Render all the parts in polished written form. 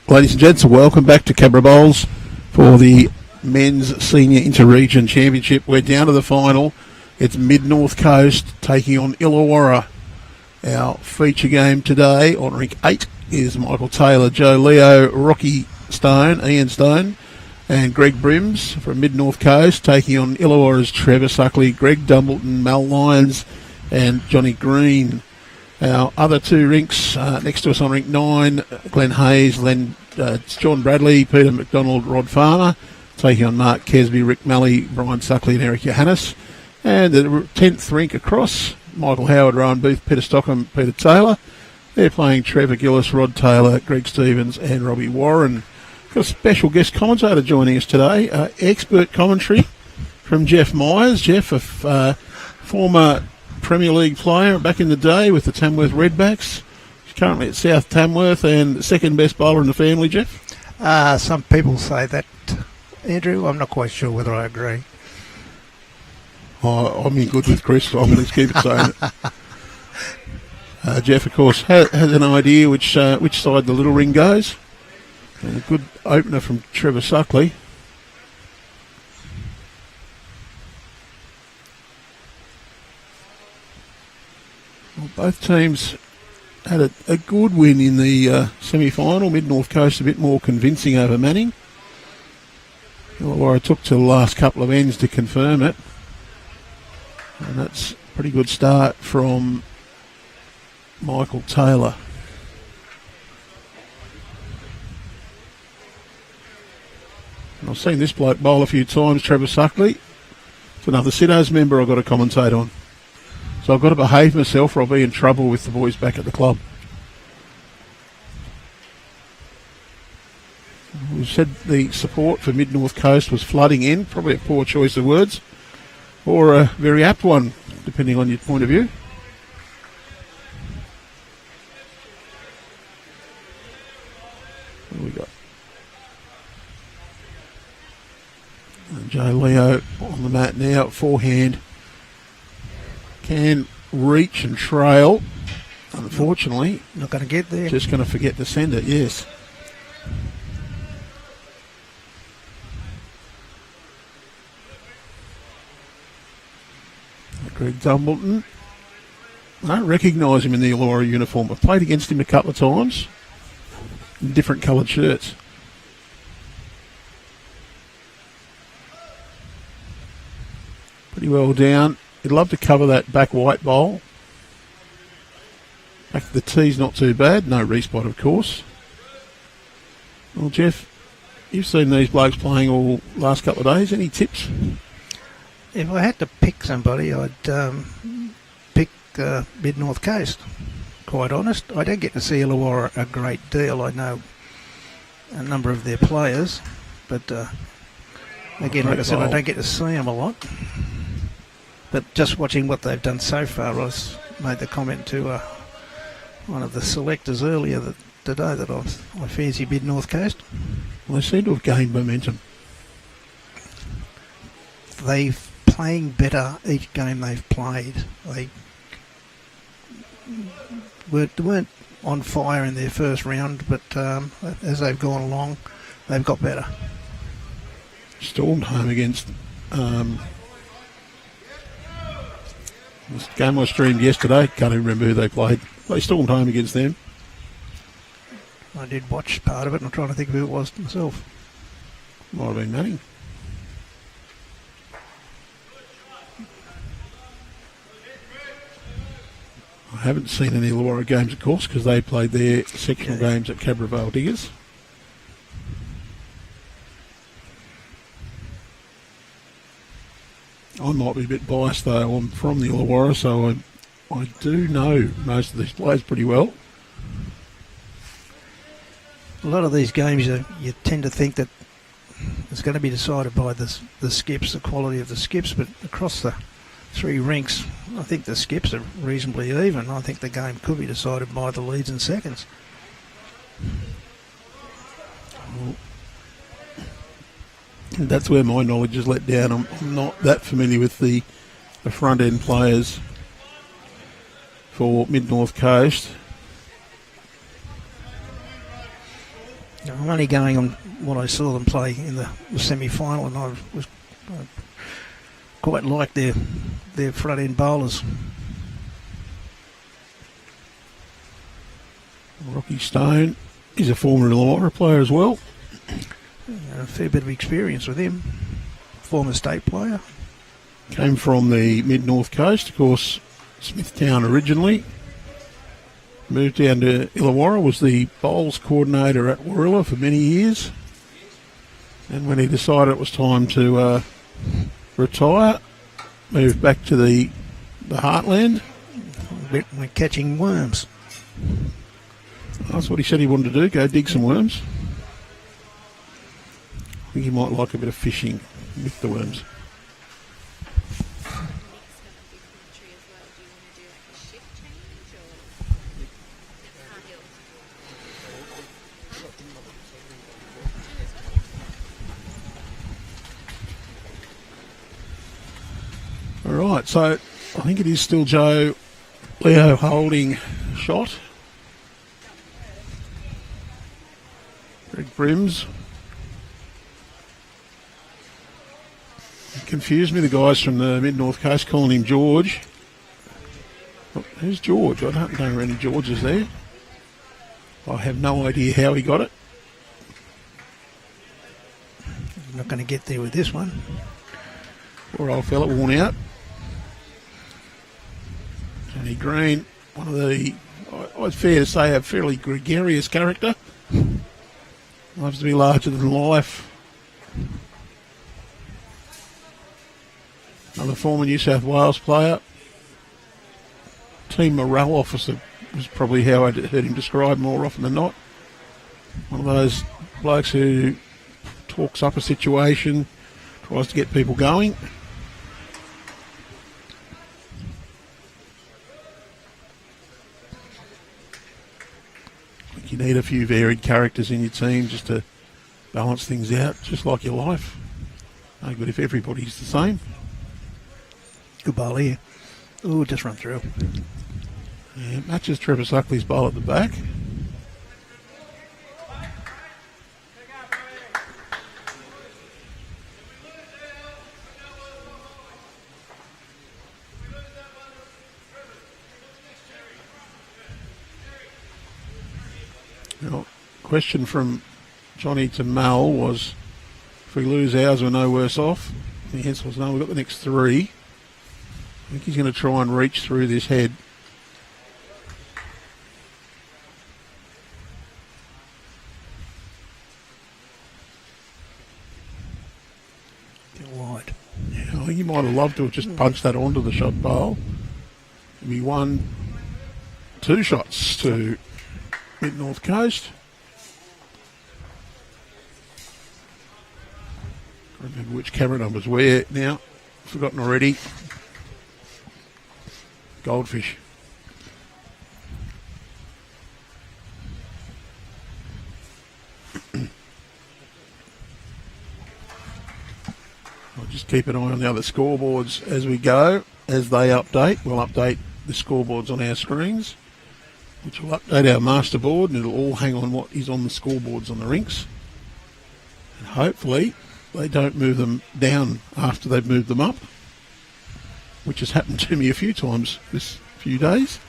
Ladies and gents, welcome back to Cabra Bowls for the Men's Senior Inter-Region Championship. We're down to the final. It's Mid-North Coast taking on Illawarra. Our feature game today on Rink 8 is Michael Taylor, Joe Leo, Rocky Stone, Ian Stone, and Greg Brims from Mid-North Coast taking on Illawarra's Trevor Suckley, Greg Dumbleton, Mel Lyons, and Johnny Green. Our other two rinks next to us on Rink 9, Glenn Hayes, John Bradley, Peter McDonald, Rod Farmer, taking on Mark Kesby, Rick Malley, Brian Suckley and Eric Johannes. And the 10th rink across, Michael Howard, Rowan Booth, Peter Stockham, Peter Taylor. They're playing Trevor Gillis, Rod Taylor, Greg Stevens and Robbie Warren. Got a special guest commentator joining us today, expert commentary from Jeff Myers. Jeff, a former Premier League player back in the day with the Tamworth Redbacks. He's currently at South Tamworth and the second best bowler in the family, Jeff. Some people say that, Andrew. I'm not quite sure whether I agree. I'm in good with Chris, so I'm going to keep it saying it. Jeff, of course, has an idea which side the little ring goes. And a good opener from Trevor Suckley. Well, both teams had a good win in the semi-final. Mid-North Coast a bit more convincing over Manning. Illawarra took to the last couple of ends to confirm it. And that's a pretty good start from Michael Taylor. And I've seen this bloke bowl a few times, Trevor Suckley. It's another Siddos member I've got to commentate on. So I've got to behave myself or I'll be in trouble with the boys back at the club. We said the support for Mid-North Coast was flooding in, probably a poor choice of words, or a very apt one, depending on your point of view. What do we got? And Joe Leo on the mat now, forehand. Can reach and trail. Unfortunately, not going to get there. Just going to forget to send it, yes. Greg Dumbleton. I don't recognise him in the Illawarra uniform. I've played against him a couple of times in different coloured shirts. Pretty well down. He'd love to cover that back white bowl. Back to the tee's not too bad. No respot, of course. Well, Jeff, you've seen these blokes playing all last couple of days. Any tips? If I had to pick somebody, I'd pick Mid-North Coast, quite honest. I don't get to see Illawarra a great deal. I know a number of their players, but again, like I said, I don't get to see them a lot. But just watching what they've done so far, I made the comment to one of the selectors earlier today that I fancy Mid-North Coast. Well, they seem to have gained momentum. They're playing better each game they've played. They weren't on fire in their first round, but as they've gone along, they've got better. Stormed home against... this game I streamed yesterday, can't even remember who they played. They stormed home against them. I did watch part of it and I'm trying to think of who it was myself. Might have been Manning. I haven't seen any Illawarra games, of course, because they played their sectional games at Cabramatta Diggers. I might be a bit biased though. I'm from the Illawarra, so I do know most of these players pretty well. A lot of these games you tend to think that it's going to be decided by the skips, the quality of the skips, but across the three rinks, I think the skips are reasonably even. I think the game could be decided by the leads and seconds. Well, that's where my knowledge is let down. I'm not that familiar with the front end players for Mid-North Coast. I'm only going on what I saw them play in the semi-final, and I quite like their front end bowlers. Rocky Stone is a former Illawarra player as well. A fair bit of experience with him. Former state player. Came from the mid-north coast, of course, Smithtown originally. Moved down to Illawarra, was the bowls coordinator at Warilla for many years. And when he decided it was time to retire, moved back to the heartland. We're catching worms. That's what he said he wanted to do, go dig some worms. I think he might like a bit of fishing with the worms. All right, so I think it is still Joe Leo holding shot. Greg Brims. It confused me, the guys from the mid-north coast calling him George. Oh, who's George? I don't know any Georges there. I have no idea how he got it. I'm not going to get there with this one. Poor old fella, worn out. Johnny Green, one of the, it's fair to say, a fairly gregarious character. Loves to be larger than life. Another former New South Wales player. Team morale officer was probably how I heard him described more often than not. One of those blokes who talks up a situation, tries to get people going. You need a few varied characters in your team just to balance things out, just like your life. No good if everybody's the same. Good ball here. Ooh, just run through. Yeah, matches Trevor Suckley's bowl at the back. Now, question from Johnny to Mal was, if we lose ours, we're no worse off. The answer was no, we've got the next three. I think he's going to try and reach through this head. Get wide. Yeah, I think he might have loved to have just punched that onto the shot bowl. We won 2 shots to mid-north coast. I don't remember which camera numbers where now. Forgotten already. Goldfish. I'll just keep an eye on the other scoreboards as we go. As they update, we'll update the scoreboards on our screens, which will update our master board, and it'll all hang on what is on the scoreboards on the rinks. And hopefully they don't move them down after they've moved them up, which has happened to me a few times this few days.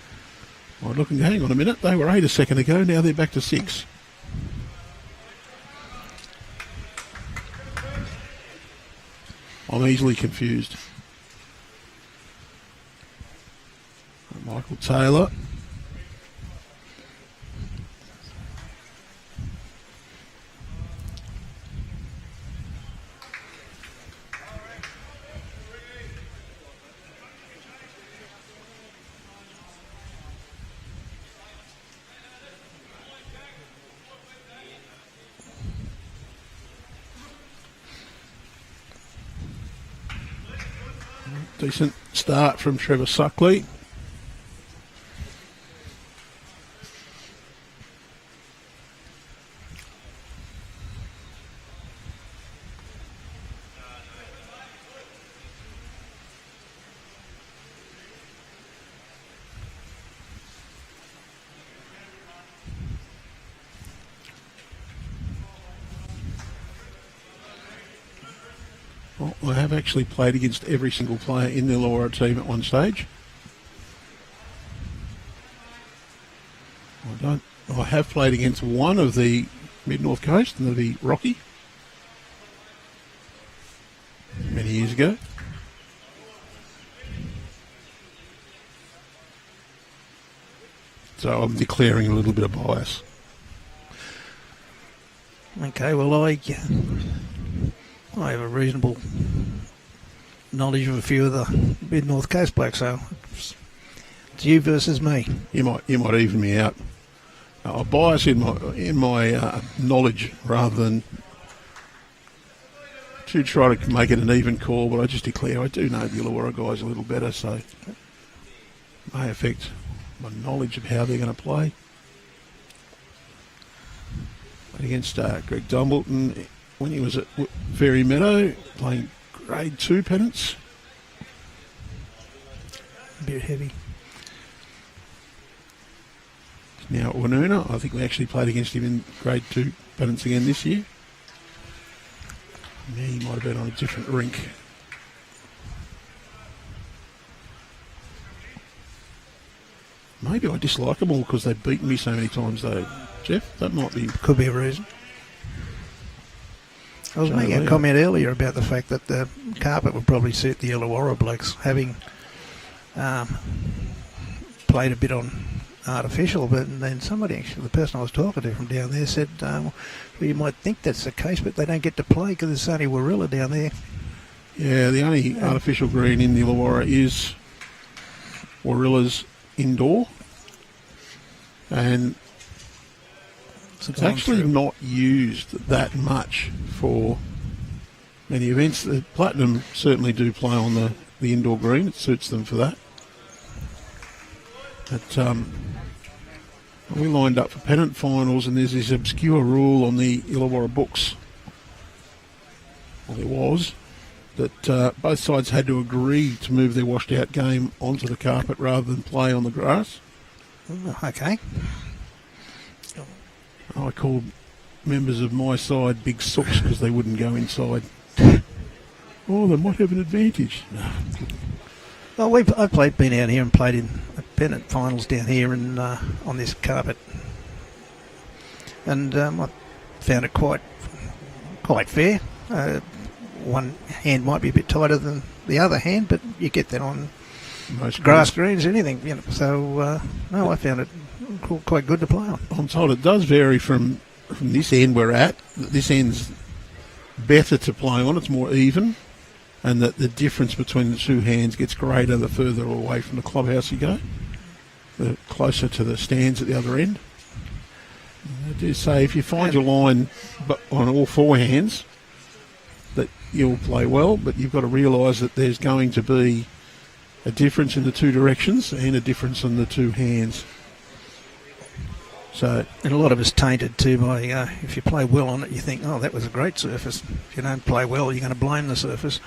I'm looking, hang on a minute, they were 8 a second ago, now they're back to 6. I'm easily confused. Michael Taylor. Decent start from Trevor Suckley. Well, I have actually played against every single player in the Illawarra team at one stage. I have played against one of the Mid-North Coast, and the Rocky, many years ago. So I'm declaring a little bit of bias. Okay, well, I have a reasonable knowledge of a few of the Mid-North Coast blokes, so it's you versus me. You might even me out. I bias in my knowledge rather than to try to make it an even call, but I just declare I do know the Illawarra guys a little better, so it may affect my knowledge of how they're going to play. Against Greg Dumbleton when he was at Fairy Meadow playing grade 2 pennants. A bit heavy. Now at Woonona, I think we actually played against him in grade 2 pennants again this year. Yeah, he might have been on a different rink. Maybe I dislike them all because they've beaten me so many times though. Jeff, that might be... Could be a reason. I was making a comment earlier about the fact that the carpet would probably suit the Illawarra blokes, having played a bit on artificial, but then somebody, actually, the person I was talking to from down there said, well, you might think that's the case, but they don't get to play because there's only Warilla down there. Yeah, the only artificial green in the Illawarra is Warilla's indoor, and it's actually not used that much for many events. The Platinum certainly do play on the indoor green. It suits them for that. But we lined up for pennant finals, and there's this obscure rule on the Illawarra books. Well, there was that both sides had to agree to move their washed out game onto the carpet rather than play on the grass. Okay. I called members of my side big sooks because they wouldn't go inside. Oh, they might have an advantage. No. Well, I've been out here and played in pennant finals down here and on this carpet, and I found it quite fair. One hand might be a bit tighter than the other hand, but you get that on most grass greens, anything. You know. So no, I found it quite good to play on. I'm told it does vary from this end we're at. This end's better to play on. It's more even, and that the difference between the two hands gets greater the further away from the clubhouse you go, the closer to the stands at the other end. I do say if you find your line on all four hands, that you'll play well, but you've got to realise that there's going to be a difference in the two directions and a difference in the two hands. So, and a lot of it's tainted too by if you play well on it, you think, oh, that was a great surface. If you don't play well, you're going to blame the surface.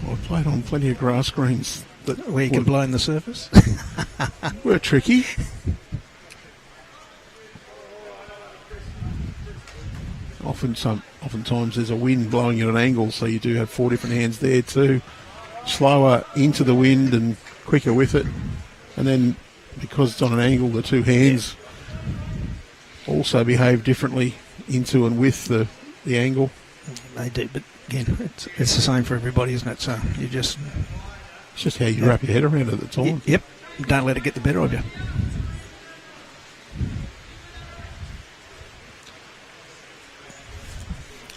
Well, I've played on plenty of grass greens where you can blame the surface. We're tricky. Oftentimes there's a wind blowing at an angle, so you do have four different hands there too. Slower into the wind and quicker with it, and then because it's on an angle, the two hands also behave differently into and with the angle. They do, but again, it's the same for everybody, isn't it? So you just... It's just how you wrap your head around it at the time. Yep. Don't let it get the better of you.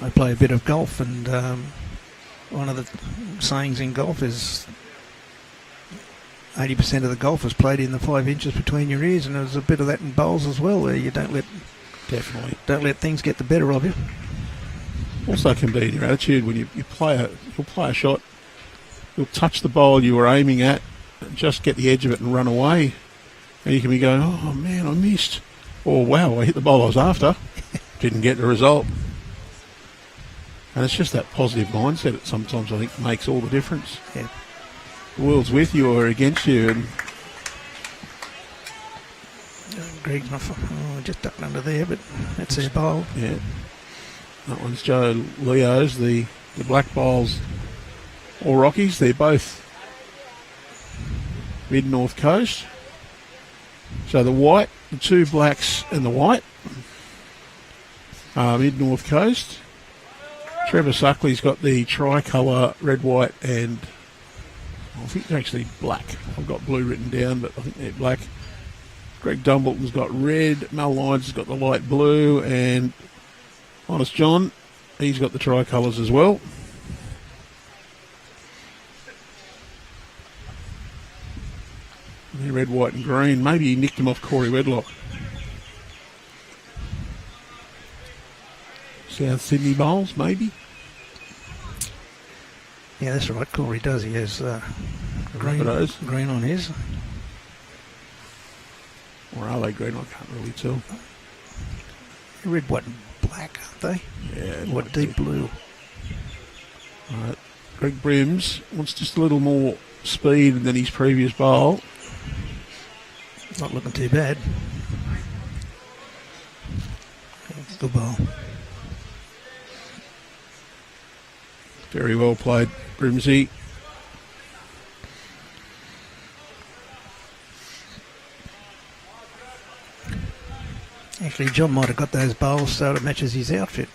I play a bit of golf, and one of the sayings in golf is 80% of the golf is played in the 5 inches between your ears, and there's a bit of that in bowls as well, where you don't let things get the better of you. Also can be in your attitude when you'll play a shot, you'll touch the bowl you were aiming at, and just get the edge of it and run away, and you can be going, oh man, I missed, or wow, I hit the bowl I was after, didn't get the result. And it's just that positive mindset that sometimes I think makes all the difference. Yeah. The world's with you or against you. And Greg's just ducked under there, but that's their bowl. Yeah. That one's Joe Leo's, the the Black Bowls or Rockies. They're both mid-north coast. So the two blacks and the white are mid-north coast. Trevor Suckley's got the tricolour red, white and I think they're actually black. I've got blue written down, but I think they're black. Greg Dumbleton's got red. Mel Lyons has got the light blue, and Honest John, he's got the tricolours as well. They're red, white and green. Maybe he nicked them off Corey Wedlock. South Sydney Bowls, maybe? Yeah, that's right. Corey does. He has green on his. Or are they green? I can't really tell. Red, white and black, aren't they? Yeah. What deep blue. Right. Greg Brims wants just a little more speed than his previous bowl. Not looking too bad. Good bowl. Very well played, Brimsy. Actually, John might have got those bowls so it matches his outfit.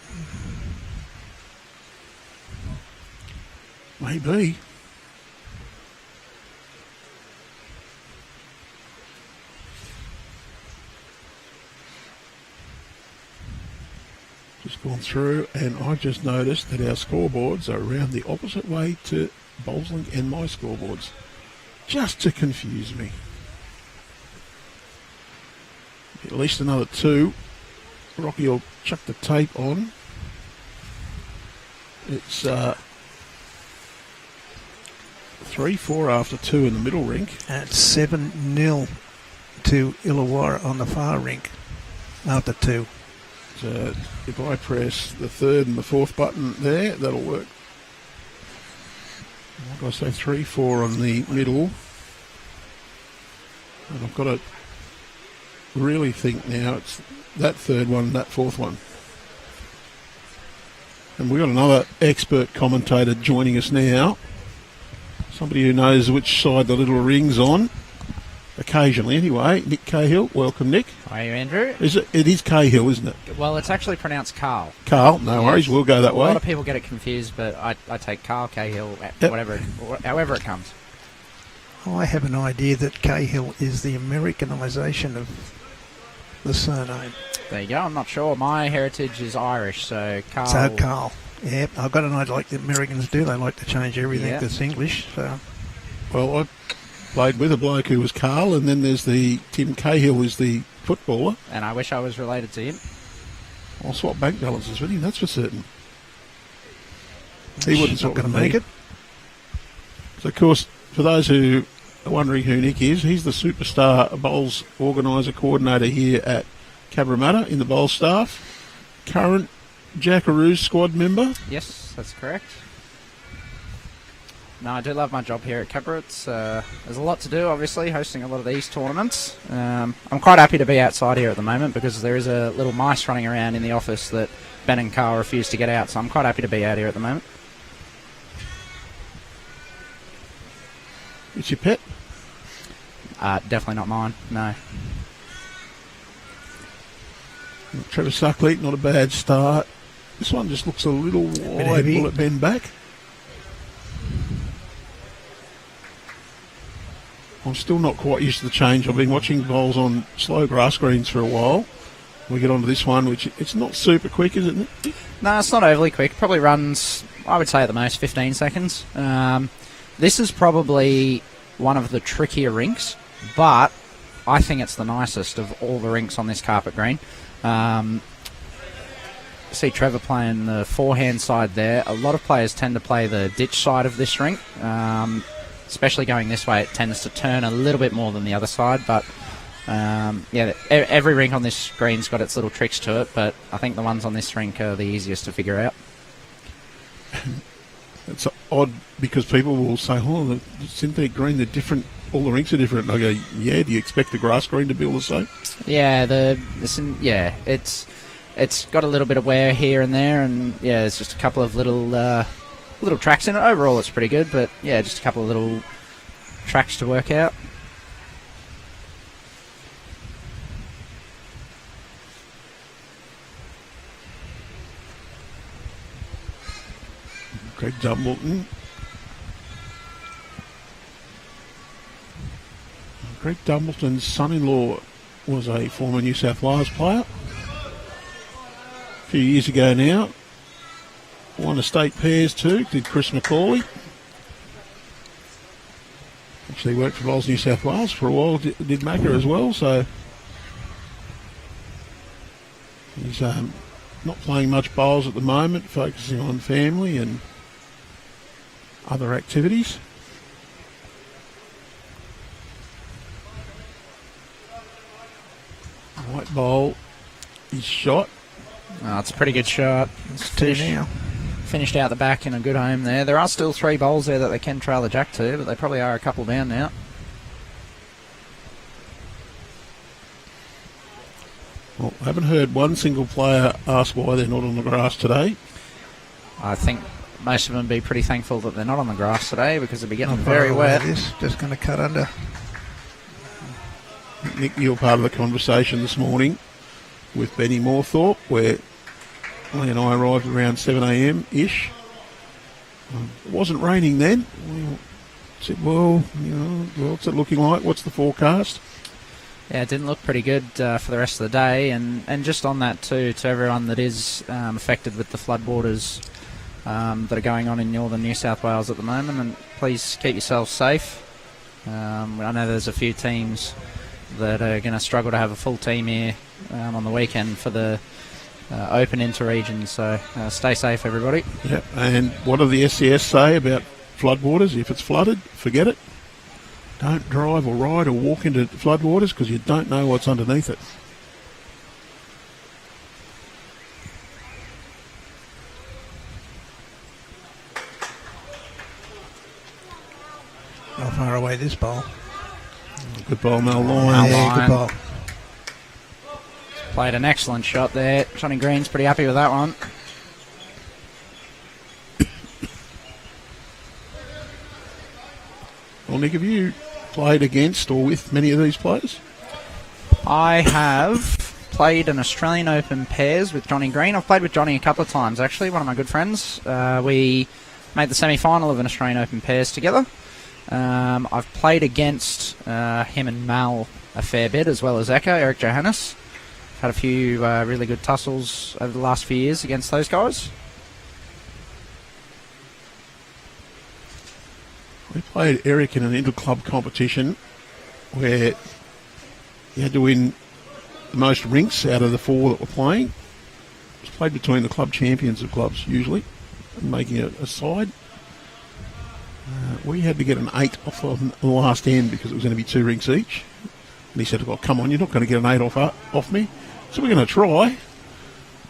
Maybe. Just gone through, and I just noticed that our scoreboards are around the opposite way to Bowlslink and my scoreboards, just to confuse me. At least another two. Rocky will chuck the tape on. It's 3-4 after 2 in the middle rink. At 7-0 to Illawarra on the far rink after 2. So if I press the third and the fourth button there, that'll work. What do I say? 3-4 on the middle. And I've got to really think now it's that third one and that fourth one. And we've got another expert commentator joining us now. Somebody who knows which side the little ring's on. Occasionally, anyway. Nick Cahill. Welcome, Nick. How are you, Andrew? It is Cahill, isn't it? Well, it's actually pronounced Carl. Carl, no worries. We'll go that way. A lot of people get it confused, but I take Carl, Cahill, however it comes. I have an idea that Cahill is the Americanisation of the surname. There you go. I'm not sure. My heritage is Irish, so Carl. So Carl. Yeah, I've got an idea like the Americans do. They like to change everything that's English. So. Well, I played with a bloke who was Carl, and then there's the Tim Cahill, who's the footballer. And I wish I was related to him. I'll swap bank balances with him, that's for certain. He wouldn't swap going to with make me. it. So, of course, for those who are wondering who Nick is, he's the superstar bowls organiser coordinator here at Cabramatta in the bowl staff. Current Jackaroos squad member. Yes, that's correct. No, I do love my job here at Cabra. There's a lot to do, obviously, hosting a lot of these tournaments. I'm quite happy to be outside here at the moment because there is a little mice running around in the office that Ben and Carl refuse to get out, so I'm quite happy to be out here at the moment. It's your pet? Definitely not mine, no. Trevor Suckley, not a bad start. This one just looks a little wide. Will it bend back? I'm still not quite used to the change. I've been watching bowls on slow grass greens for a while. We get onto this one, which it's not super quick, is it? No, it's not overly quick. Probably runs, I would say at the most, 15 seconds. This is probably one of the trickier rinks, but I think it's the nicest of all the rinks on this carpet green. See Trevor playing the forehand side there. A lot of players tend to play the ditch side of this rink. Especially going this way, it tends to turn a little bit more than the other side, but every rink on this green's got its little tricks to it, but I think the ones on this rink are the easiest to figure out. It's odd because people will say, the synthetic green, they're different, all the rinks are different. And I go, yeah, do you expect the grass green to be all the same? Yeah, it's got a little bit of wear here and there, and yeah, there's just a couple of little little tracks in it. Overall, it's pretty good, but yeah, just a couple of little tracks to work out. Greg Dumbleton. Greg Dumbleton's son-in-law was a former New South Wales player. A few years ago now. Won a state pairs too, did Chris Macaulay. Actually worked for Bowls New South Wales for a while, did Macca as well, so he's not playing much bowls at the moment, focusing on family and other activities. White bowl is shot. Oh, it's a pretty good shot. It's 2 now. Finished out the back in a good home there. There are still 3 bowls there that they can trail the jack to, but they probably are a couple down now. Well, I haven't heard one single player ask why they're not on the grass today. I think most of them be pretty thankful that they're not on the grass today because they'll be getting very wet. Just going to cut under. Nick, you were part of the conversation this morning with Benny Moorthorpe, where Lee and I arrived around 7 a.m.-ish. It wasn't raining then. We said, well, what's it looking like? What's the forecast? Yeah, it didn't look pretty good for the rest of the day. And just on that too, to everyone that is affected with the floodwaters that are going on in northern New South Wales at the moment, and please keep yourselves safe. I know there's a few teams that are going to struggle to have a full team here on the weekend for the open inter-region, so stay safe, everybody. Yep. And what do the SCS say about floodwaters? If it's flooded, forget it. Don't drive or ride or walk into floodwaters because you don't know what's underneath it. How far away this bowl? Good bowl, Mel Lyons. Yeah, good bowl. Played an excellent shot there. Johnny Green's pretty happy with that one. Well, Nick, have you played against or with many of these players? I have played an Australian Open pairs with Johnny Green. I've played with Johnny a couple of times, actually, one of my good friends. We made the semi-final of an Australian Open pairs together. I've played against him and Mal a fair bit, as well as Eric Johannes. Had a few really good tussles over the last few years against those guys. We played Eric in an inter-club competition where you had to win the most rinks out of the 4 that were playing. It was played between the club champions of clubs, usually, and making a side. We had to get an 8 off on the last end because it was going to be 2 rinks each. And he said, well, come on, you're not going to get an 8 off me. So we're going to try.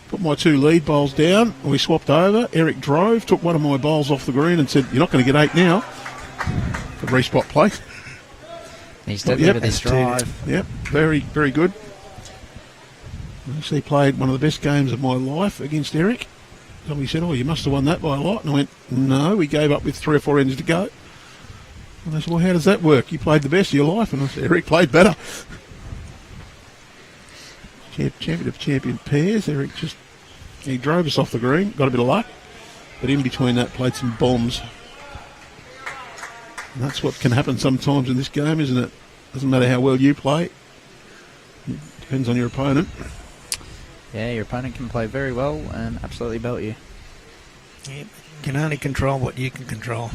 Put my 2 lead bowls down, and we swapped over. Eric drove, took one of my bowls off the green and said, you're not going to get 8 now. The respot play. He's deadly with his drive. Yep, very, very good. I actually played one of the best games of my life against Eric. Somebody said, oh, you must have won that by a lot. And I went, no, we gave up with 3 or 4 ends to go. And they said, well, how does that work? You played the best of your life. And I said, Eric played better. Champion of champion pairs. Eric he drove us off the green, got a bit of luck. But in between that, played some bombs. And that's what can happen sometimes in this game, isn't it? Doesn't matter how well you play. It depends on your opponent. Yeah, your opponent can play very well and absolutely belt you. Yep. You can only control what you can control.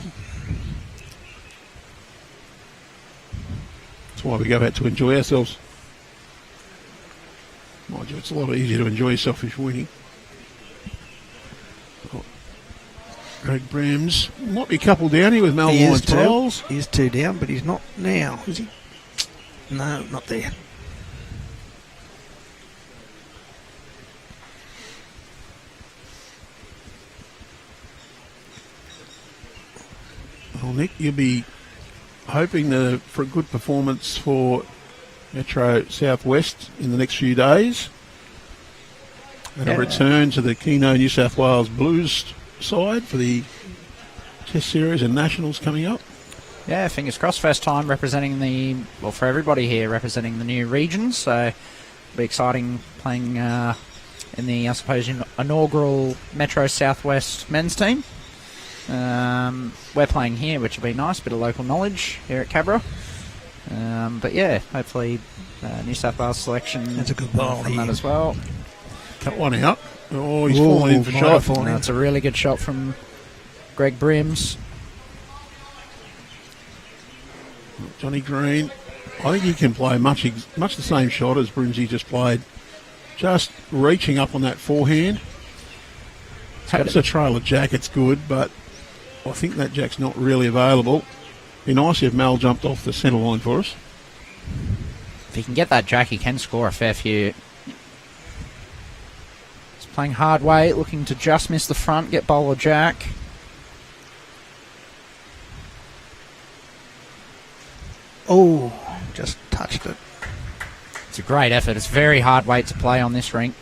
That's why we go out to enjoy ourselves. Mind you, it's a lot easier to enjoy yourself if you're winning. Greg Brims. Might be a couple down here with Mel Lyons bowls. He is 2 down, but he's not now, is he? No, not there. Well, Nick, you'll be hoping for a good performance for Metro Southwest in the next few days. And a return to the Keno New South Wales Blues side for the Test series and nationals coming up. Yeah, fingers crossed. First time representing for everybody here, representing the new regions. So it'll be exciting playing in the, I suppose, inaugural Metro Southwest men's team. We're playing here, which will be nice. Bit of local knowledge here at Cabra. But yeah, hopefully New South Wales selection. That's a good ball from here. that as well. Cut one out. Oh, he's fallen in for shot. That's a really good shot from Greg Brims. Johnny Green, I think he can play much the same shot as Brimsy just played. Just reaching up on that forehand. It's a trailer jack, it's good, but I think that jack's not really available. Be nice if Mal jumped off the centre line for us. If he can get that jack, he can score a fair few. He's playing hard weight, looking to just miss the front, get bowler jack. Oh, just touched it. It's a great effort. It's very hard weight to play on this rink.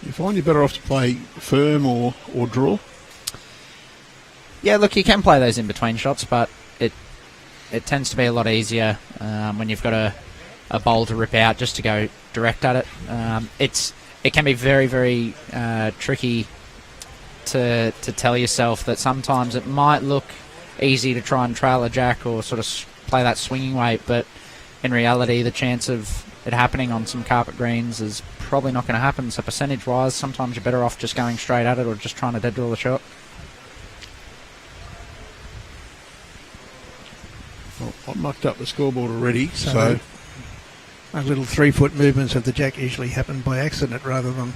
You find you're better off to play firm or draw? Yeah, look, you can play those in-between shots, but it tends to be a lot easier when you've got a bowl to rip out just to go direct at it. It can be very, very tricky to tell yourself that sometimes it might look easy to try and trail a jack or sort of play that swinging weight, but in reality the chance of it happening on some carpet greens is probably not going to happen. So percentage wise, sometimes you're better off just going straight at it or just trying to dead draw the shot. Well, I've mucked up the scoreboard already, so those little 3-foot movements of the jack usually happen by accident rather than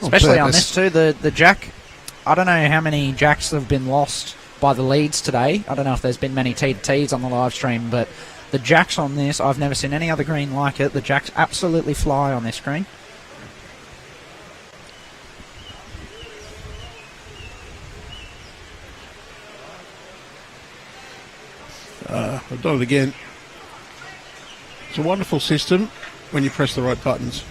especially on this too. The jack, I don't know how many jacks have been lost by the leads today. I don't know if there's been many T2Ts on the live stream, but the jacks on this, I've never seen any other green like it. The jacks absolutely fly on this green. I've done it again. It's a wonderful system when you press the right buttons.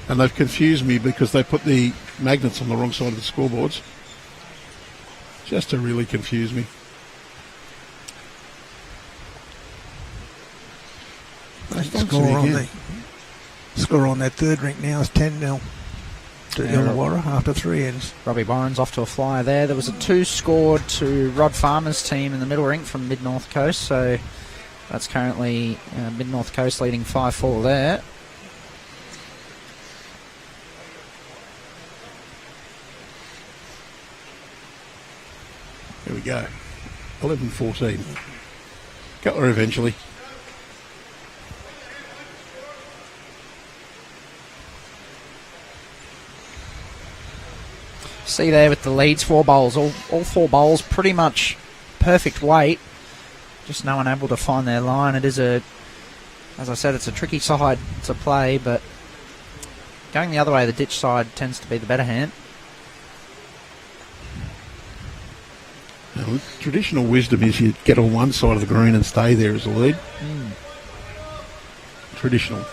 And they've confused me because they put the magnets on the wrong side of the scoreboards. Just to really confuse me. Score on that third rink now is 10-0 to Illawarra after 3 ends. Robbie Byron's off to a flyer there. There was a 2 scored to Rod Farmer's team in the middle rink from Mid-North Coast, so that's currently Mid-North Coast leading 5-4 there. Here we go. 11-14. Cutler eventually. See there with the leads, 4 bowls, all 4 bowls pretty much perfect weight. Just no one able to find their line. It is as I said, it's a tricky side to play, but going the other way, the ditch side tends to be the better hand. Now, traditional wisdom is you get on one side of the green and stay there as a lead. Traditional.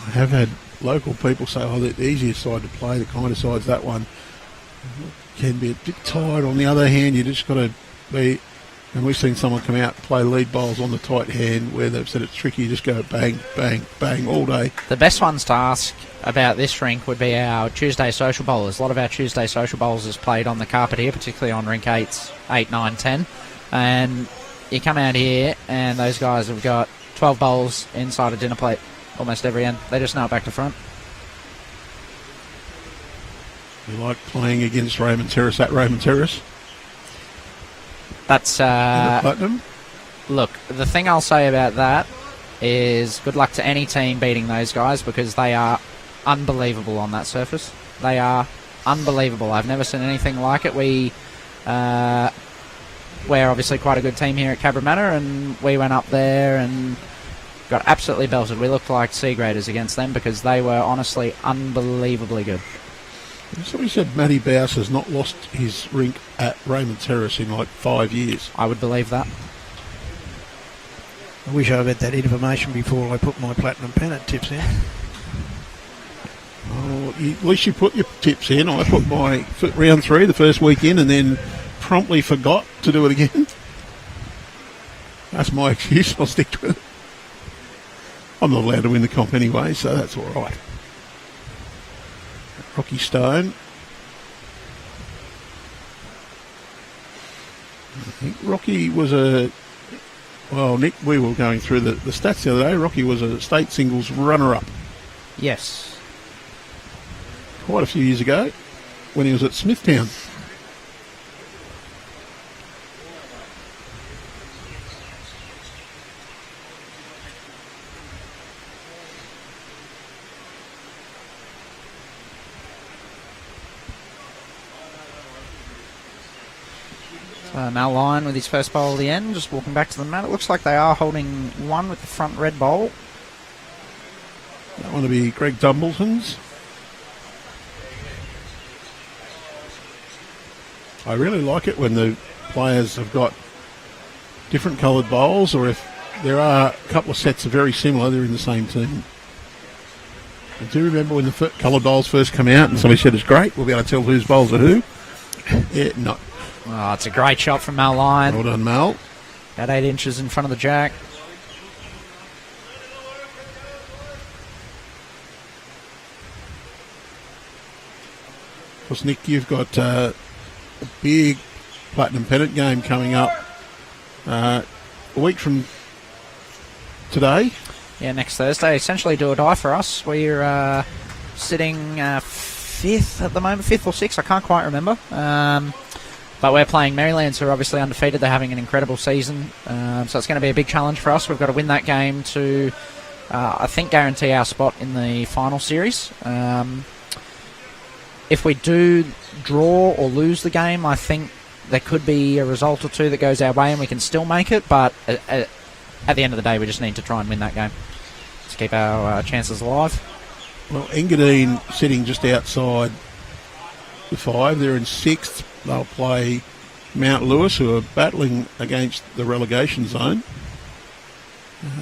I have had local people say, the easiest side to play, the kind of side's that one, can be a bit tight. On the other hand, you just got to be, and we've seen someone come out and play lead bowls on the tight hand where they've said it's tricky, you just go bang, bang, bang all day. The best ones to ask about this rink would be our Tuesday social bowlers. A lot of our Tuesday social bowlers is played on the carpet here, particularly on rink 8, 9, 10. And you come out here and those guys have got 12 bowls inside a dinner plate almost every end. They just know it back to front. You like playing against Raymond Terrace at Raymond Terrace? That's Platinum. Look, the thing I'll say about that is good luck to any team beating those guys because they are unbelievable on that surface. They are unbelievable. I've never seen anything like it. We're obviously quite a good team here at Cabramatta, and we went up there and got absolutely belted. We looked like C graders against them because they were honestly unbelievably good. Somebody said Matty Bowes has not lost his rink at Raymond Terrace in like 5 years. I would believe that. I wish I had that information before I put my platinum pennant tips in. Oh, at least you put your tips in. I put my round 3 the first week in and then promptly forgot to do it again. That's my excuse. I'll stick to it. I'm not allowed to win the comp anyway, so that's all right. Rocky Stone. I think Rocky was well, Nick, we were going through the stats the other day. Rocky was a state singles runner-up Yes. quite a few years ago when he was at Smithtown. Mal Lyon with his first bowl at the end, just walking back to the mat. It looks like they are holding one with the front red bowl. That one to be Greg Dumbleton's. I really like it when the players have got different coloured bowls, or if there are a couple of sets of very similar, they're in the same team. I do remember when the coloured bowls first come out and somebody said it's great, we'll be able to tell whose bowls are who. Yeah, no. Oh, it's a great shot from Mal Lyon. Well done, Mal. At 8 inches in front of the jack. Of course, Nick, you've got a big platinum pennant game coming up a week from today. Yeah, next Thursday. Essentially do or die for us. We're sitting 5th at the moment, 5th or 6th, I can't quite remember. But we're playing Marylands, who are obviously undefeated. They're having an incredible season. So it's going to be a big challenge for us. We've got to win that game to, I think, guarantee our spot in the final series. If we do draw or lose the game, I think there could be a result or two that goes our way and we can still make it. But at the end of the day, we just need to try and win that game to keep our chances alive. Well, Engadine sitting just outside the 5. They're in 6th. They'll play Mount Lewis, who are battling against the relegation zone.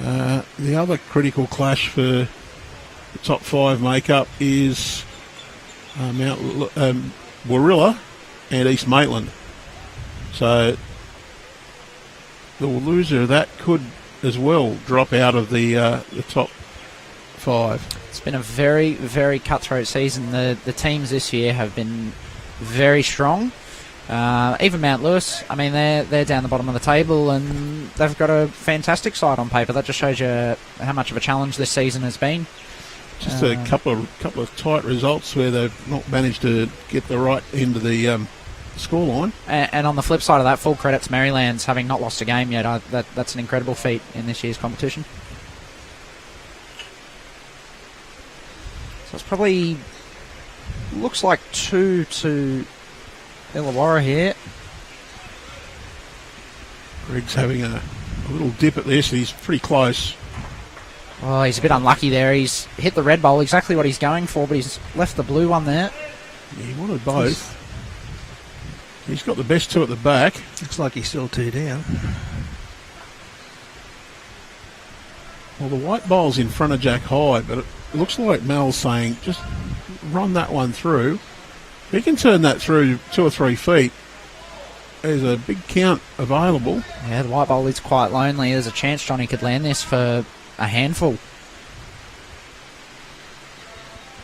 The other critical clash for the top 5 makeup is Warilla and East Maitland. So the loser of that could as well drop out of the top 5. It's been a very, very cutthroat season. The teams this year have been very strong. Even Mount Lewis, I mean, they're down the bottom of the table and they've got a fantastic side on paper. That just shows you how much of a challenge this season has been. Just a couple of tight results where they've not managed to get the right end of the scoreline. And on the flip side of that, full credit to Marylands having not lost a game yet. That's an incredible feat in this year's competition. So it's probably looks like 2 to Illawarra here. Greg's having a little dip at this. He's pretty close. Oh, he's a bit unlucky there. He's hit the red bowl, exactly what he's going for, but he's left the blue one there. Yeah, he wanted both. He's got the best 2 at the back. Looks like he's still 2 down. Well, the white bowl's in front of Jack High, but it looks like Mel's saying, just run that one through. If he can turn that through 2 or 3 feet, there's a big count available. Yeah, the white bowl is quite lonely. There's a chance Johnny could land this for a handful.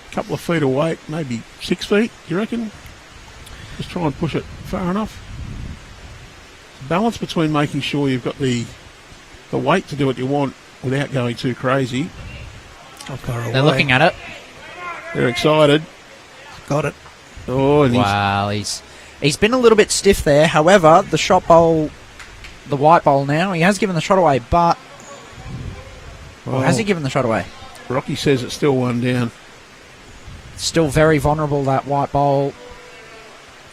A couple of feet away, maybe 6 feet, do you reckon? Just try and push it far enough. Balance between making sure you've got the weight to do what you want without going too crazy. How far away? They're looking at it. They're excited. Got it. Oh, and Wow, he's been a little bit stiff there. However, the shot bowl, the white bowl now, he has given the shot away, but... Or has he given the shot away? Rocky says it's still 1 down. Still very vulnerable, that white bowl.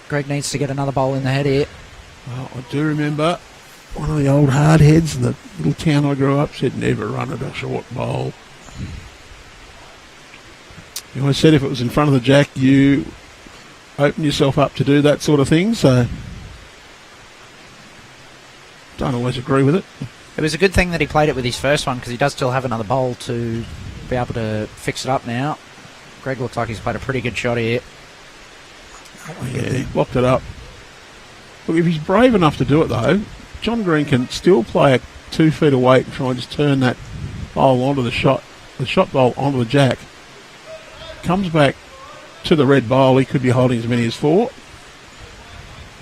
Greg needs to get another bowl in the head here. Well, I do remember one of the old hard heads in the little town I grew up said never run at a short bowl. You always said if it was in front of the jack, you open yourself up to do that sort of thing, so don't always agree with it. It was a good thing that he played it with his first one because he does still have another bowl to be able to fix it up now. Greg looks like he's played a pretty good shot here. Yeah, he blocked it up. Look, if he's brave enough to do it though, John Green can still play 2 feet away and try and just turn that bowl onto the shot bowl onto the jack. Comes back to the red bowl, he could be holding as many as 4.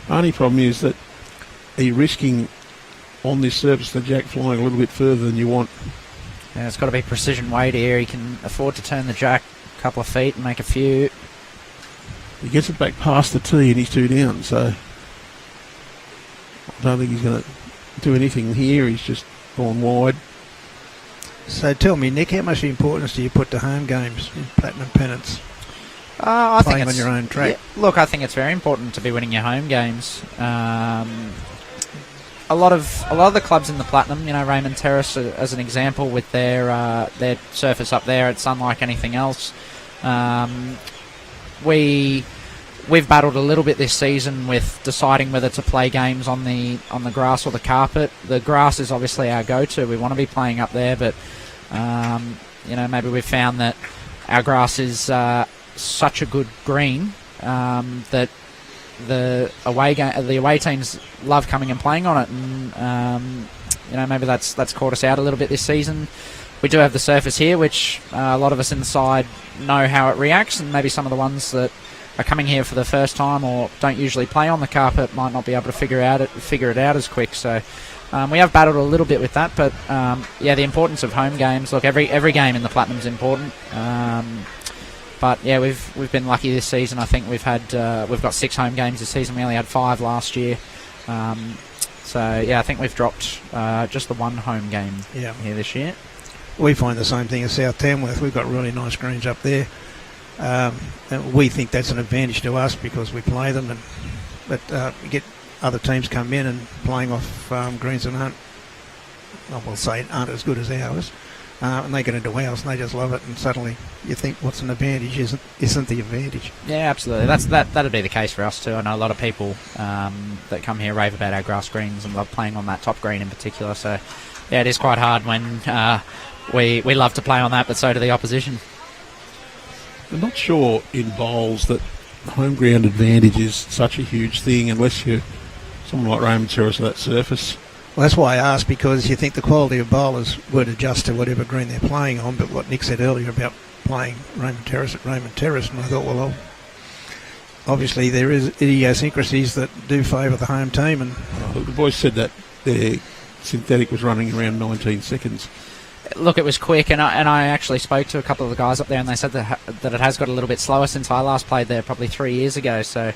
Only problem is that he's risking on this surface the jack flying a little bit further than you want. Yeah, it's got to be precision weight here. He can afford to turn the jack a couple of feet and make a few. He gets it back past the tee and he's 2 down, so I don't think he's going to do anything here. He's just gone wide. So tell me, Nick, how much importance do you put to home games in Platinum Pennants? I think Playing it's on your own track. Yeah, look, I think it's very important to be winning your home games. A lot of the clubs in the Platinum, Raymond Terrace as an example, with their surface up there, it's unlike anything else. We've battled a little bit this season with deciding whether to play games on the grass or the carpet. The grass is obviously our go-to. We want to be playing up there, but maybe we've found that our grass is such a good green that the away teams love coming and playing on it, and maybe that's caught us out a little bit this season. We do have the surface here, which a lot of us in the side know how it reacts, and maybe some of the ones that are coming here for the first time or don't usually play on the carpet might not be able to figure it out as quick. So we have battled a little bit with that, but the importance of home games. Look, every game in the Platinum's important. But yeah, we've been lucky this season. I think we've got 6 home games this season. We only had 5 last year. I think we've dropped just the 1 home game here this year. We find the same thing as South Tamworth. We've got really nice greens up there. And we think that's an advantage to us because we play them, but get other teams come in and playing off greens that aren't as good as ours. And they get into ours and they just love it, and suddenly you think what's an advantage isn't the advantage. Yeah, absolutely. That'd be the case for us too. I know a lot of people that come here rave about our grass greens and love playing on that top green in particular. So yeah, it is quite hard when we love to play on that, but so do the opposition. I'm not sure in bowls that home ground advantage is such a huge thing unless you're someone like Raymond Terrace or that surface. Well, that's why I asked, because you think the quality of bowlers would adjust to whatever green they're playing on, but what Nick said earlier about playing Raymond Terrace at Raymond Terrace, and I thought, well, obviously there is idiosyncrasies that do favour the home team. And Oh, the boys said that their synthetic was running around 19 seconds. Look, it was quick, and I actually spoke to a couple of the guys up there, and they said that it has got a little bit slower since I last played there, probably 3 years ago. So,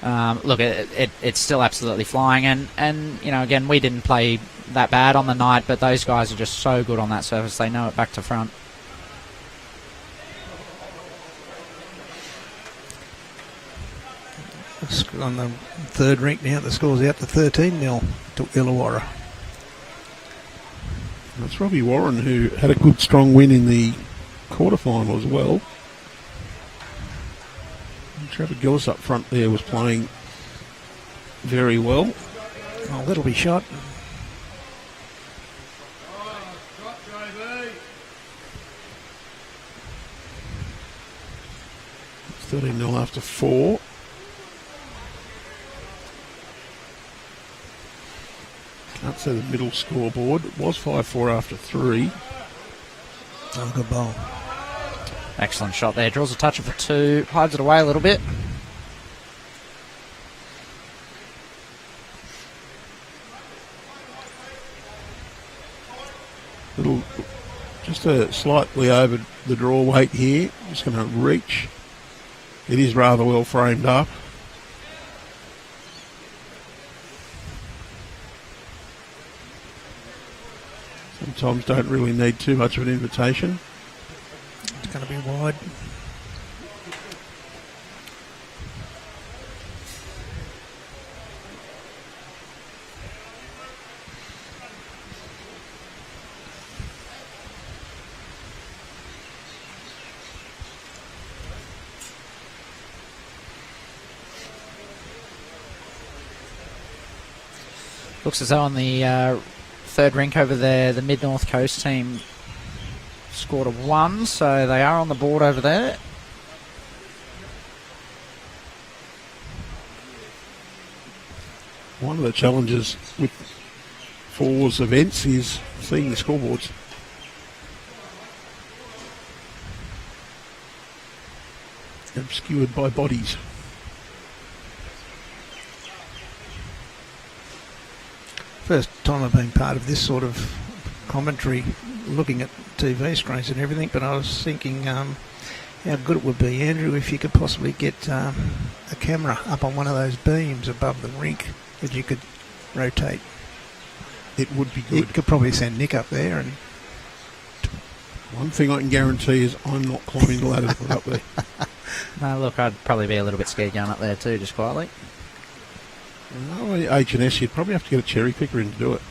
look, it's still absolutely flying, and you know, again, we didn't play that bad on the night, but those guys are just so good on that surface; they know it back to front. On the third rink now, the score's out to 13-0 to Illawarra. That's Robbie Warren, who had a good strong win in the quarterfinal as well. And Trevor Gillis up front there was playing very well. Oh, that'll be shot. It's 13-0 after 4. Can't see the middle scoreboard. It was 5-4 after 3. Oh, good ball. Excellent shot there. Draws a touch for 2, hides it away a little bit. Just slightly over the draw weight here. Just going to reach. It is rather well framed up. Sometimes don't really need too much of an invitation. It's going to be wide. Looks as though on the third rink over there, the Mid-North Coast team scored a 1, so they are on the board over there. One of the challenges with fours events is seeing the scoreboards. Obscured by bodies. First time I've been part of this sort of commentary, looking at TV screens and everything, but I was thinking how good it would be, Andrew, if you could possibly get a camera up on one of those beams above the rink that you could rotate. It would be good. You could probably send Nick up there. And one thing I can guarantee is I'm not climbing the ladder to put up there. No, look, I'd probably be a little bit scared going up there too, just quietly. No, H&S, you'd probably have to get a cherry picker in to do it.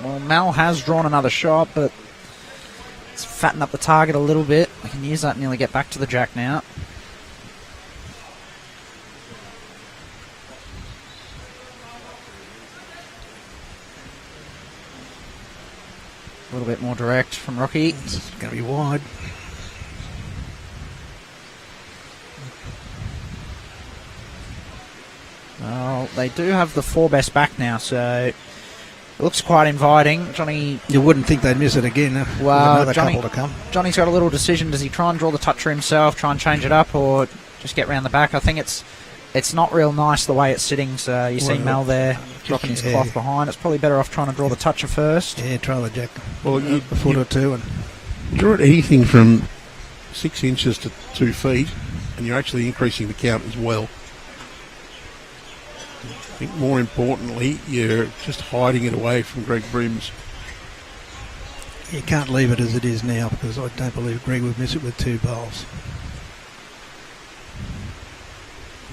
Well, Mal has drawn another shot, but it's fatten up the target a little bit. I can use that and nearly get back to the jack now. A little bit more direct from Rocky. It's going to be wide. Well, they do have the 4 best back now, so it looks quite inviting. Johnny... You wouldn't think they'd miss it again. Well, another couple to come. Johnny's got a little decision. Does he try and draw the toucher himself, try and change it up, or just get round the back? I think it's not real nice the way it's sitting, so you see Mel there dropping his cloth behind. It's probably better off trying to draw the toucher first. Yeah, try the jack. Well, a foot or two. And draw it anything from 6 inches to 2 feet, and you're actually increasing the count as well. I think more importantly, you're just hiding it away from Greg Brims. You can't leave it as it is now, because I don't believe Greg would miss it with 2 bowls.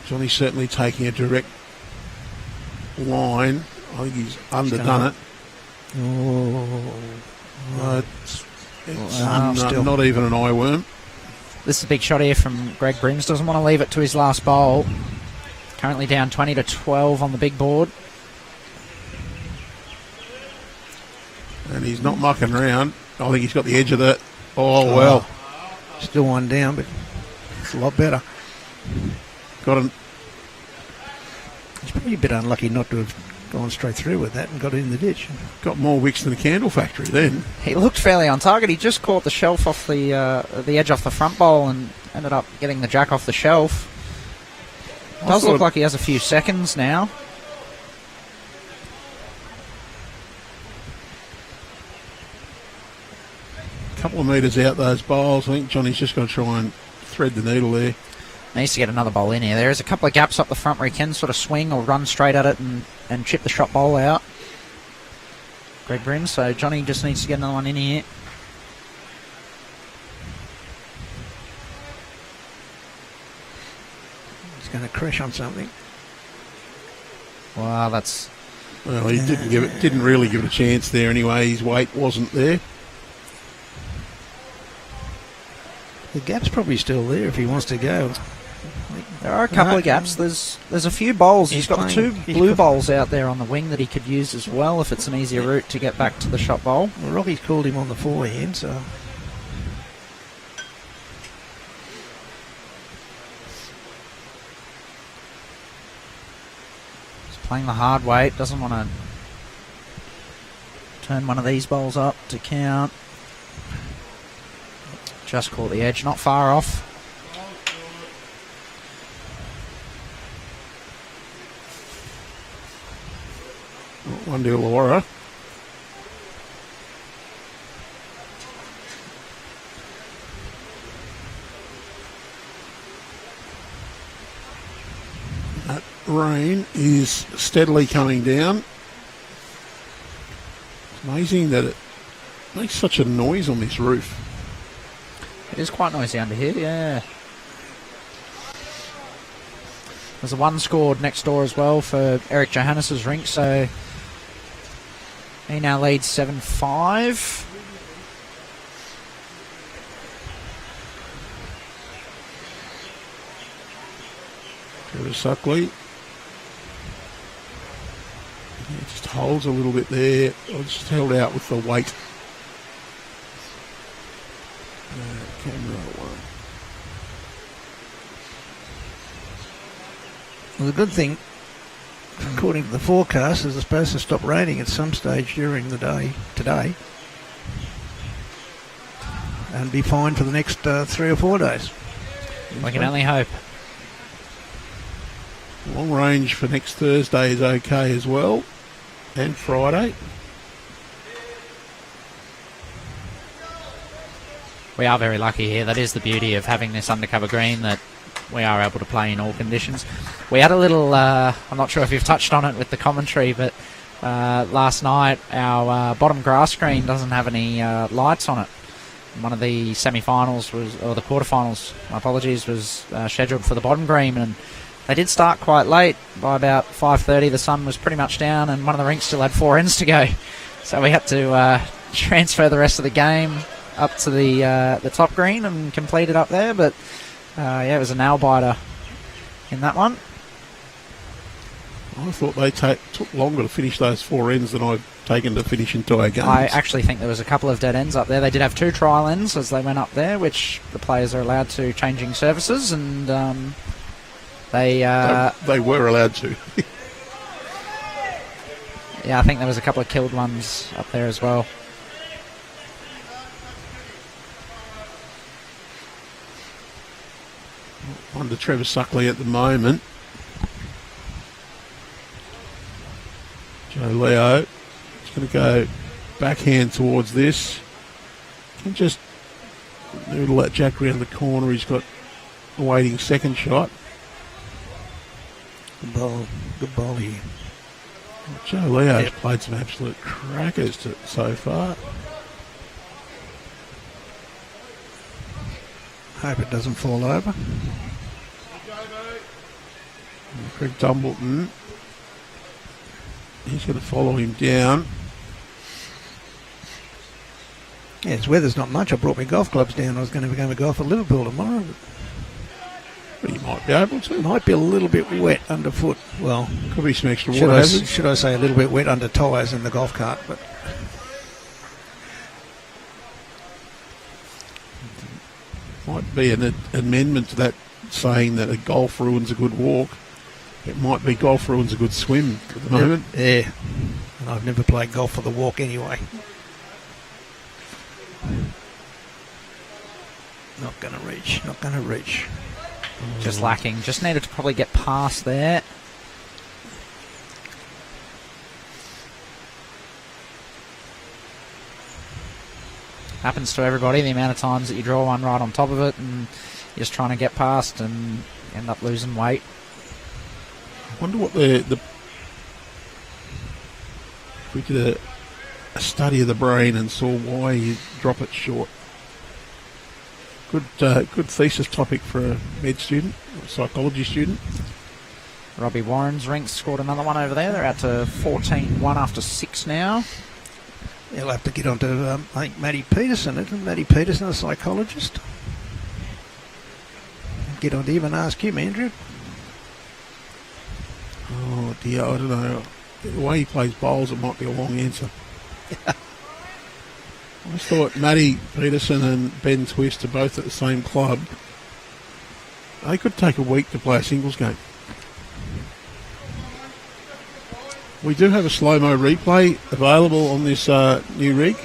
Johnny's certainly taking a direct line. I think he's underdone it. It's not even an eye worm. This is a big shot here from Greg Brims. Doesn't want to leave it to his last bowl. Currently down 20-12 on the big board. And he's not mucking around. I think he's got the edge of that. Oh, well. Still one down, but it's a lot better. Got him. He's probably a bit unlucky not to have gone straight through with that and got it in the ditch. Got more wicks than a candle factory then. He looked fairly on target. He just caught the shelf off the edge off the front bowl and ended up getting the jack off the shelf. Does look like he has a few seconds now. A couple of metres out those bowls. I think Johnny's just going to try and thread the needle there. Needs to get another bowl in here. There's a couple of gaps up the front where he can sort of swing or run straight at it and chip the shot bowl out. Greg Brims, so Johnny just needs to get another one in here. He's going to crash on something. Wow, that's... Well, he didn't really give it a chance there anyway. His weight wasn't there. The gap's probably still there if he wants to go. There are a couple of gaps. There's a few bowls. He's got 2 blue bowls out there on the wing that he could use as well if it's an easier route to get back to the shot bowl. Well, Rocky's called him on the forehand, so... He's playing the hard weight. Doesn't want to turn one of these bowls up to count. Just caught the edge. Not far off. One to Illawarra. That rain is steadily coming down. It's amazing that it makes such a noise on this roof. It is quite noisy under here, yeah. There's a 1 scored next door as well for Eric Johannes' rink, so he now leads 7-5. Trevor Suckley. It just holds a little bit there. I just held out with the weight. Camera one. Well, the good thing, according to the forecast, is it's supposed to stop raining at some stage during the day today and be fine for the next 3 or 4 days. We can only hope. Long range for next Thursday is okay as well, and Friday. We are very lucky here. That is the beauty of having this undercover green, that we are able to play in all conditions. We had a little, I'm not sure if you've touched on it with the commentary, but last night our bottom grass green doesn't have any lights on it. One of the semi-finals or the quarterfinals, my apologies, was scheduled for the bottom green, and they did start quite late. By about 5:30 the sun was pretty much down, and one of the rinks still had 4 ends to go. So we had to transfer the rest of the game up to the top green and complete it up there. But it was a nail biter in that one. I thought they took longer to finish those 4 ends than I've taken to finish entire games. I actually think there was a couple of dead ends up there. They did have 2 trial ends as they went up there, which the players are allowed to, changing surfaces, and they were allowed to. Yeah, I think there was a couple of killed ones up there as well. On to Trevor Suckley at the moment. Joe Leo is going to go backhand towards this. Can just noodle that jack around the corner. He's got a waiting second shot. Good ball here. Joe Leo's played some absolute crackers so far. Hope it doesn't fall over. Greg Dumbleton, he's going to follow him down. Yeah, his weather's not much. I brought my golf clubs down. I was going to be going to golf at Liverpool tomorrow. But he might be able to. Might be a little bit wet underfoot. Well, could be some extra water hazards. Should I say a little bit wet under tyres in the golf cart? But might be an amendment to that saying that a golf ruins a good walk. It might be golf ruins a good swim at the moment. Yeah. And I've never played golf for the walk anyway. Not going to reach. Just lacking. Just needed to probably get past there. Happens to everybody, the amount of times that you draw one right on top of it and you're just trying to get past and end up losing weight. I wonder what if we did a study of the brain and saw why you drop it short. Good thesis topic for a med student, or a psychology student. Robbie Warren's rinks scored another one over there. They're out to 14-1 after 6 now. He'll have to get on to, I think, Matty Peterson. Isn't Matty Peterson a psychologist? Get on to him and ask him, Andrew. Oh dear, I don't know. The way he plays bowls, it might be a long answer. I just thought Matty Peterson and Ben Twist are both at the same club. They could take a week to play a singles game. We do have a slow-mo replay available on this new rig.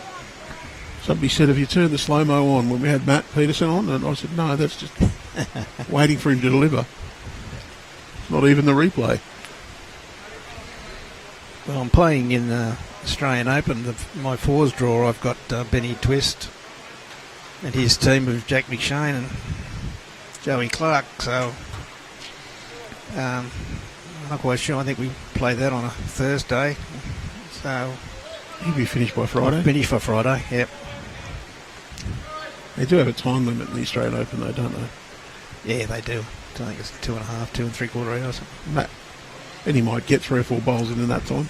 Somebody said, have you turned the slow-mo on when we had Matt Peterson on? And I said, no, that's just waiting for him to deliver. It's not even the replay. Well, I'm playing in the Australian Open. My fours draw, I've got Benny Twist and his team of Jack McShane and Joey Clark. So I'm not quite sure. I think we play that on a Thursday. So he'll be finished by Friday. Finished for Friday, yep. They do have a time limit in the Australian Open, though, don't they? Yeah, they do. I think it's 2.5, 2 3/4 hours. Matt, and he might get 3 or 4 bowls in that time.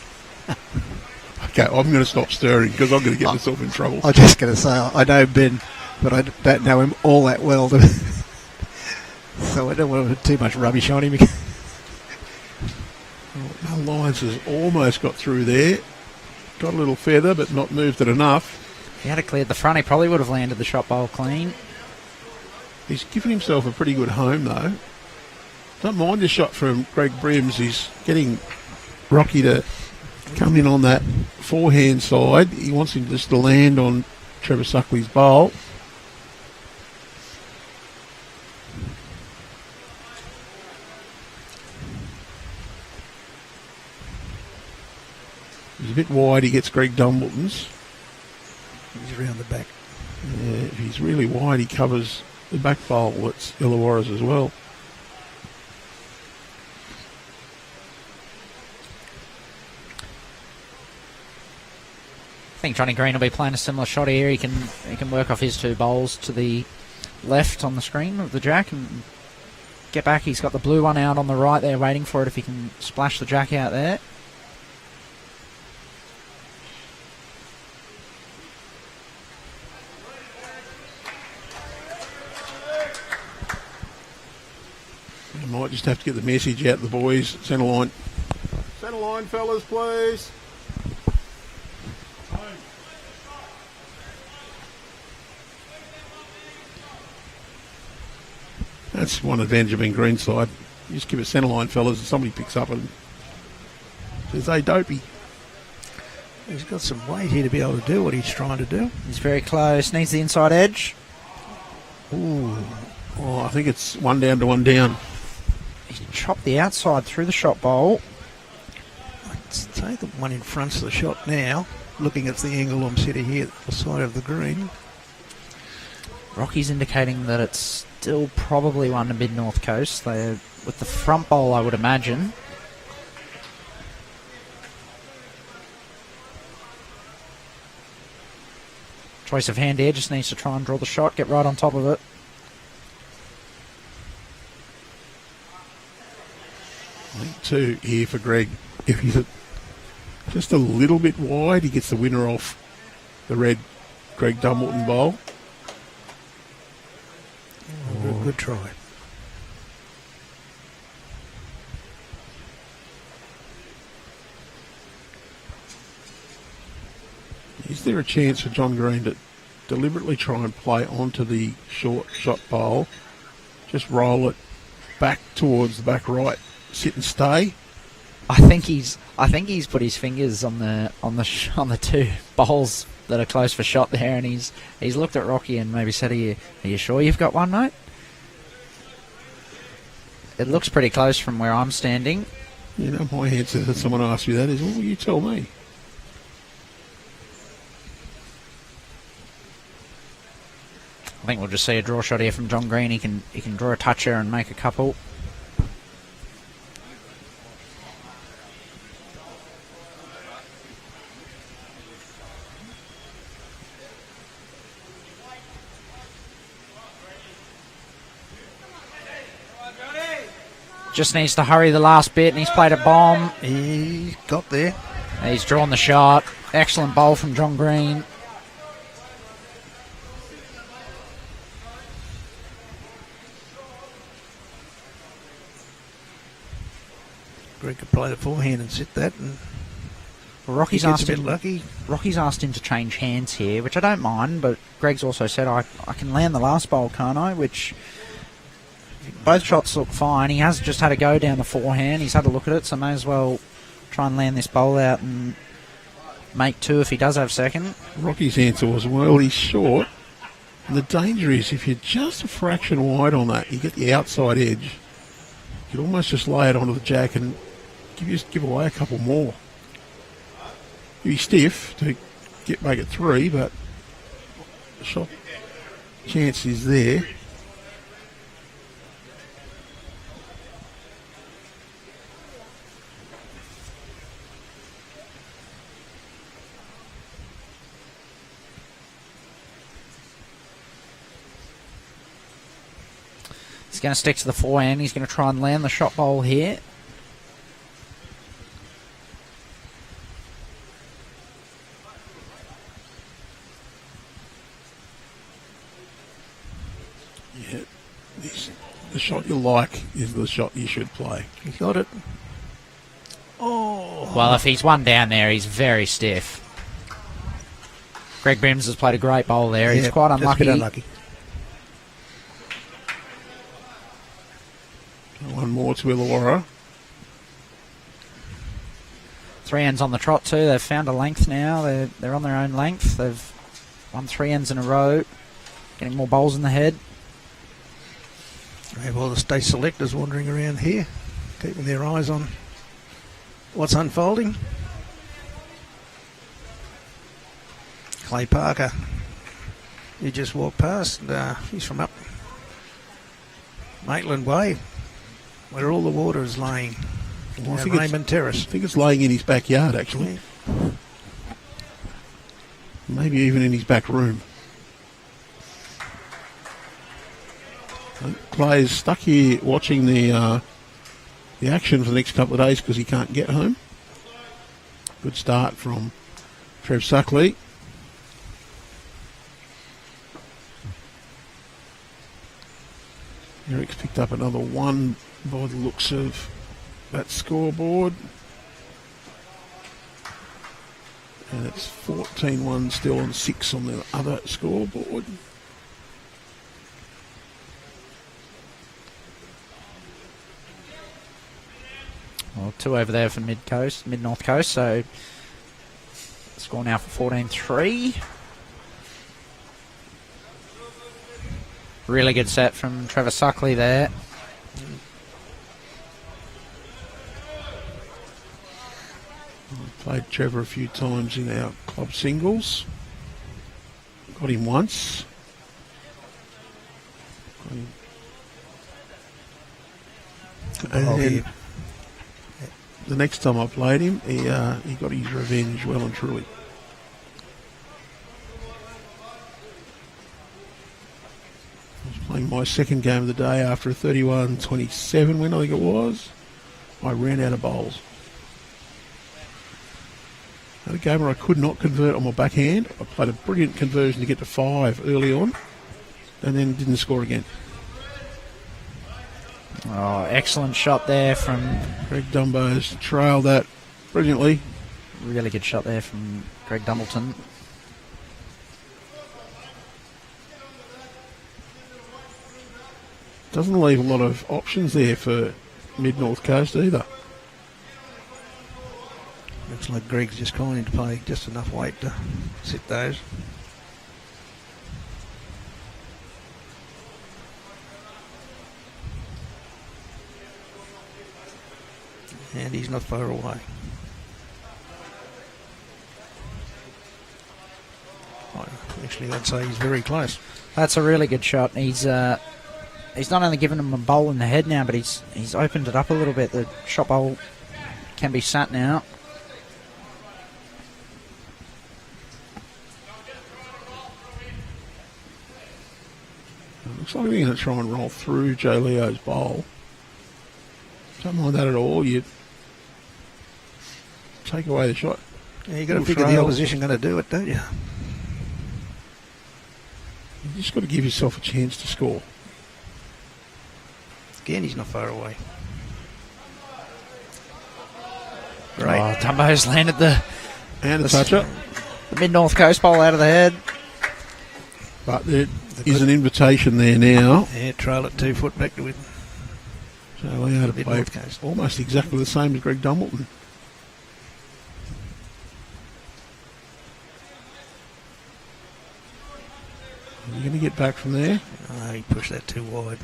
Okay, I'm going to stop stirring because I'm going to get myself in trouble. I was just going to say, I know Ben, but I don't know him all that well. So I don't want to put too much rubbish on him. Oh, Lyons has almost got through there. Got a little feather, but not moved it enough. If he had cleared the front, he probably would have landed the shot bowl clean. He's given himself a pretty good home, though. Don't mind the shot from Greg Brims. He's getting Rocky to come in on that forehand side. He wants him just to land on Trevor Suckley's bowl. He's a bit wide. He gets Greg Dumbleton's. He's around the back. Yeah, if he's really wide, he covers the back bowl. It's Illawarra's as well. I think Johnny Green will be playing a similar shot here. He can work off his two bowls to the left on the screen of the jack and get back. He's got the blue one out on the right there waiting for it if he can splash the jack out there. I might just have to get the message out to the boys. Centre line. Centre line, fellas, please. That's one advantage of being greenside. You just give it centre line, fellas, and somebody picks up and says, hey, dopey. He's got some weight here to be able to do what he's trying to do. He's very close. Needs the inside edge. Ooh. Oh, I think it's one down to one down. He's chopped the outside through the shot bowl. I'd say the one in front's the shot now. Looking at the angle I'm sitting here at the side of the green. Rocky's indicating that it's still probably one to mid-north coast. They're with the front bowl, I would imagine. Choice of hand here, just needs to try and draw the shot, get right on top of it. I think two here for Greg. If he's just a little bit wide, he gets the winner off the red Greg Dumbleton bowl. Oh, good try. Is there a chance for John Green to deliberately try and play onto the short shot bowl, just roll it back towards the back right, sit and stay? I think he's put his fingers on the two bowls that are close for shot there, and he's looked at Rocky and maybe said, "Are you sure you've got one, mate?" It looks pretty close from where I'm standing. You know, my answer that someone asked me that is, well, you tell me. I think we'll just see a draw shot here from John Green. He can draw a toucher and make a couple. Just needs to hurry the last bit, and he's played a bomb. He got there. He's drawn the shot. Excellent bowl from John Green. Greg could play the forehand and sit that, and Well, Rocky's he gets asked a bit him. lucky. Rocky's asked him to change hands here, which I don't mind. But Greg's also said I can land the last bowl, can't I? Which both shots look fine. He has just had a go down the forehand. He's had a look at it, so may as well try and land this bowl out and make two if he does have second. Rocky's answer was, well, he's short. And the danger is if you're just a fraction wide on that, you get the outside edge. You could almost just lay it onto the jack and give away a couple more. You'd be stiff to make it three, but the shot chance is there. He's going to stick to the forehand. He's going to try and land the shot bowl here. Yeah, the shot you like is the shot you should play. He got it. Oh. Well, if he's one down there, he's very stiff. Greg Brims has played a great bowl there. He's quite just a unlucky. bit unlucky. One more to Illawarra. 3 ends on the trot too. They've found a length now. They're on their own length. They've won 3 ends in a row. Getting more bowls in the head. We have all the state selectors wandering around here, keeping their eyes on what's unfolding. Clay Parker, he just walked past. He's from up Maitland Way, where all the water is laying. Well, Raymond Terrace. I think it's laying in his backyard, actually. Maybe even in his back room. Clay's stuck here watching the action for the next couple of days because he can't get home. Good start from Trev Suckley. Eric's picked up another 1 by the looks of that scoreboard. And it's 14-1 still on 6 on the other scoreboard. Well, 2 over there for mid-north coast, so score now for 14-3. Really good set from Trevor Suckley there. I've played Trevor a few times in our club singles. Got him once. And the next time I played him, he got his revenge well and truly. I was playing my second game of the day after a 31-27 win, I think it was. I ran out of bowls. I had a game where I could not convert on my backhand. I played a brilliant conversion to get to 5 early on, and then didn't score again. Oh, excellent shot there from... Greg Dumbo's trailed that brilliantly. Really good shot there from Greg Dumbleton. Doesn't leave a lot of options there for mid-north coast either. Looks like Greg's just calling to play just enough weight to sit those. And he's not far away. Actually, I'd say he's very close. That's a really good shot. He's not only given him a bowl in the head now, but he's opened it up a little bit. The shot bowl can be sat now. Looks like we're going to try and roll through Joe Leo's bowl. Something like that at all, you take away the shot. Yeah, you've got to figure the opposition going to do it, don't you? You just got to give yourself a chance to score. Again, he's not far away. Great. Oh, Dumbo's landed the toucher. The mid-north coast bowl out of the head. But there is an invitation there now. Yeah, trail it 2 foot back to it. So we had to play almost exactly the same as Greg Dumbleton. Are you going to get back from there? Oh, he pushed that too wide.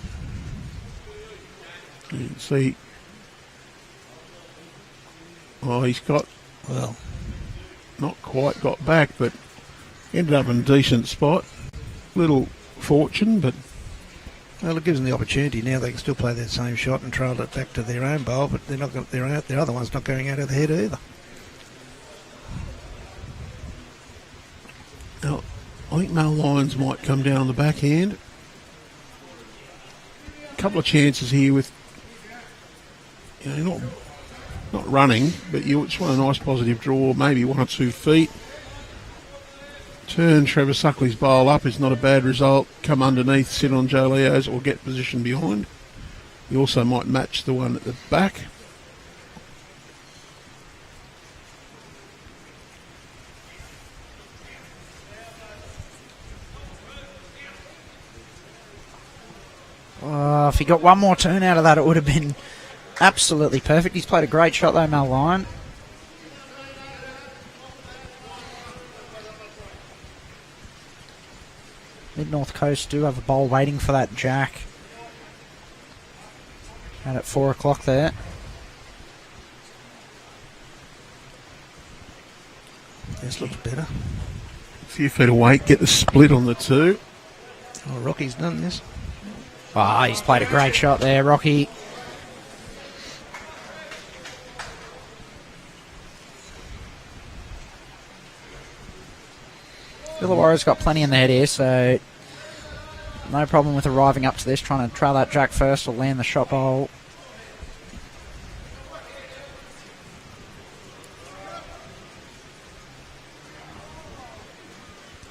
You can see. Oh, he's got, well, not quite got back, but ended up in a decent spot. Little fortune, but... Well, it gives them the opportunity now. They can still play that same shot and trail it back to their own bowl, but they're not. Their other one's not going out of the head either. Now, I think Mel Lyons might come down on the backhand. A couple of chances here with, not running, but you just want a nice positive draw, maybe 1 or 2 feet. Turn Trevor Suckley's bowl up is not a bad result. Come underneath, sit on Joe Leo's or get position behind. You also might match the one at the back. if he got one more turn out of that, it would have been absolutely perfect. He's played a great shot though, Mal Lyon. Mid-North Coast do have a bowl waiting for that jack. Out at 4 o'clock there. This looks better. A few feet away, get the split on the two. Oh, Rocky's done this. Ah, he's played a great shot there, Rocky. Illawarra's got plenty in the head here, so no problem with arriving up to this, trying to trail that jack first or land the shot bowl.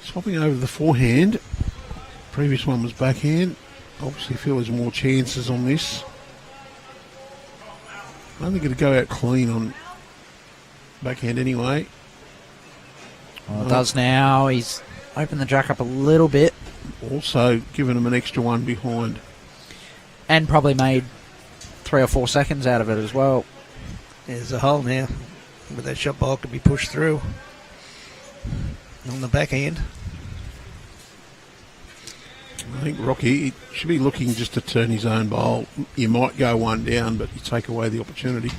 Swapping over the forehand. Previous one was backhand. Obviously feel there's more chances on this. I think it'll go out clean on backhand anyway. Well, it does now. He's opened the jack up a little bit. Also given him an extra one behind. And probably made 3 or 4 seconds out of it as well. There's a hole now. But that shot ball could be pushed through on the backhand. I think Rocky should be looking just to turn his own bowl. You might go one down, but you take away the opportunity.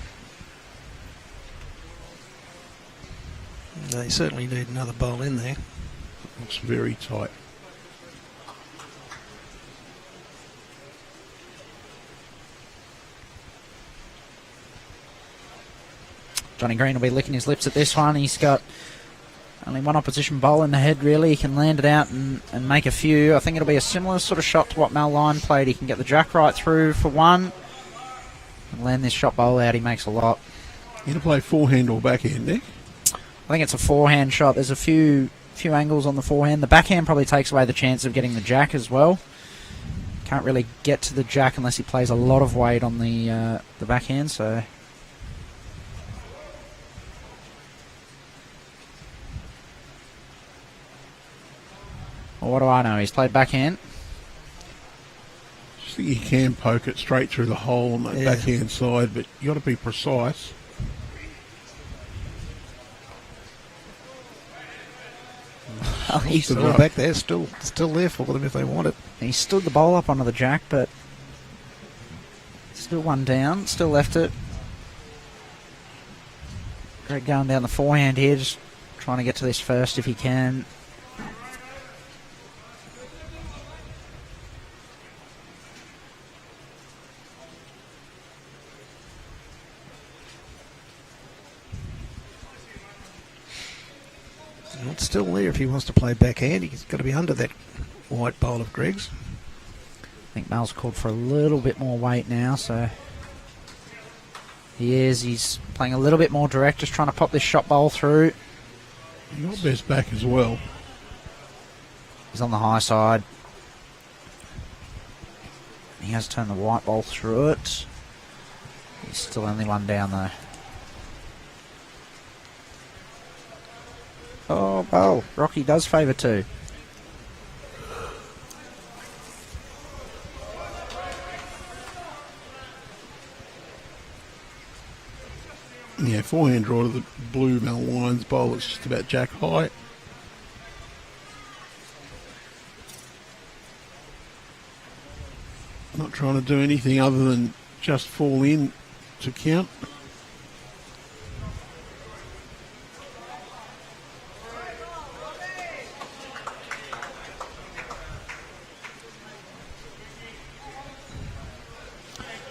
They certainly need another bowl in there. Looks very tight. Johnny Green will be licking his lips at this one. He's got only one opposition bowl in the head, really. He can land it out and make a few. I think it'll be a similar sort of shot to what Mal Lyon played. He can get the jack right through for one. And land this shot bowl out, he makes a lot. You going to play forehand or backhand, Nick? I think it's a forehand shot. There's a few angles on the forehand. The backhand probably takes away the chance of getting the jack as well. Can't really get to the jack unless he plays a lot of weight on the backhand, so... Well, what do I know? He's played backhand. I think you can poke it straight through the hole on that backhand side, but you got to be precise. Oh, he's still back there, still there for them if they want it. He stood the bowl up onto the jack, but still one down, still left it. Greg going down the forehand here, just trying to get to this first if he can. It's still there if he wants to play backhand. He's got to be under that white bowl of Greg's. I think Mal's called for a little bit more weight now, so he is. He's playing a little bit more direct, just trying to pop this shot bowl through. Your best back as well. He's on the high side. He has turned the white bowl through it. He's still only one down though. Oh, bowl. Rocky does favour two. Yeah, forehand draw to the blue Mal Lyons bowl. It's just about jack high. Not trying to do anything other than just fall in to count.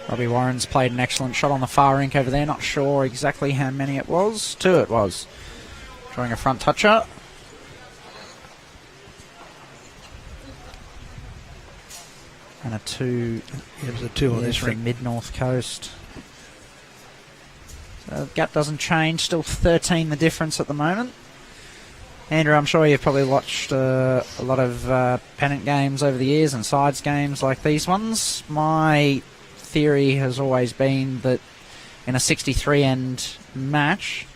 Robbie Warren's played an excellent shot on the far rink over there. Not sure exactly how many it was. 2 it was. Drawing a front toucher. And a 2. It was a 2 on this from rink. Mid-North Coast. So the gap doesn't change. Still 13 the difference at the moment. Andrew, I'm sure you've probably watched a lot of pennant games over the years and sides games like these ones. My theory has always been that in a 63 end match,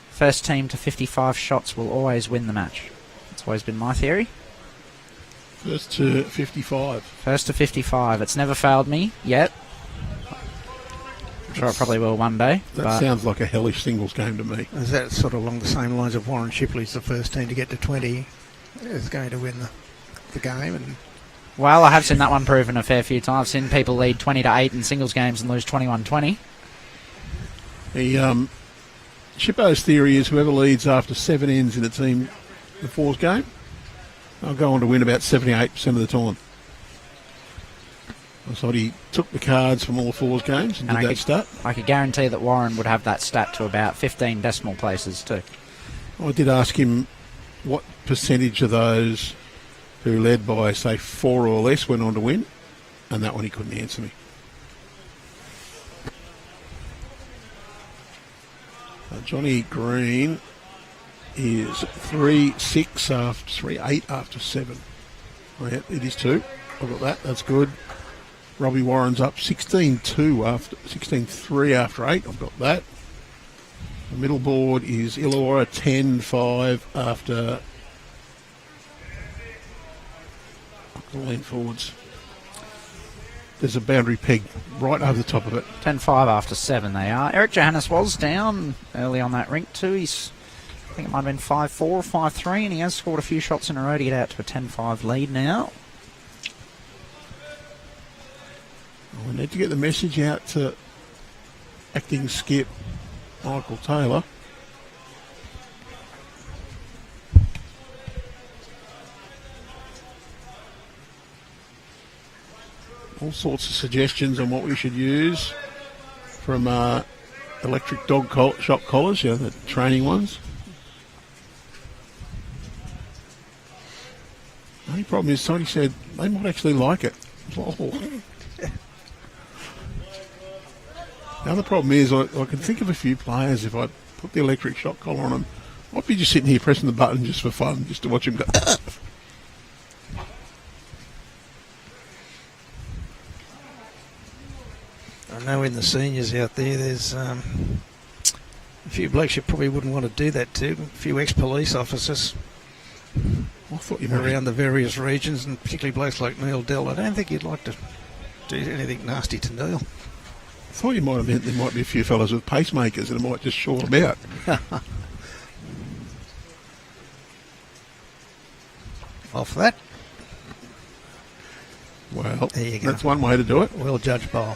first team to 55 shots will always win the match. That's always been my theory. First to 55. First to 55. It's never failed me yet. I'm sure it probably will one day. That sounds like a hellish singles game to me. Is that sort of along the same lines of Warren Shipley's the first team to get to 20 is going to win the game? And well, I have seen that one proven a fair few times. I've seen people lead 20-8 in singles games and lose 21-20. Shippo's theory is whoever leads after 7 ends in the fours game, they'll go on to win about 78% of the time. So he took the cards from all the fours games and did that stat. I could guarantee that Warren would have that stat to about 15 decimal places too. I did ask him what percentage of those who led by, say, 4 or less went on to win, and that one he couldn't answer me. Johnny Green is 3-6 after 3-8 after 7. Oh, yeah, it is 2. I've got that. That's good. Robbie Warren's up 16-2 after 16-3 after 8. I've got that. The middle board is Illawarra 10-5 after. I'll lean forwards. There's a boundary peg right over the top of it. 10-5 after 7 they are. Eric Johannes was down early on that rink too. I think it might have been 5-4 or 5-3, and he has scored a few shots in a row to get out to a 10-5 lead now. We need to get the message out to acting skip Michael Taylor. All sorts of suggestions on what we should use from electric dog shop collars, the training ones. The only problem is Tony said they might actually like it. Oh. The other problem is I can think of a few players, if I put the electric shock collar on them, I'd be just sitting here pressing the button just for fun, just to watch them go. I know in the seniors out there's a few blokes you probably wouldn't want to do that to. A few ex-police officers I thought you might around the various regions, and particularly blokes like Neil Dell. I don't think you'd like to do anything nasty to Neil. I thought you might have meant there might be a few fellas with pacemakers and it might just short them out. Off that. Well, there you go. That's one way to do it. Well judged, Bowl.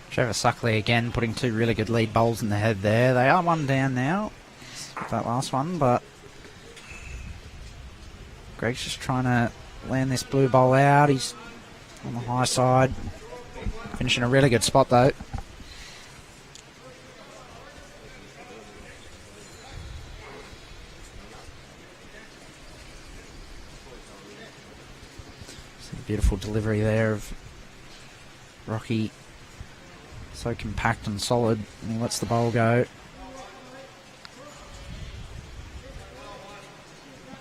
Trevor Suckley again putting 2 really good lead bowls in the head there. They are 1 down now, that last one, but Greg's just trying to land this blue bowl out. He's on the high side, finishing a really good spot though. Beautiful delivery there of Rocky. So compact and solid, and he lets the bowl go.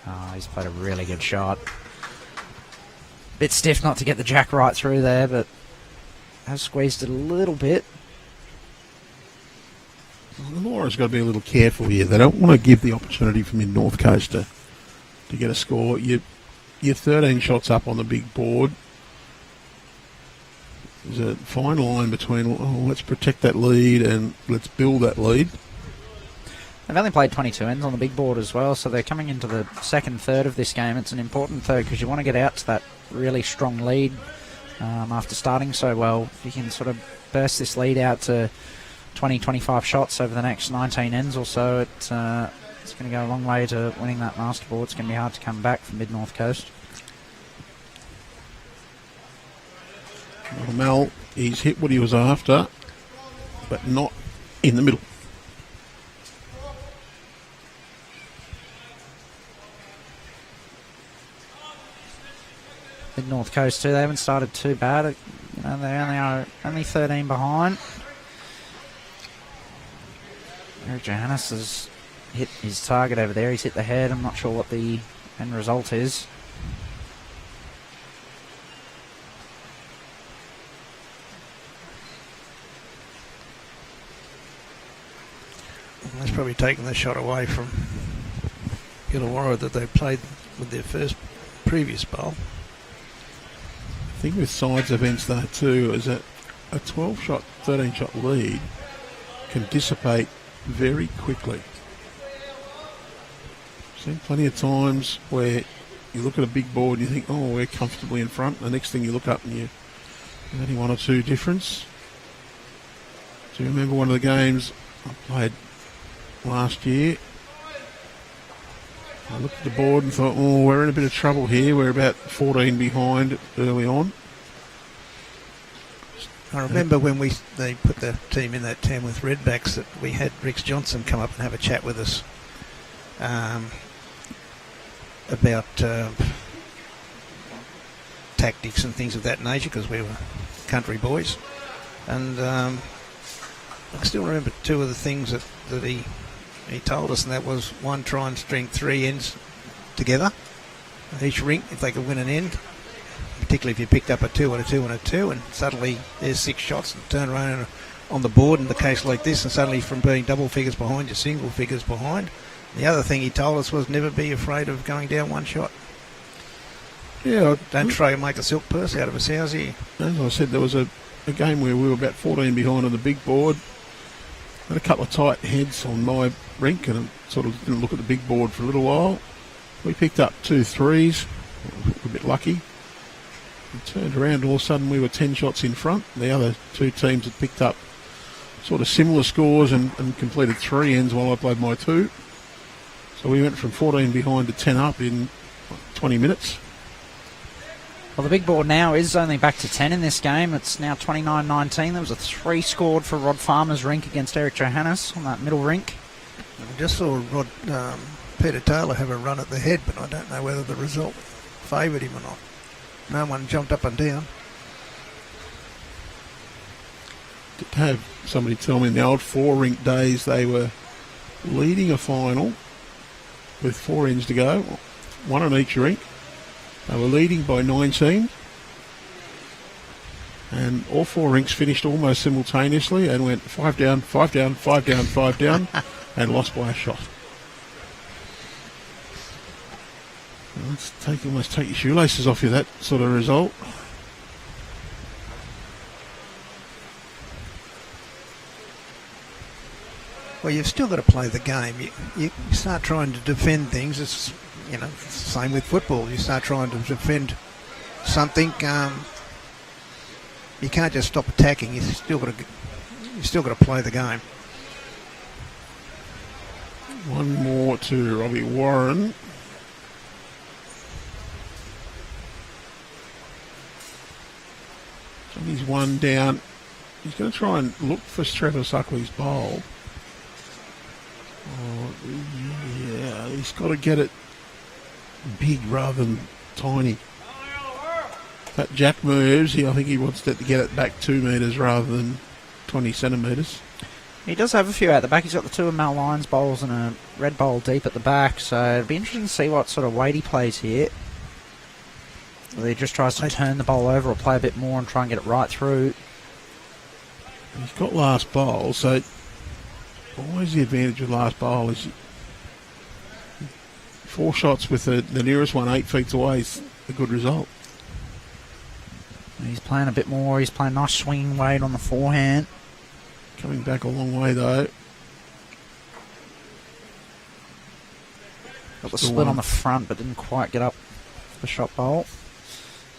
Oh, he's played a really good shot. Bit stiff not to get the jack right through there, but has squeezed it a little bit. Well, Laura's got to be a little careful here. They don't want to give the opportunity for Mid North Coast to get a score. You're 13 shots up on the big board. There's a fine line between, let's protect that lead and let's build that lead. They've only played 22 ends on the big board as well, so they're coming into the second third of this game. It's an important third because you want to get out to that really strong lead after starting so well. If you can sort of burst this lead out to 20, 25 shots over the next 19 ends or so, it's going to go a long way to winning that master board. It's going to be hard to come back for Mid North Coast. Well, Mel, he's hit what he was after, but not in the middle. Mid North Coast too, they haven't started too bad. They only are only 13 behind. Eric Johannes has hit his target over there. He's hit the head. I'm not sure what the end result is. That's probably taken the shot away from Illawarra that they played with their previous bowl. I think with sides events though too, is that a 12-shot, 13-shot lead can dissipate very quickly. Seen plenty of times where you look at a big board and you think, oh, we're comfortably in front. The next thing you look up and you're only 1 or 2 difference. Do you remember one of the games I played last year? I looked at the board and thought, oh, we're in a bit of trouble here. We're about 14 behind early on. I remember when they put the team in that 10 with Redbacks that we had Rex Johnson come up and have a chat with us about tactics and things of that nature, because we were country boys. And I still remember 2 of the things that he told us, and that was, 1, try and string 3 ends together each rink if they could win an end, particularly if you picked up a 2 and a 2 and a 2, and suddenly there's 6 shots and turn around on the board in the case like this, and suddenly from being double figures behind you're single figures behind. The other thing he told us was never be afraid of going down 1 shot. Yeah, don't try and make a silk purse out of us. How's here? As I said, there was a game where we were about 14 behind on the big board. Had a couple of tight heads on my rink and sort of didn't look at the big board for a little while. We picked up 2 threes. We were a bit lucky. We turned around and all of a sudden we were 10 shots in front. The other 2 teams had picked up sort of similar scores and completed 3 ends while I played my 2. So we went from 14 behind to 10 up in 20 minutes. Well, the big board now is only back to 10 in this game. It's now 29-19. There was a 3 scored for Rod Farmer's rink against Eric Johannes on that middle rink. I just saw Peter Taylor have a run at the head, but I don't know whether the result favoured him or not. No one jumped up and down. Did have somebody tell me in the old 4 rink days they were leading a final with 4 ends to go, 1 on each rink. They were leading by 19, and all 4 rinks finished almost simultaneously and went 5 down, 5 down, 5 down, 5 down, and lost by a shot. Let's almost take your shoelaces off you, that sort of result. Well, you've still got to play the game. You start trying to defend things. It's same with football. You start trying to defend something. You can't just stop attacking. You still got to play the game. 1 more to Robbie Warren. So he's 1 down. He's going to try and look for Trevor Suckley's bowl. Oh, yeah, he's got to get it big rather than tiny. That jack moves. I think he wants to get it back 2 metres rather than 20 centimetres. He does have a few out the back. He's got the 2 of Mal Lyons bowls and a red bowl deep at the back, so it'd be interesting to see what sort of weight he plays here. Whether he just tries to turn the bowl over or play a bit more and try and get it right through. He's got last bowl, so always the advantage of last bowl is 4 shots with the nearest one 8 feet away is a good result. He's playing a bit more. He's playing nice swinging weight on the forehand. Coming back a long way though. Got the split on the front but didn't quite get up the shot bowl.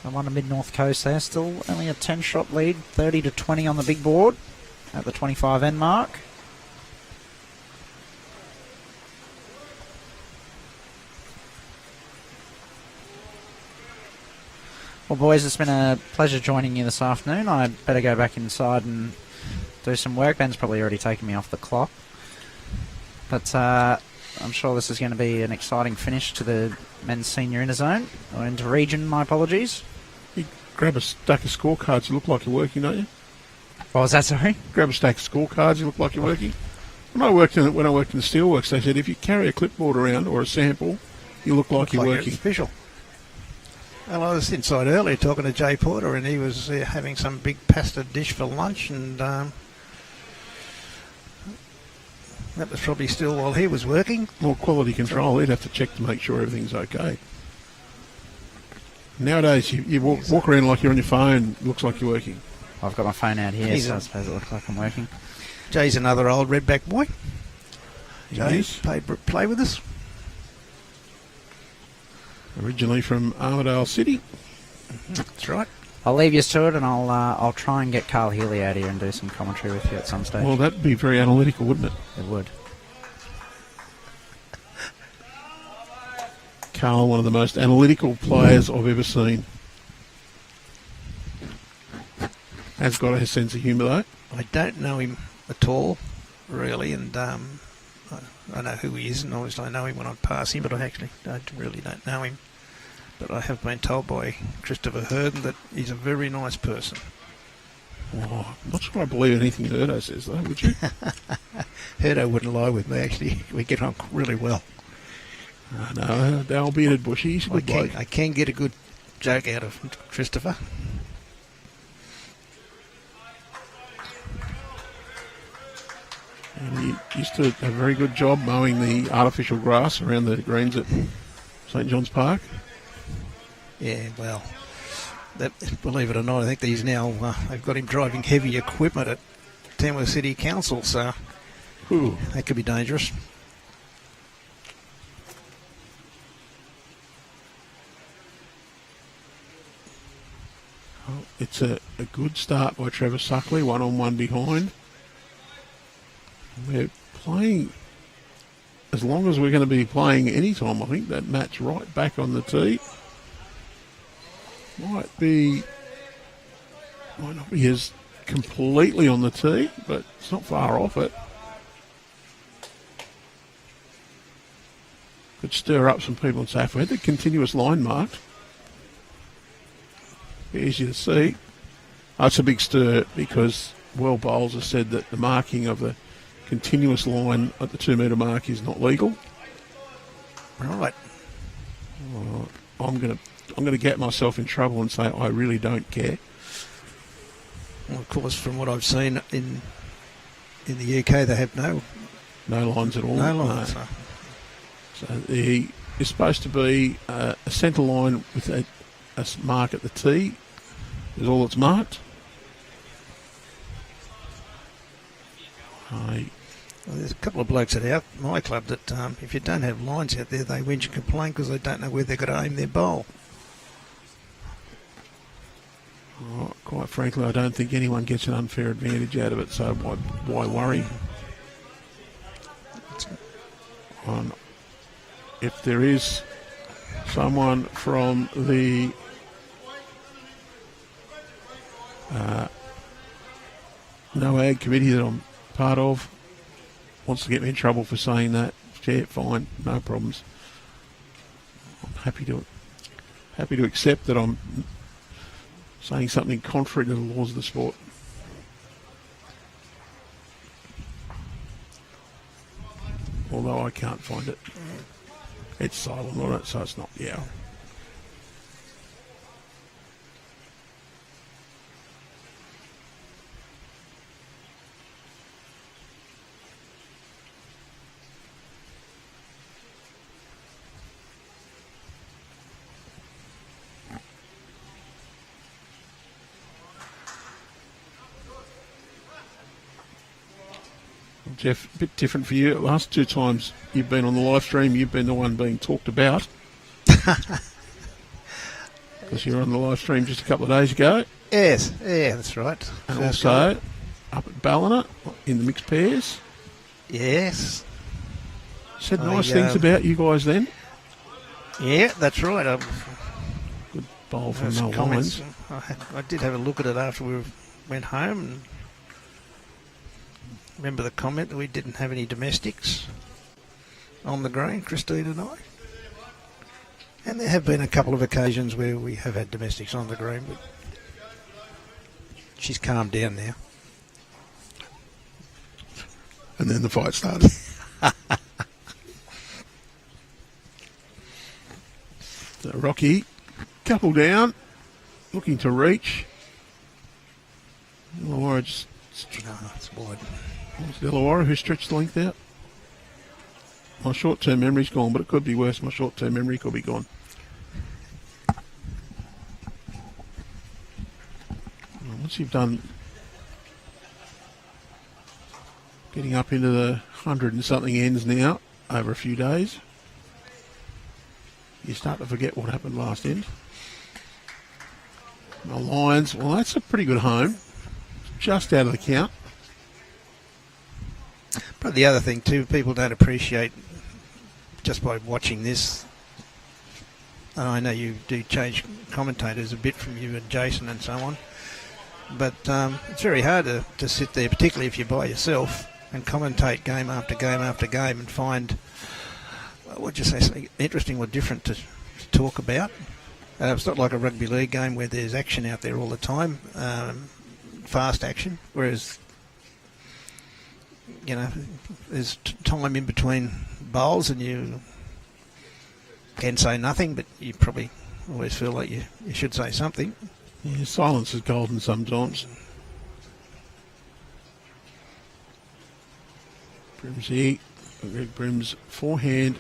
So 1 to Mid-North Coast there. Still only a 10-shot lead. 30-20 on the big board at the 25 end mark. Well, boys, it's been a pleasure joining you this afternoon. I'd better go back inside and do some work. Ben's probably already taken me off the clock. But I'm sure this is going to be an exciting finish to the men's senior interzone, or into region, my apologies. You grab a stack of scorecards, you look like you're working, don't you? What was that, sorry? Grab a stack of scorecards, you look like you're working. When I worked in the steelworks, they said if you carry a clipboard around or a sample, you look like you're working. It's official. Well, I was inside earlier talking to Jay Porter, and he was having some big pasta dish for lunch, and That was probably still while he was working. Well, quality control, they'd have to check to make sure everything's okay. Nowadays, you walk around like you're on your phone, looks like you're working. I've got my phone out here, so I suppose it looks like I'm working. Jay's another old redback boy. Jay Yes. play with us. Originally from Armidale City. That's right. I'll leave you to it, and I'll try and get Carl Healy out here and do some commentary with you at some stage. Well, that'd be very analytical, wouldn't it? It would. Carl, one of the most analytical players I've ever seen. Has got a sense of humour, though. I don't know him at all, really, and I know who he is, and obviously I know him when I pass him, but I actually don't know him. But I have been told by Christopher Herden that he's a very nice person. Oh, I'm not sure I believe anything Herdo says, though, would you? Herdo wouldn't lie with me, actually. We get on really well. No, the old bearded bushy, he's a good bloke. I can get a good joke out of Christopher. And he used to have a very good job mowing the artificial grass around the greens at St John's Park. Yeah, well, believe it or not, I think they've got him driving heavy equipment at Tamworth City Council, so that could be dangerous. Well, it's a good start by Trevor Suckley, 1-on-1 behind. We're playing, as long as we're going to be playing any time, I think that match right back on the tee. Might not be as completely on the tee, but it's not far off it. Could stir up some people and say, if we had the continuous line marked, easy to see. That's a big stir because well bowls have said that the marking of the continuous line at the 2 metre mark is not legal. Right. I'm going to get myself in trouble and say I really don't care. Well, of course, from what I've seen in the UK, they have no lines at all. No lines. No. So there is supposed to be a centre line with a mark at the tee. Is all that's marked. Well, there's a couple of blokes at my club that if you don't have lines out there, they whinge and complain because they don't know where they're going to aim their bowl. Oh, quite frankly, I don't think anyone gets an unfair advantage out of it, so why worry? If there is someone from the NOAG committee that I'm part of wants to get me in trouble for saying that, yeah, fine, no problems. I'm happy to accept that I'm saying something contrary to the laws of the sport. Although I can't find it. It's silent on it, so it's not, yeah. Jeff, a bit different for you. Last 2 times you've been on the live stream, you've been the one being talked about. Because you were on the live stream just a couple of days ago. Yes, yeah, that's right. And also up at Ballina in the mixed pairs. Yes. Said nice things about you guys then. Yeah, that's right. Good bowl from those Mel comments. Lyons. I did have a look at it after we went home and remember the comment that we didn't have any domestics on the green, Christine and I. And there have been a couple of occasions where we have had domestics on the green, but she's calmed down now. And then the fight started. So Rocky, couple down, looking to reach. Illawarra just... No, it's wide. Was it Illawarra who stretched the length out? My short-term memory's gone, but it could be worse. My short-term memory could be gone. Once you've done getting up into the 100 and something ends now over a few days, you start to forget what happened last end. The Lyons, well, that's a pretty good home. Just out of the count. But the other thing too, people don't appreciate just by watching this. And I know you do change commentators a bit from you and Jason and so on. But it's very hard to sit there, particularly if you're by yourself, and commentate game after game after game and find, what'd you say, something interesting or different to talk about. It's not like a rugby league game where there's action out there all the time, fast action, whereas, you know, there's time in between bowls and you can say nothing, but you probably always feel like you should say something. Yeah, silence is golden sometimes. Brims here. Brims forehand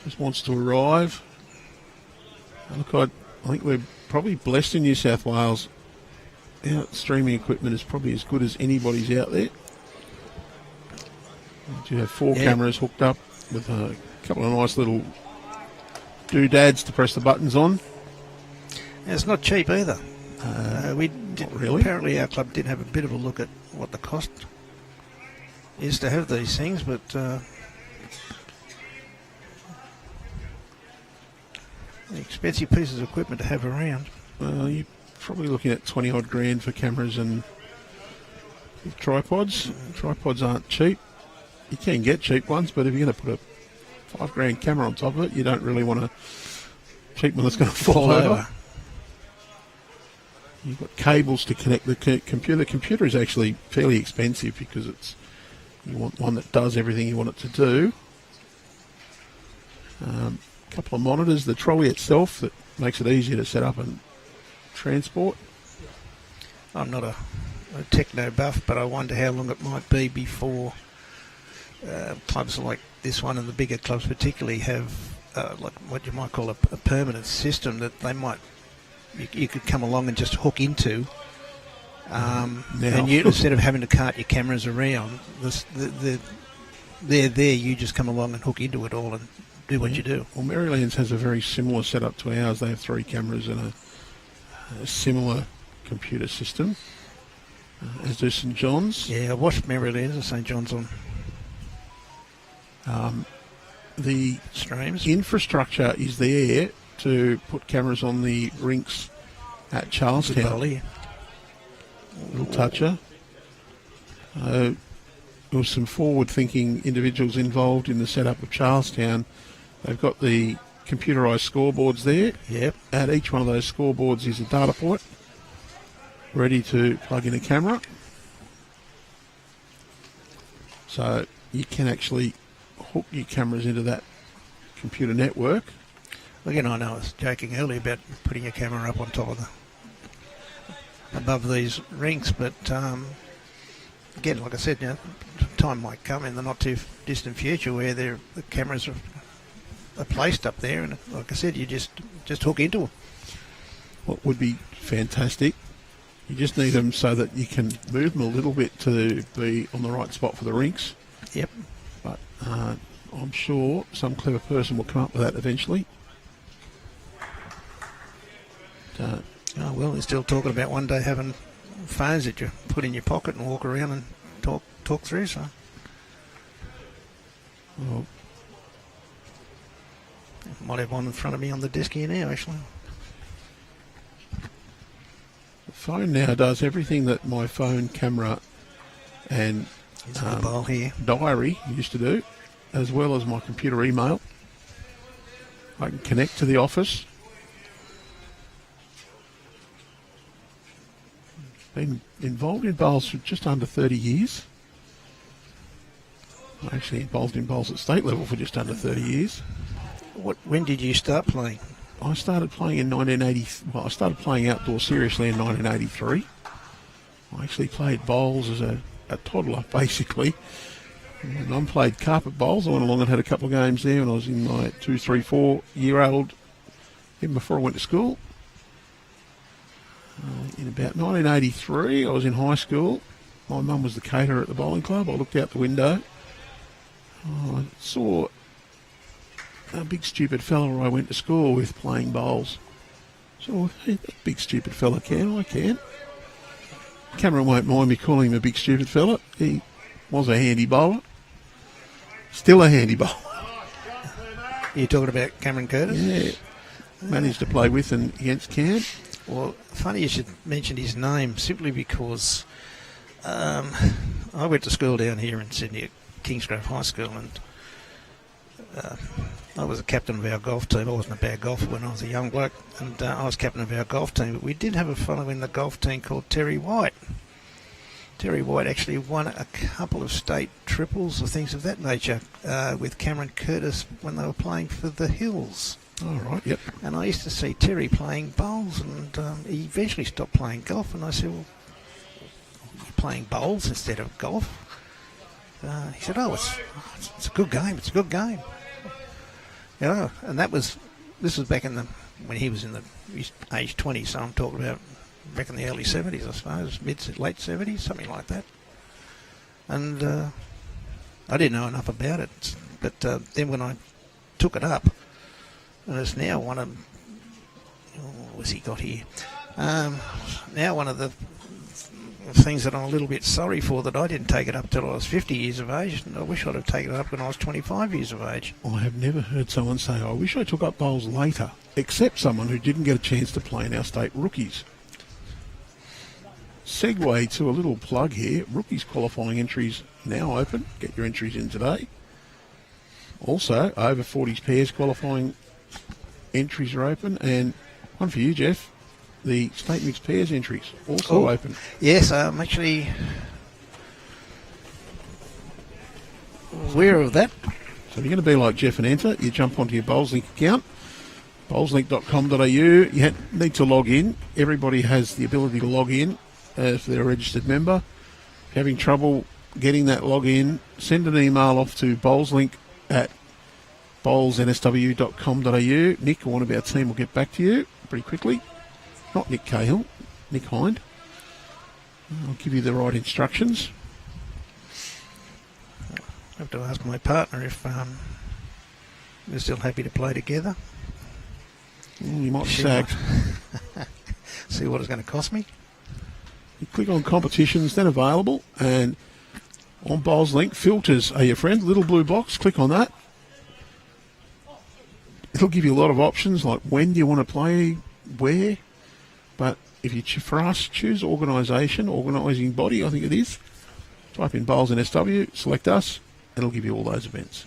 just wants to arrive. Look, I think we're probably blessed in New South Wales. Our streaming equipment is probably as good as anybody's out there. You have 4 cameras hooked up with a couple of nice little doodads to press the buttons on. And it's not cheap either. Really? Apparently our club did have a bit of a look at what the cost is to have these things, but expensive pieces of equipment to have around. Well, you're probably looking at 20 odd grand for cameras and tripods. Tripods aren't cheap. You can get cheap ones, but if you're going to put a $5 grand camera on top of it, you don't really want a cheap one that's going to fall over. You've got cables to connect the computer. The computer is actually fairly expensive because you want one that does everything you want it to do. A couple of monitors, the trolley itself that makes it easier to set up and transport. I'm not a techno buff, but I wonder how long it might be before clubs like this one and the bigger clubs particularly have like what you might call a permanent system that they might you could come along and just hook into, and you, instead of having to cart your cameras around, they're there. You just come along and hook into it all and do what you do. Well, Maryland's has a very similar setup to ours. They have 3 cameras and a similar computer system, as do St John's. Yeah, I watched Maryland's and St John's on. The streams infrastructure is there to put cameras on the rinks at Charlestown. Little toucher. There was some forward-thinking individuals involved in the setup of Charlestown. They've got the computerised scoreboards there. Yep. At each one of those scoreboards is a data point ready to plug in a camera. So you can actually hook your cameras into that computer network. Again, I know I was joking earlier about putting a camera up on top of above these rinks, but again, like I said, you know, time might come in the not too distant future where the cameras are placed up there, and like I said, you just hook into them. What would be fantastic, you just need them so that you can move them a little bit to be on the right spot for the rinks. Yep. But I'm sure some clever person will come up with that eventually. Oh well, they're still talking about one day having phones that you put in your pocket and walk around and talk through. So, well, might have one in front of me on the desk here now, actually. The phone now does everything that my phone, camera, and mobile here diary used to do, as well as my computer email. I can connect to the office. Been involved in bowls for just under 30 years. I'm actually involved in bowls at state level for just under 30 years. When did you start playing? I started playing in 1980. Well, I started playing outdoor seriously in 1983. I actually played bowls as a toddler, basically. My mum played carpet bowls. I went along and had a couple of games there when I was in my 2, 3, 4-year-old, even before I went to school. In about 1983, I was in high school. My mum was the caterer at the bowling club. I looked out the window. I saw a big stupid fella I went to school with playing bowls. So, hey, that big stupid fella can. I can. Cameron won't mind me calling him a big stupid fella. He was a handy bowler. Still a handy bowler. You're talking about Cameron Curtis? Yeah. Managed to play with and against Cam. Well, funny you should mention his name, simply because I went to school down here in Sydney at Kingsgrove High School, and I was a captain of our golf team. I wasn't a bad golfer when I was a young bloke, and I was captain of our golf team, but we did have a fellow in the golf team called Terry White. Terry White actually won a couple of state triples or things of that nature with Cameron Curtis when they were playing for the Hills. All right, yep. And I used to see Terry playing bowls, and he eventually stopped playing golf, and I said, well, you're playing bowls instead of golf? He said, it's a good game, it's a good game. You know, and this was back when he was he's age 20, so I'm talking about back in the early 70s, I suppose, late 70s, something like that. And I didn't know enough about it, but then when I took it up, and it's now one of, what's he got here? Now one of the things that I'm a little bit sorry for, that I didn't take it up till I was 50 years of age, and I wish I'd have taken it up when I was 25 years of age. I have never heard someone say, I wish I took up bowls later, except someone who didn't get a chance to play in our state rookies. Segue to a little plug here. Rookies qualifying entries now open. Get your entries in today. Also, over 40s pairs qualifying entries are open, and one for you, Jeff. The state mixed pairs entries also open. Yes, I'm actually aware of that. So if you're going to be like Jeff and enter, you jump onto your BowlsLink account, bowlslink.com.au. You need to log in. Everybody has the ability to log in if they're a registered member. If you're having trouble getting that login, send an email off to bowlslink@bowlsnsw.com.au. Nick or one of our team will get back to you pretty quickly. Not Nick Cahill, Nick Hind. I'll give you the right instructions. I have to ask my partner if we're still happy to play together. You might be sacked. See what it's going to cost me. You click on competitions, then available, and on BowlsLink, filters are your friend. Little blue box, click on that. It'll give you a lot of options, like when do you want to play, where. But if you, for us, choose organising body, I think it is. Type in Bowls NSW, select us, and it'll give you all those events.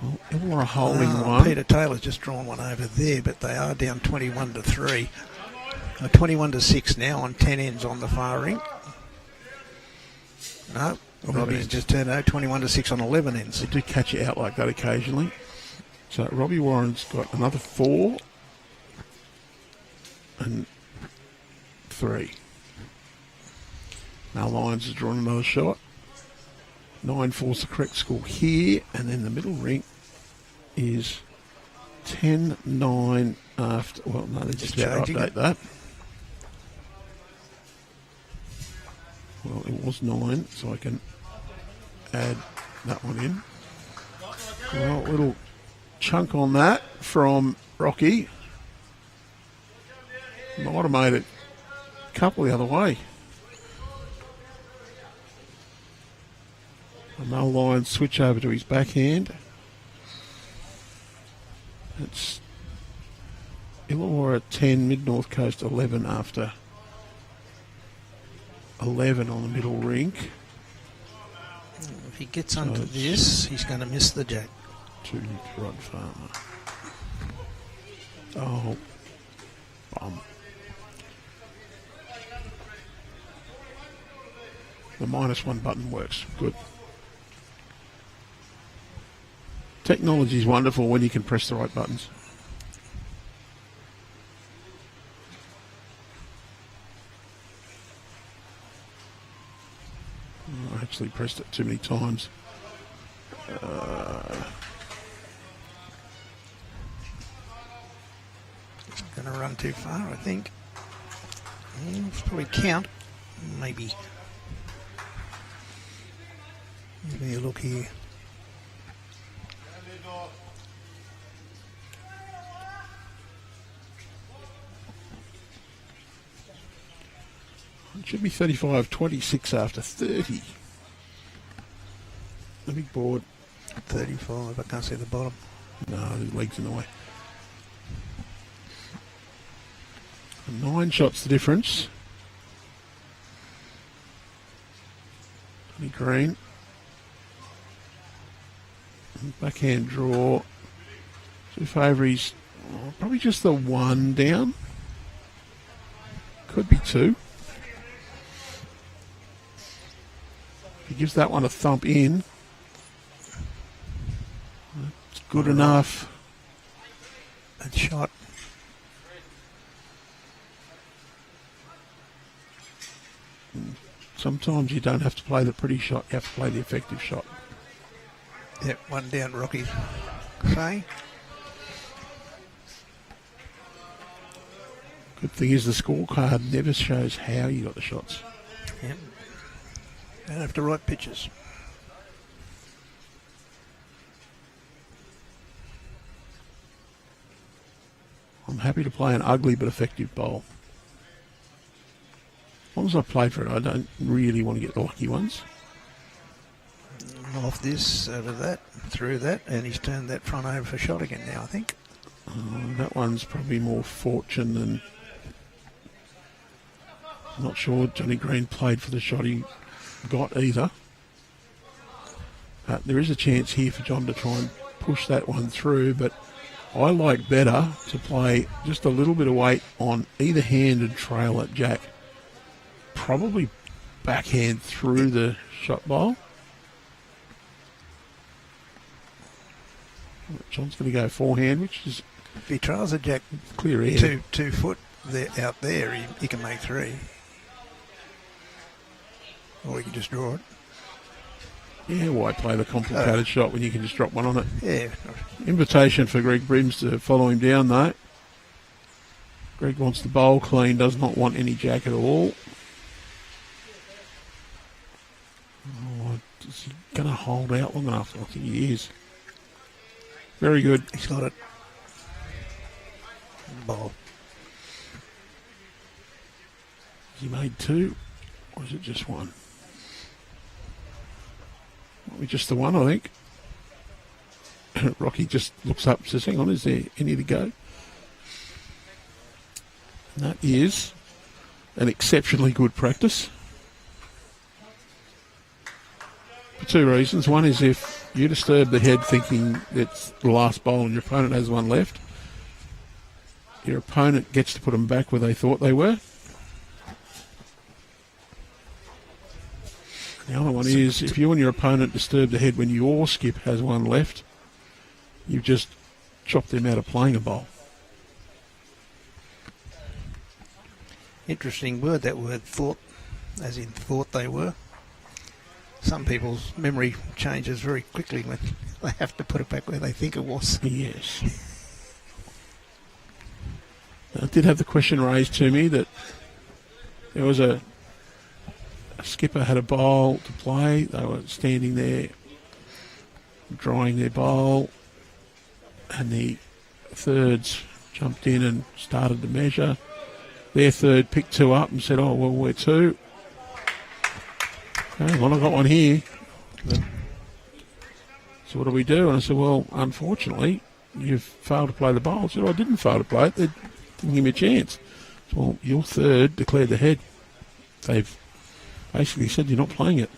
Well, Illawarra holding one. Peter Taylor's just drawn one over there, but they are down 21-3. 21-6 now on 10 ends on the far ring. No, Robbie's just turned out 21-6 on 11 ends. They do catch you out like that occasionally. So Robbie Warren's got another 4 and 3. Now Lyons has drawn another shot. 9-4's the correct score here, and then the middle ring is 10-9 after. Well, no, they just about to update that. Well, it was 9, so I can add that one in. Well, little chunk on that from Rocky. Might have made it a couple the other way. And now Lyons switch over to his backhand. It's Illawarra 10, Mid-North Coast 11 after 11 on the middle rink. If he gets onto this, he's going to miss the jack. 2 Rod Farmer. Oh, bum. The -1 button works. Good. Technology is wonderful when you can press the right buttons. actually pressed it too many times. It's going to run too far, I think. It's probably count. Maybe. Give me a look here. It should be 35-26 after 30. The big board. 35, I can't see the bottom. No, his leg's in the way. 9 shots the difference. Johnny Green. Backhand draw. Two favourites. Probably just the one down. Could be two. If he gives that one a thump in, it's good enough. That shot. Sometimes you don't have to play the pretty shot, you have to play the effective shot. Yep, one down, Rocky. Say. Good thing is the scorecard never shows how you got the shots. Yep. Don't have to write pictures. I'm happy to play an ugly but effective bowl. As long as I play for it, I don't really want to get the lucky ones. Off this, over that, through that, and he's turned that front over for shot again now, I think. That one's probably more fortune than... I'm not sure Johnny Green played for the shot he got either. There is a chance here for John to try and push that one through, but I like better to play just a little bit of weight on either hand and trail at Jack. Probably backhand through the shot bowl. John's going to go forehand, which is... If he trials a Jack clear air. 2 foot there, out there, he can make 3. Or he can just draw it. Yeah, why play the complicated shot when you can just drop one on it? Yeah. Invitation for Greg Brims to follow him down, though. Greg wants the bowl clean, does not want any Jack at all. Oh, is he going to hold out long enough? I think he is. Very good. He's got it. Bowl. Has he made 2? Or is it just 1? Might be just the one, I think. Rocky just looks up and says, hang on, is there any to go? And that is an exceptionally good practice. For 2 reasons. One is if you disturb the head thinking it's the last bowl and your opponent has one left, your opponent gets to put them back where they thought they were. The other one is if you and your opponent disturb the head when your skip has one left, you've just chopped them out of playing a bowl. Interesting word, that word thought, as in thought they were. Some people's memory changes very quickly when they have to put it back where they think it was. Yes. I did have the question raised to me that there was a skipper had a bowl to play. They were standing there drying their bowl, and the thirds jumped in and started to measure. Their third picked 2 up and said, oh, well, we're 2. Okay, well, I got one here. So what do we do? And I said, well, unfortunately, you've failed to play the bowl. I said, I didn't fail to play it. They didn't give me a chance. So, well, your third declared the head. They've basically said you're not playing it.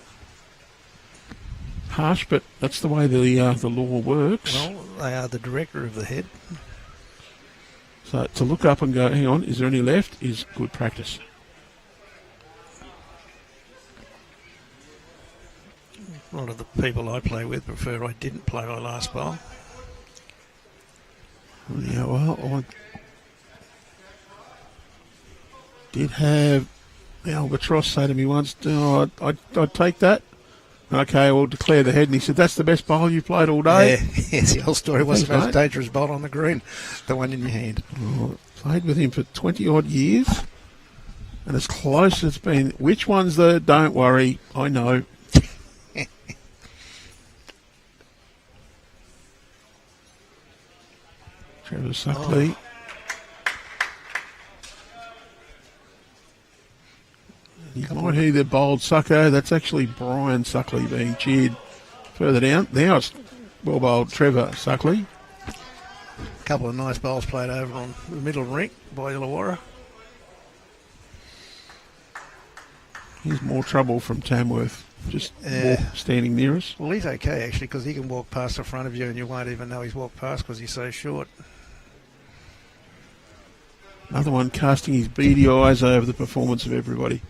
Harsh, but that's the way the law works. Well, they are the director of the head. So to look up and go, hang on, is there any left, is good practice. A lot of the people I play with prefer I didn't play my last bowl. Yeah, well, I did have the Albatross say to me once, oh, I'd take that. Okay, we'll declare the head. And he said, that's the best bowl you played all day. Yeah, yes, the old story. What's the Thanks, most mate. dangerous bowl on the green? The one in your hand. Oh, played with him for 20-odd years. And as close as it's been. Which one's the... Don't worry, I know. Trevor Suckley. You might hear the bold Sucko. That's actually Brian Suckley being cheered further down. Now it's well bowled Trevor Suckley. A couple of nice bowls played over on the middle rink by Illawarra. Here's more trouble from Tamworth, just Yeah. standing near us. Well, he's okay, actually, because he can walk past the front of you and you won't even know he's walked past because he's so short. Another one casting his beady eyes over the performance of everybody.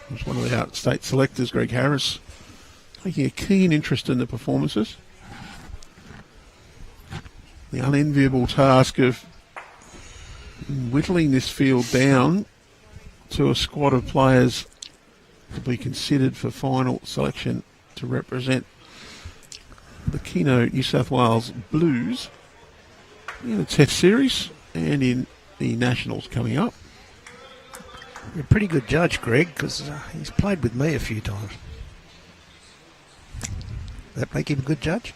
There's one of the out-state selectors, Greg Harris, taking a keen interest in the performances. The unenviable task of whittling this field down to a squad of players to be considered for final selection to represent the Keno New South Wales Blues in the Test Series and in the Nationals coming up. You're a pretty good judge, Greg, because he's played with me a few times. That make him a good judge?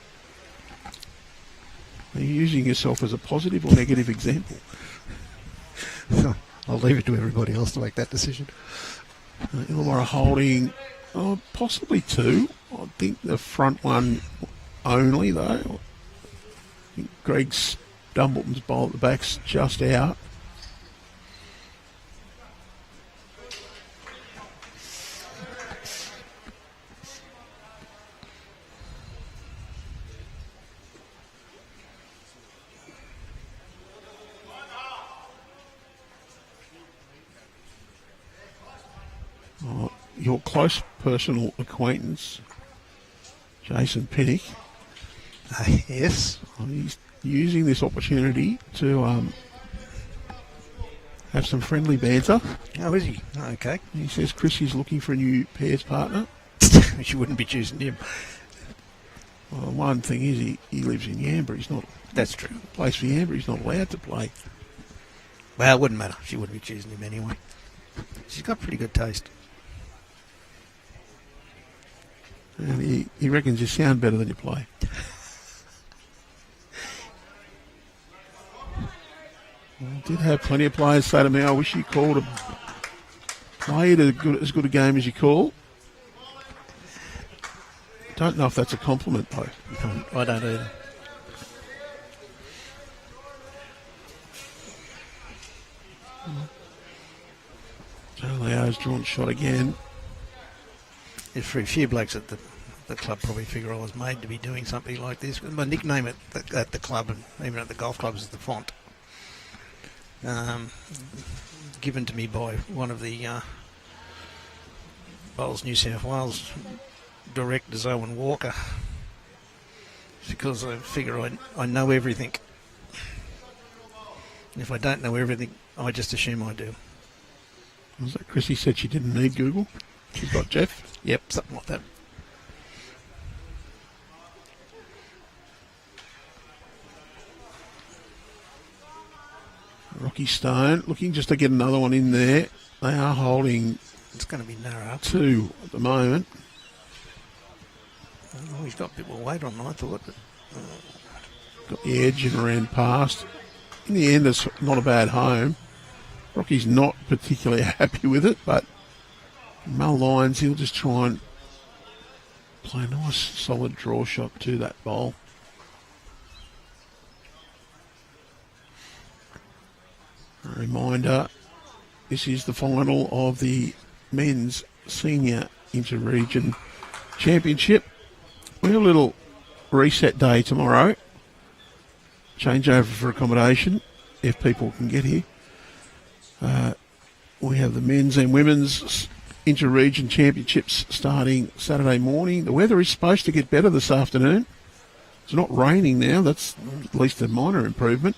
Are you using yourself as a positive or negative example? I'll leave it to everybody else to make that decision. Illawarra holding possibly two. I think the front one only, though. I think Greg's Dumbleton's bowl at the back's just out. Your close personal acquaintance, Jason Pinnock, Yes. he's using this opportunity to have some friendly banter. Oh, is he? Okay. He says Chrissy's looking for a new pairs partner. She wouldn't be choosing him. Well, one thing is he lives in Yamba. He's not. That's true. Plays for Yamba. He's not allowed to play. Well, it wouldn't matter. She wouldn't be choosing him anyway. She's got pretty good taste. And he reckons you sound better than you play. I did have plenty of players say to me, I wish you called a played as good a game as you call. Don't know if that's a compliment, though. No, I don't either. So Leo's drawn shot again. There's a few blokes at the club probably figure I was made to be doing something like this. My nickname at the club and even at the golf clubs is the Font. Given to me by one of the Bowls New South Wales directors, Owen Walker. It's because I figure I know everything. And if I don't know everything, I just assume I do. Was that Chrissy said she didn't need Google? She's got Jeff. Yep, something like that. Rocky Stone looking just to get another one in there. They are holding It's going to be narrow. two at the moment. Oh, he's got a bit more weight on, I thought. But, Got the edge and ran past. In the end, it's not a bad home. Rocky's not particularly happy with it, but Lyons, he'll just try and play a nice solid draw shot to that bowl. A reminder, this is the final of the men's senior inter-region championship. We have a little reset day tomorrow. Changeover for accommodation, if people can get here. We have the men's and women's inter-region championships starting Saturday morning. The weather is supposed to get better this afternoon. It's not raining now. That's at least a minor improvement.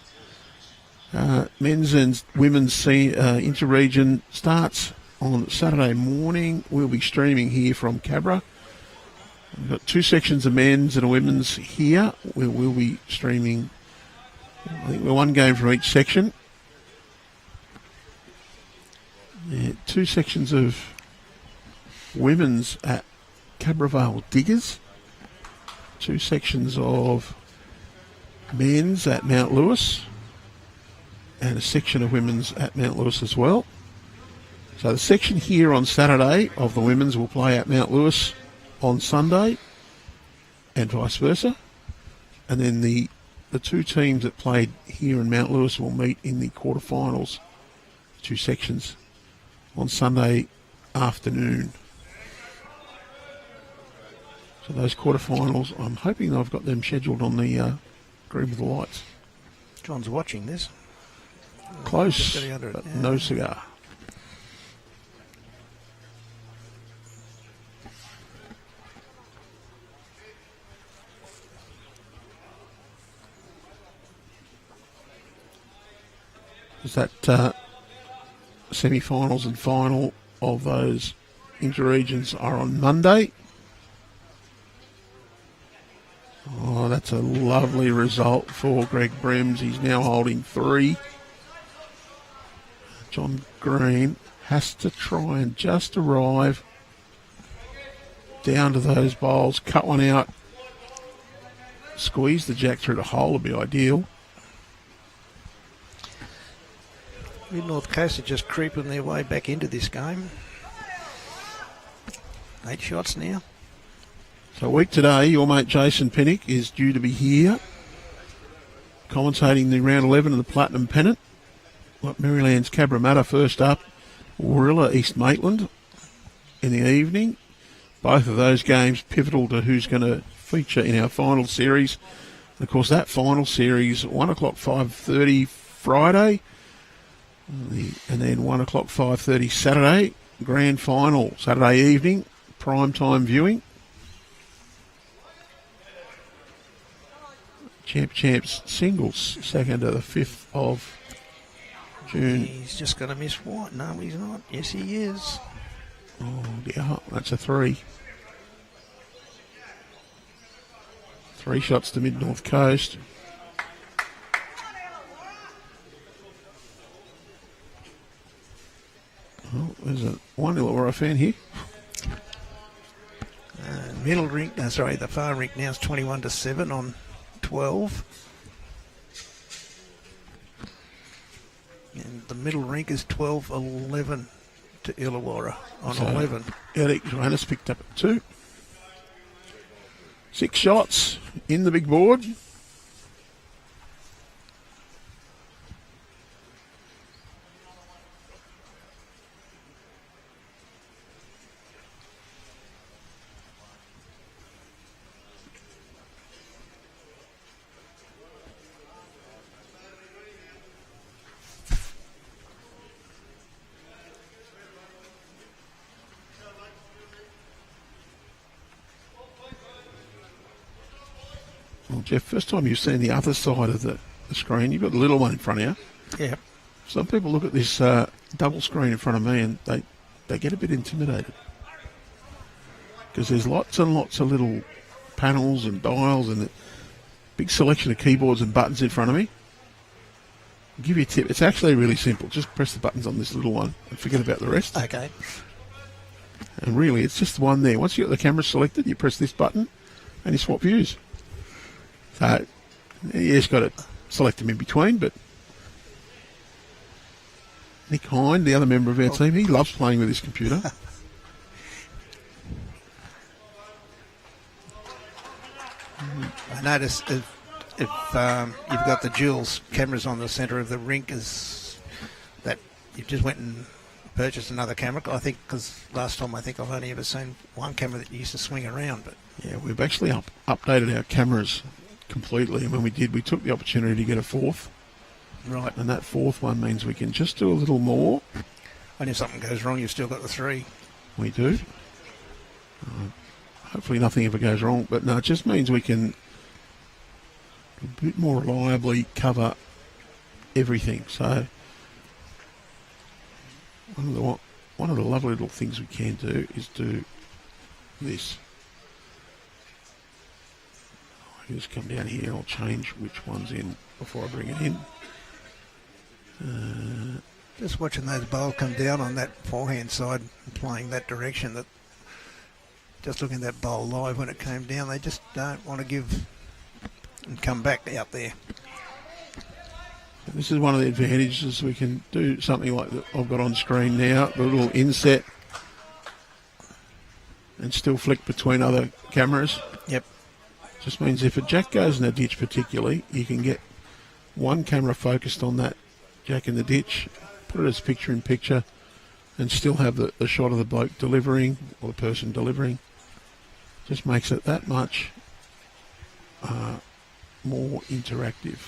Men's and women's inter-region starts on Saturday morning. We'll be streaming here from Cabra. We've got 2 sections of men's and a women's here. We'll be streaming, I think, one game from each section. 2 sections of women's at Cabravale Diggers. 2 sections of men's at Mount Lewis. And a section of women's at Mount Lewis as well. So the section here on Saturday of the women's will play at Mount Lewis on Sunday and vice versa. And then the 2 teams that played here in Mount Lewis will meet in the quarterfinals, 2 sections, on Sunday afternoon. So those quarterfinals, I'm hoping I've got them scheduled on the Green with the Lights. John's watching this. Close, but no cigar. Is that semi-finals and final of those inter-regions are on Monday. Oh, that's a lovely result for Greg Brims. He's now holding 3. John Green has to try and just arrive down to those bowls, cut one out, squeeze the jack through the hole would be ideal. Mid North Coast are just creeping their way back into this game. 8 shots now. So a week today, your mate Jason Pinnock is due to be here, commentating the round 11 of the Platinum Pennant. Maryland's Cabramatta first up, Warilla East Maitland in the evening. Both of those games pivotal to who's going to feature in our final series. And of course, that final series, 1 o'clock 5:30 Friday, and then 1 o'clock 5:30 Saturday, grand final Saturday evening, prime time viewing. Champs singles, 2nd to the 5th of June. He's just going to miss white. No, he's not. Yes, he is. Oh, yeah, that's a 3. 3 shots to Mid North Coast. Oh, there's one Illawarra fan here. Middle rink, the far rink now is 21-7 on 12. And the middle rink is 12-11 to Illawarra on 11. Eric Johannes picked up at 2. 6 shots in the big board. Well, Jeff, first time you've seen the other side of the screen, you've got the little one in front of you. Yeah. Some people look at this double screen in front of me and they get a bit intimidated. Because there's lots and lots of little panels and dials and a big selection of keyboards and buttons in front of me. I'll give you a tip. It's actually really simple. Just press the buttons on this little one and forget about the rest. Okay. And really, it's just the one there. Once you've got the camera selected, you press this button and you swap views. So, you just got to select them in between, but Nick Hind, the other member of our team, he loves playing with his computer. I notice if you've got the dual cameras on the centre of the rink, is that you just went and purchased another camera. I think because last time I've only ever seen one camera that you used to swing around. But yeah, we've actually updated our cameras completely, and when we did, we took the opportunity to get a 4th. Right. And that 4th one means we can just do a little more. And if something goes wrong, you've still got the 3. We do. Hopefully nothing ever goes wrong, but no, it just means we can a bit more reliably cover everything. So one of the lovely little things we can do is do this. I'll just come down here and I'll change which one's in before I bring it in. Just watching those bowls come down on that forehand side and playing that direction, that just looking at that bowl live when it came down, they just don't want to give and come back out there. This is one of the advantages. We can do something like that I've got on screen now, the little inset, and still flick between other cameras. Yep. Just means if a jack goes in a ditch particularly, you can get one camera focused on that jack in the ditch, put it as picture in picture, and still have the shot of the bloke delivering or the person delivering. Just makes it that much more interactive.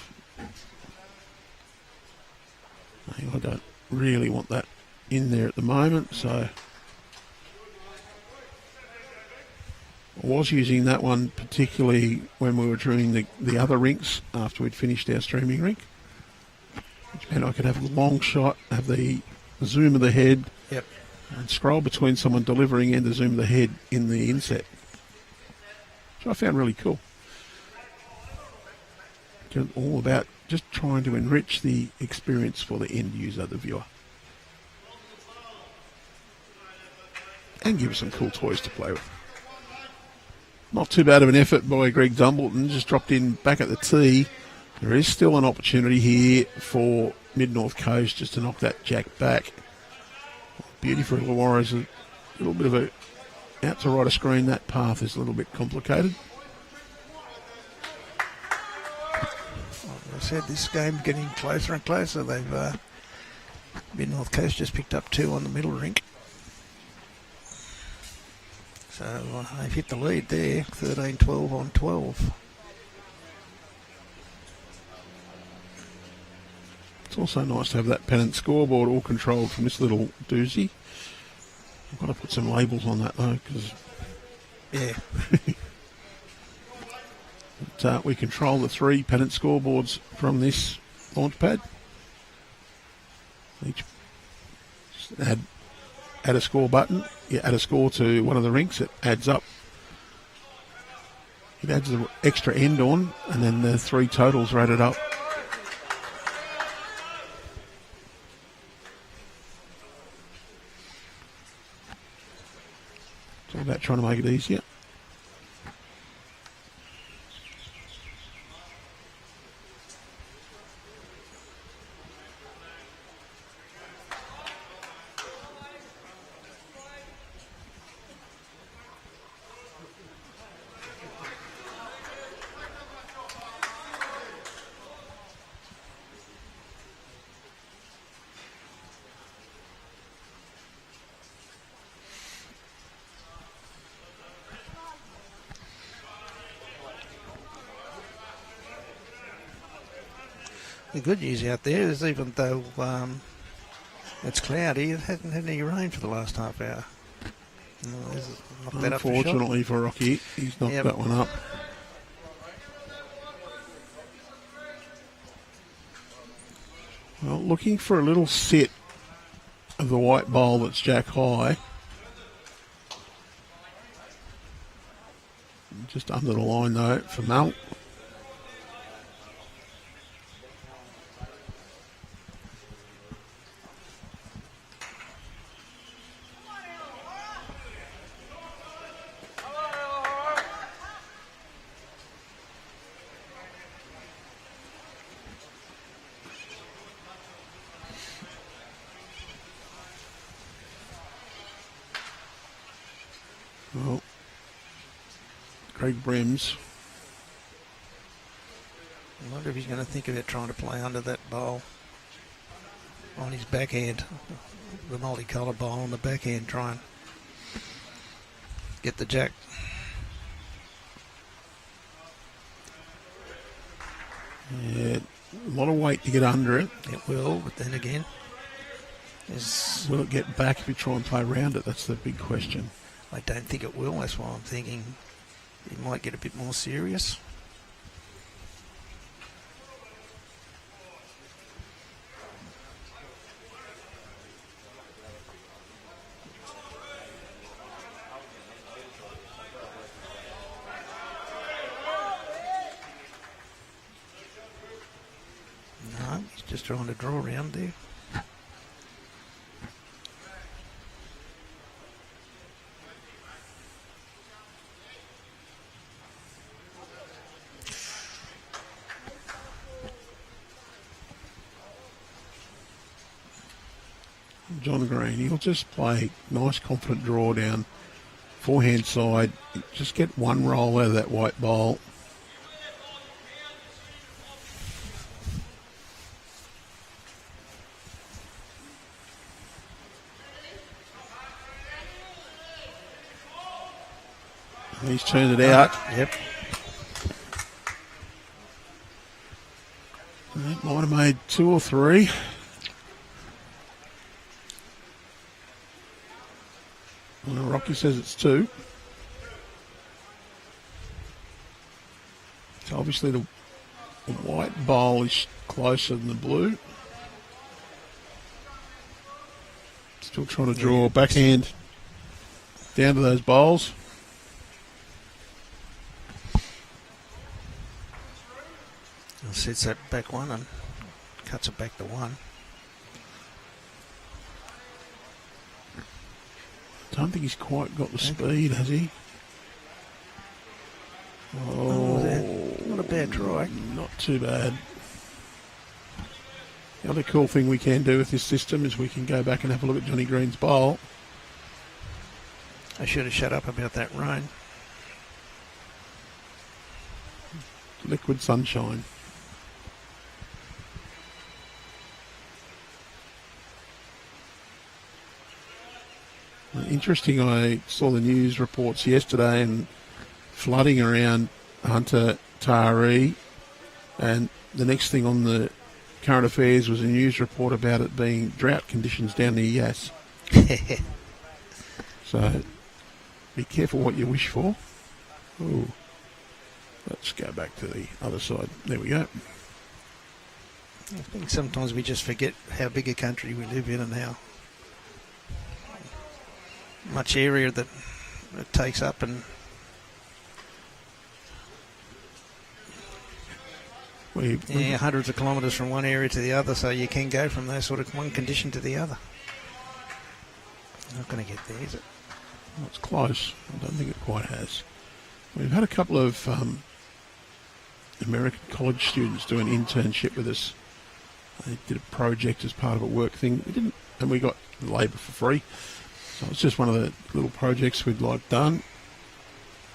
I don't really want that in there at the moment, so I was using that one particularly when we were doing the other rinks after we'd finished our streaming rink, which meant I could have a long shot, have the zoom of the head, yep, and scroll between someone delivering and the zoom of the head in the inset, which I found really cool. It's all about just trying to enrich the experience for the end user, the viewer, and give us some cool toys to play with. Not too bad of an effort by Greg Dumbleton, just dropped in back at the tee. There is still an opportunity here for Mid-North Coast just to knock that jack back. Beauty for Illawarra is a little bit of a out to right of screen. That path is a little bit complicated. I said this game's getting closer and closer. They've Mid-North Coast just picked up 2 on the middle rink. So they've hit the lead there, 13-12 on 12. It's also nice to have that pennant scoreboard all controlled from this little doozy. I've got to put some labels on that though, because yeah. But, we control the 3 pennant scoreboards from this launch pad. Each just add a score button. You add a score to one of the rinks, it adds up. It adds the extra end on, and then the 3 totals are added up. It's all about trying to make it easier. The good news out there is even though it's cloudy, it hasn't had any rain for the last half hour. Unfortunately for Rocky, he's knocked that one up. Well, looking for a little sit of the white bowl that's jack high. Just under the line though for Mel. Well, Craig Brims. I wonder if he's going to think about trying to play under that bowl on his backhand, the multicoloured bowl on the backhand, try and get the jack. Yeah, a lot of weight to get under it. It will, but then again, will it get back if you try and play around it? That's the big question. I don't think it will. That's why I'm thinking he might get a bit more serious. No, he's just trying to draw around there. John Green, he'll just play nice confident draw down forehand side, just get one roll out of that white ball. He's turned it out. Yep. That might have made 2 or 3. Well, Rocky says it's 2. So obviously the white bowl is closer than the blue. Still trying to draw backhand down to those bowls. Sets that back one and cuts it back to 1. I don't think he's quite got the speed, has he? Oh, not a bad try. Not too bad. The other cool thing we can do with this system is we can go back and have a look at Johnny Green's bowl. I should have shut up about that rain. Liquid sunshine. Interesting, I saw the news reports yesterday and flooding around Hunter Taree, and the next thing on the current affairs was a news report about it being drought conditions down near Yass. So be careful what you wish for. Ooh. Let's go back to the other side. There we go. I think sometimes we just forget how big a country we live in and how much area that it takes up, and hundreds of kilometres from one area to the other, so you can go from those sort of one condition to the other. Not going to get there, is it? Well, it's close. I don't think it quite has. We've had a couple of American college students do an internship with us. They did a project as part of a work thing. And we got labour for free. So it's just one of the little projects we'd like done.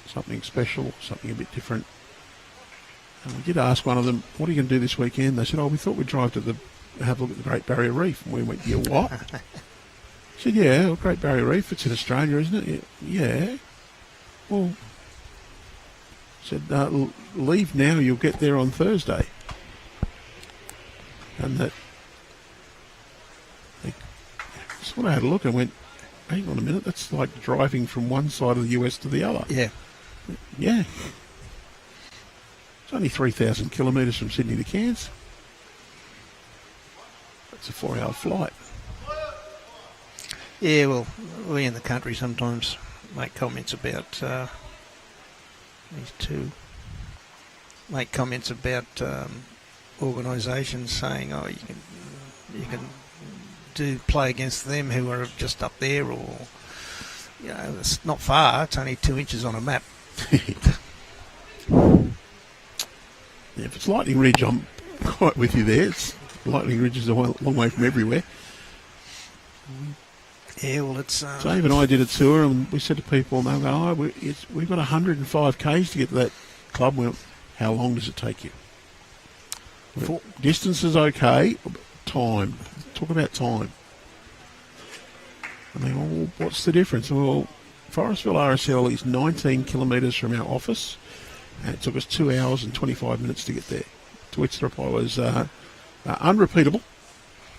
Something special, something a bit different. And we did ask one of them, what are you going to do this weekend? They said, we thought we'd drive to have a look at the Great Barrier Reef. And we went, yeah, what? I said, yeah, well, Great Barrier Reef, it's in Australia, isn't it? Yeah. Well, said, leave now, you'll get there on Thursday. And that, they sort of had a look and went, hang on a minute, that's like driving from one side of the US to the other. Yeah. Yeah. It's only 3,000 kilometres from Sydney to Cairns. It's a 4-hour flight. Yeah, well, we in the country sometimes make comments about these two. Make comments about organisations saying, you can play against them who are just up there, or it's not far. It's only 2 inches on a map. Yeah, if it's Lightning Ridge, I'm quite with you there. Lightning Ridge is a long way from everywhere. Yeah, well, it's... Dave and I did a tour, and we said to people, and they go, we've got 105 k's to get to that club. We went, how long does it take you? Distance is okay. Time. Talk about time. I mean, well, what's the difference? Well, Forestville RSL is 19 kilometres from our office, and it took us 2 hours and 25 minutes to get there. To which the reply was unrepeatable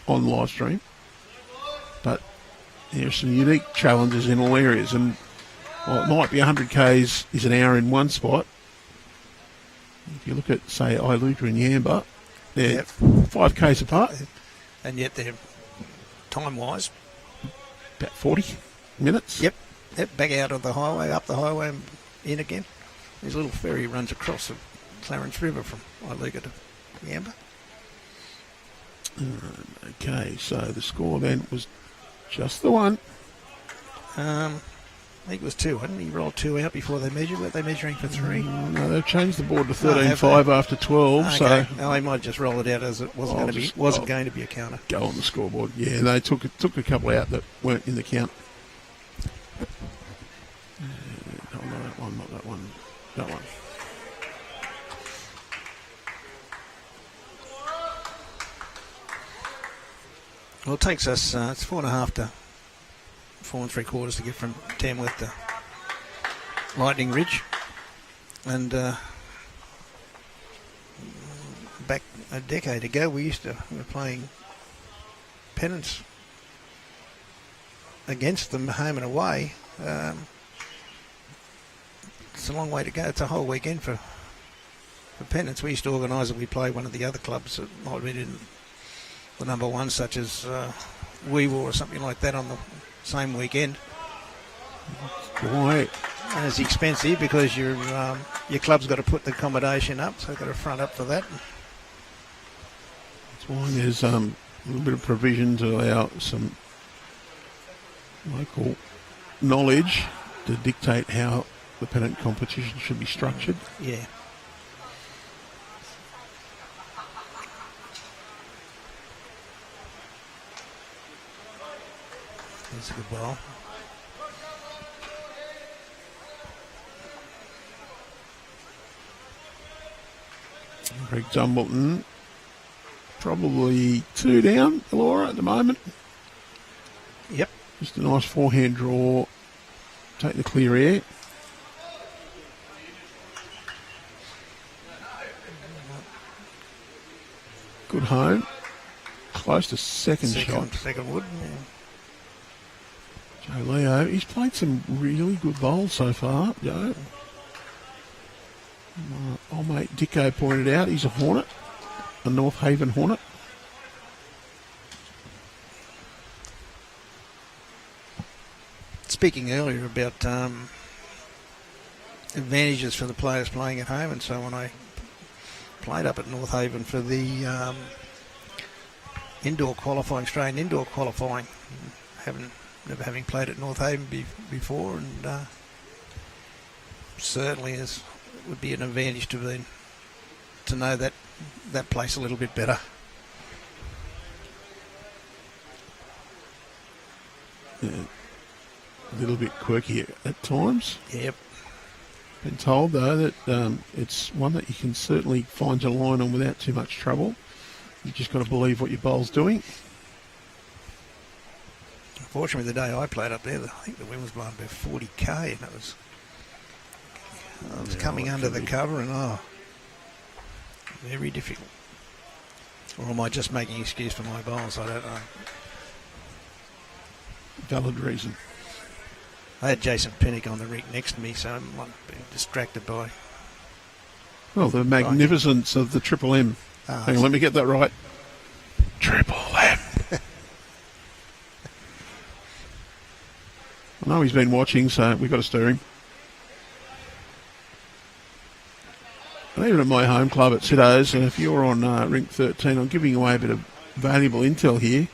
on live stream, but there are some unique challenges in all areas, and while it might be 100 k's is an hour in one spot, if you look at, say, Illawarra and Yamba, they're 5 k's apart. And yet they're, time-wise, about 40 minutes. Yep, back out of the highway, up the highway and in again. There's a little ferry runs across the Clarence River from Illawarra to Yamba. Okay, so the score then was just the one. I think it was 2. Hadn't he rolled 2 out before they measured? Were they measuring for 3? No, they've changed the board to Oh, have 13-5 they? after 12. Okay. So No, they might just roll it out as it wasn't going to be a counter. go on the scoreboard. Yeah, they took a couple out that weren't in the count. No, not that one, not that one. That one. Well, it takes us, it's 4.5 to 4 3/4 to get from Tamworth to Lightning Ridge. And back a decade ago, we were playing pennants against them home and away. It's a long way to go. It's a whole weekend for pennants. We used to organise it. We play one of the other clubs that might have been in the number one, such as Weevil or something like that, on the same weekend. Right. And it's expensive because your club's got to put the accommodation up, so they've got to front up for that. That's why there's a little bit of provision to allow some local knowledge to dictate how the pennant competition should be structured. Yeah. That's a good ball. Greg Dumbleton, probably 2 down, Illawarra at the moment. Yep. Just a nice forehand draw. Take the clear air. Good home. Close to second shot. Second wood. Yeah. Joe Leo, he's played some really good bowls so far, Joe. Old mate Dicko pointed out he's a Hornet, a North Haven Hornet. Speaking earlier about advantages for the players playing at home, and so when I played up at North Haven for the indoor qualifying, Australian indoor qualifying, never having played at North Haven before, and certainly would be an advantage to know that place a little bit better. Yeah, a little bit quirky at times. Yep. Been told though that it's one that you can certainly find your line on without too much trouble. You just got to believe what your bowl's doing. Unfortunately, the day I played up there, I think the wind was blowing about 40k, and it was coming under the cover, and very difficult. Or am I just making an excuse for my bowls? I don't know. Valid reason. I had Jason Pinnock on the rink next to me, so I might have been distracted by... Well, the magnificence of the Triple M. Hang on, let me get that right. Triple M. I know he's been watching, so we've got to stir him. And even at my home club at Siddo's, if you're on rink 13, I'm giving away a bit of valuable intel here.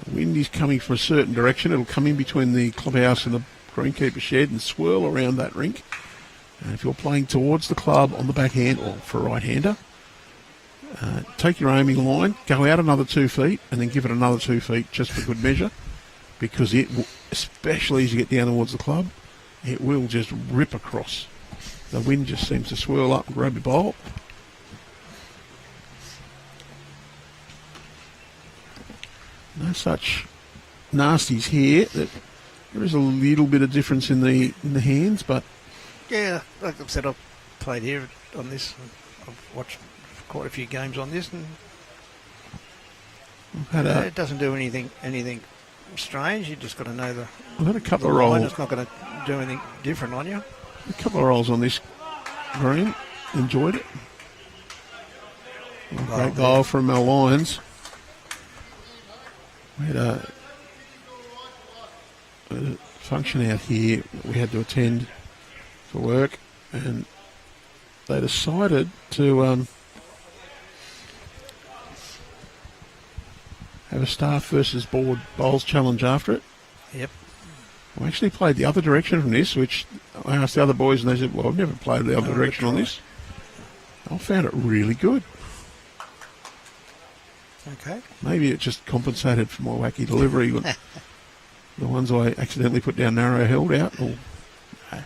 The wind is coming from a certain direction. It'll come in between the clubhouse and the greenkeeper shed and swirl around that rink. And if you're playing towards the club on the backhand or for a right-hander, take your aiming line, go out another 2 feet, and then give it another 2 feet just for good measure, because it will, especially as you get down towards the club, it will just rip across. The wind just seems to swirl up and grab your bowl. No such nasties here. There is a little bit of difference in the hands, but Yeah, like I've said, I've played here on this. I've watched quite a few games on this, and it doesn't do anything strange. You just got to know I've had a couple of line. rolls. It's not going to do anything different on you. A couple of rolls on this green. Enjoyed it. Great goal from our Lyons. We had a function out here that we had to attend for work, and they decided to have a staff versus board bowls challenge after it. Yep. I actually played the other direction from this, which I asked the other boys and they said, well, I've never played the other direction on this. I found it really good. Okay. Maybe it just compensated for my wacky delivery. The ones I accidentally put down narrow held out. Or, no.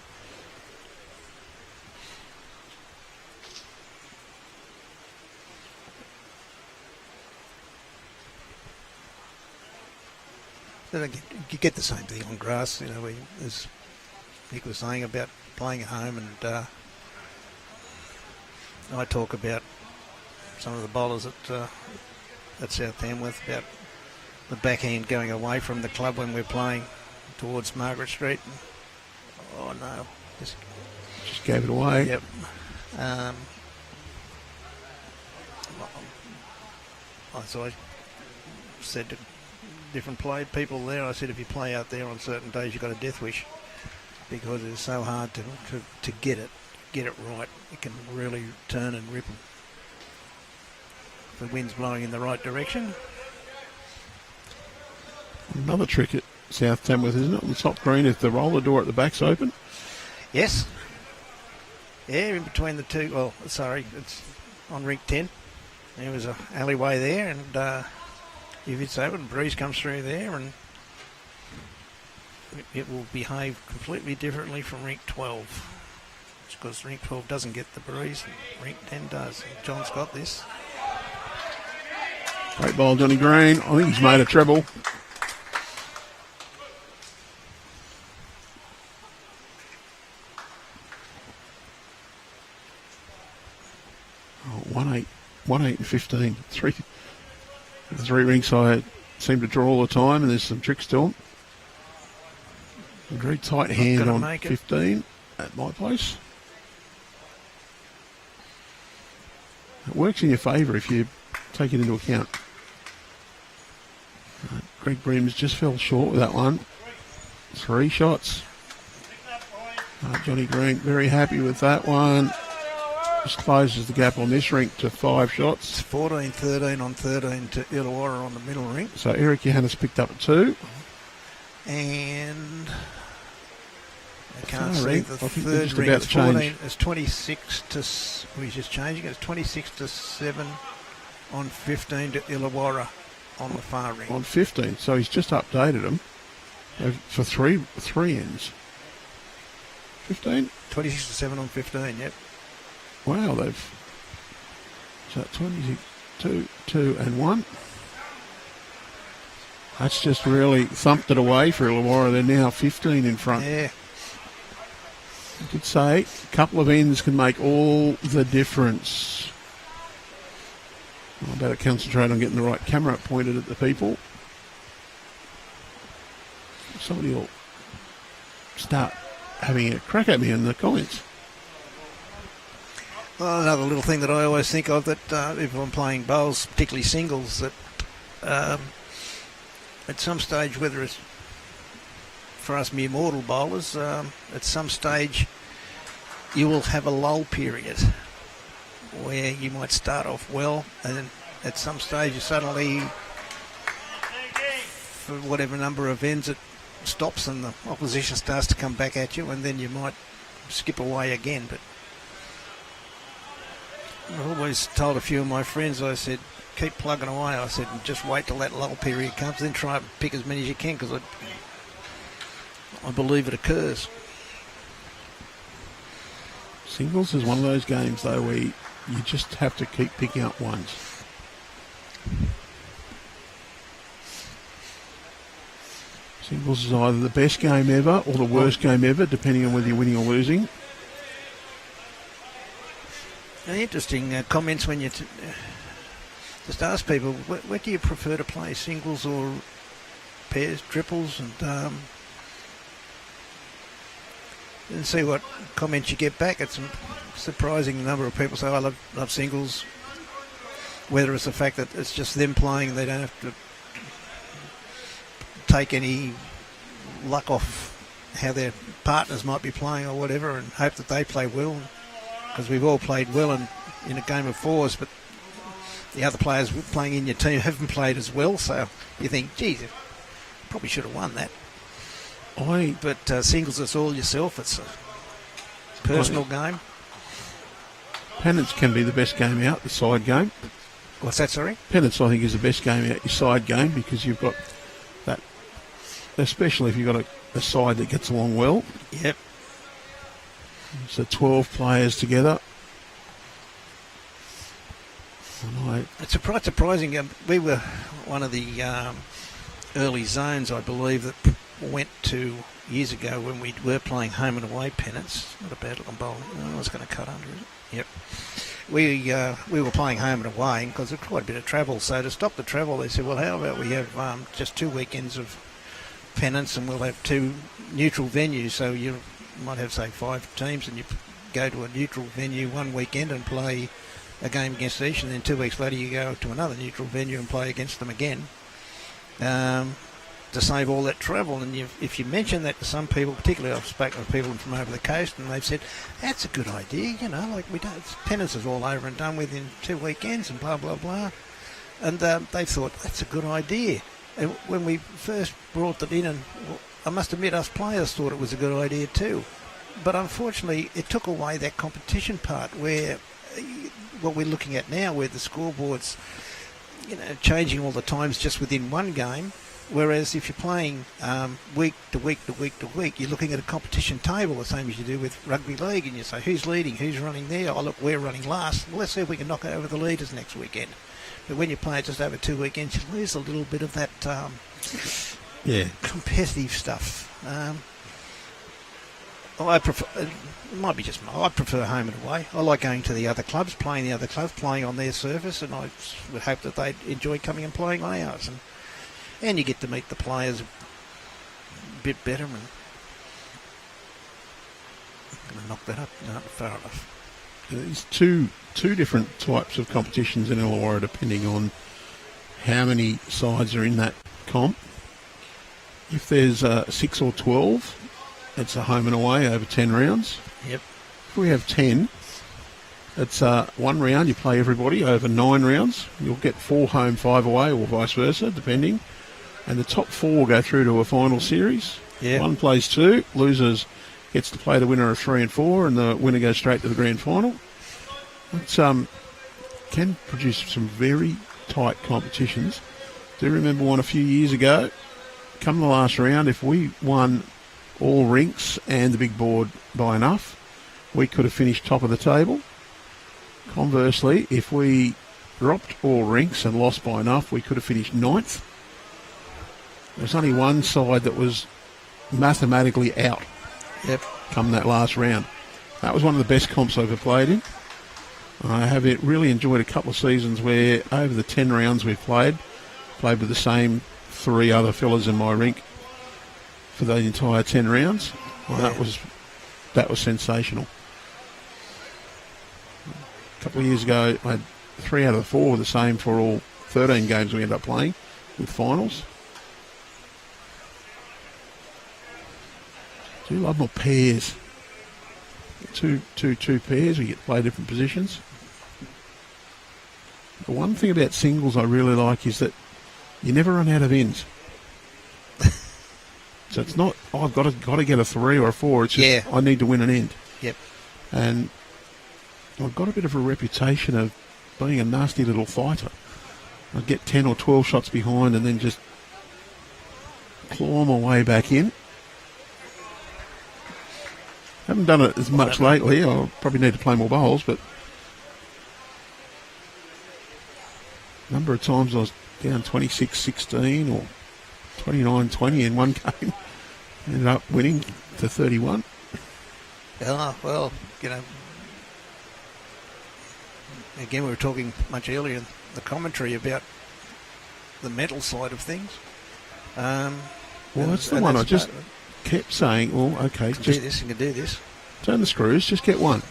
You get the same thing on grass, as Nick was saying about playing at home, and I talk about some of the bowlers at South Tamworth about the backhand going away from the club when we're playing towards Margaret Street. Oh no, just gave it away. Yep. So I said to different people there, I said, if you play out there on certain days, you've got a death wish, because it's so hard to get it right. It can really turn and rip. The wind's blowing in the right direction. Another trick at South Tamworth, isn't it? On the top green, if the roller door at the back's open. Yes. Yeah, in between the two. Well, sorry, it's on rink 10. There was an alleyway there, and if it's open, breeze comes through there, and it will behave completely differently from rink 12. It's because rink 12 doesn't get the breeze, and rink 10 does. And John's got this. Great ball, Johnny Green. I think he's made a treble. Oh, 1-8 and 15. Three rinks I seem to draw all the time, and there's some tricks to them. A very tight hand on 15 at my place. It works in your favour if you take it into account. Greg Brims just fell short with that one. 3 shots. Johnny Green very happy with that one. Just closes the gap on this rink to 5 shots. It's 14-13 on 13 to Illawarra on the middle rink. So Eric Johannes picked up a 2. And I can't see the third ring. It's 14. It's 26 to. We're just changing it. It's 26 to 7 on 15 to Illawarra on the far ring. On 15, so he's just updated them for three ends. 15. 26 to 7 on 15. Yep. Wow, they've so 22, 2 and 1. That's just really thumped it away for Illawarra. They're now 15 in front. Yeah. I could say a couple of ends can make all the difference. I better concentrate on getting the right camera pointed at the people. Somebody will start having a crack at me in the comments. Well, another little thing that I always think of, that if I'm playing bowls, particularly singles, that at some stage, whether it's for us mere mortal bowlers, at some stage you will have a lull period where you might start off well, and then at some stage you suddenly, for whatever number of ends, it stops and the opposition starts to come back at you, and then you might skip away again. But I've always told a few of my friends, I said, keep plugging away. I said, and just wait till that lull period comes, then try and pick as many as you can, because I believe it occurs. Singles is one of those games, though, where you just have to keep picking up ones. Singles is either the best game ever or the worst game ever, depending on whether you're winning or losing. Interesting comments when you just ask people, what do you prefer to play, singles or pairs, triples, and see what comments you get back. It's surprising the number of people say, I love singles, whether it's the fact that it's just them playing, they don't have to take any luck off how their partners might be playing or whatever, and hope that they play well, because we've all played well in a game of fours, but the other players playing in your team haven't played as well, so you think, geez, probably should have won that. But singles, it's all yourself. It's a personal game. Pennants can be the best game out, the side game. What's that, sorry? Pennants, I think, is the best game out, your side game, because you've got that, especially if you've got a side that gets along well. Yep. So 12 players together. It's surprising. We were one of the early zones, I believe, that went to years ago when we were playing home and away pennants. Not a bad looking bowl. I was going to cut under it. Yep. We were playing home and away because there's quite a bit of travel. So to stop the travel, they said, well, how about we have just 2 weekends of pennants and we'll have 2 neutral venues. So you might have, say, 5 teams and you go to a neutral venue one weekend and play a game against each, and then 2 weeks later you go to another neutral venue and play against them again. To save all that travel. And if you mention that to some people, particularly I've spoken to people from over the coast, and they've said, that's a good idea, like we don't, pennants is all over and done with in 2 weekends and blah, blah, blah. And they thought, that's a good idea. And when we first brought that in, and I must admit us players thought it was a good idea too. But unfortunately, it took away that competition part where what we're looking at now, where the scoreboard's, changing all the times just within one game. Whereas if you're playing week to week to week to week, you're looking at a competition table, the same as you do with rugby league, and you say, who's leading, who's running there? Oh, look, we're running last. Well, let's see if we can knock over the leaders next weekend. But when you play just over 2 weekends, you lose a little bit of that competitive stuff. I prefer, it might be just I prefer home and away. I like going to the other clubs, playing the other clubs, playing on their surface, and I would hope that they'd enjoy coming and playing on ours. And you get to meet the players a bit better. And I'm going to knock that up. No, far enough. There's two different types of competitions in Illawarra depending on how many sides are in that comp. If there's 6 or 12, it's a home and away over 10 rounds. Yep. If we have 10, it's 1 round, you play everybody over 9 rounds. You'll get 4 home, 5 away, or vice versa, depending. And the top 4 go through to a final series. Yeah. 1 plays 2, losers gets to play the winner of 3 and 4, and the winner goes straight to the grand final. It can produce some very tight competitions. Do remember one a few years ago. Come the last round, if we won all rinks and the big board by enough, we could have finished top of the table. Conversely, if we dropped all rinks and lost by enough, we could have finished 9th. There's only one side that was mathematically out. Yep. Come that last round. That was one of the best comps I've ever played in. I have really enjoyed a couple of seasons where over the 10 rounds we've played with the same 3 other fellas in my rink for the entire 10 rounds. Well, yeah. that was sensational. A couple of years ago, I had 3 out of the 4 were the same for all 13 games we ended up playing with finals. I do love my pairs. Two pairs, we get to play different positions. The one thing about singles I really like is that you never run out of ends. So it's not, I've got to get a 3 or a 4. It's just I need to win an end. Yep. And I've got a bit of a reputation of being a nasty little fighter. I'd get 10 or 12 shots behind and then just claw my way back in. Haven't done it as much lately. I'll probably need to play more bowls, but a number of times I was down 26-16 or 29-20 in one game. Ended up winning to 31. Yeah, well, again, we were talking much earlier in the commentary about the mental side of things. Well, that's the one I just kept saying, well, okay, just do this and do this. Turn the screws, just get one.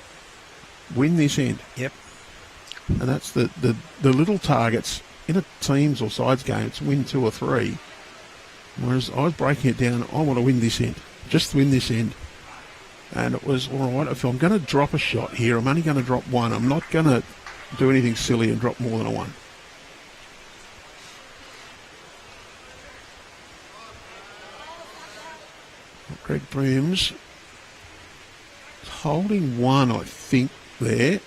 Win this end. Yep. And that's the little targets in a teams or sides game, it's win 2 or 3. Whereas I was breaking it down, I want to win this end. Just win this end. And it was, all right, if I'm going to drop a shot here, I'm only going to drop 1. I'm not going to do anything silly and drop more than a 1. Greg Brims holding one, I think, there.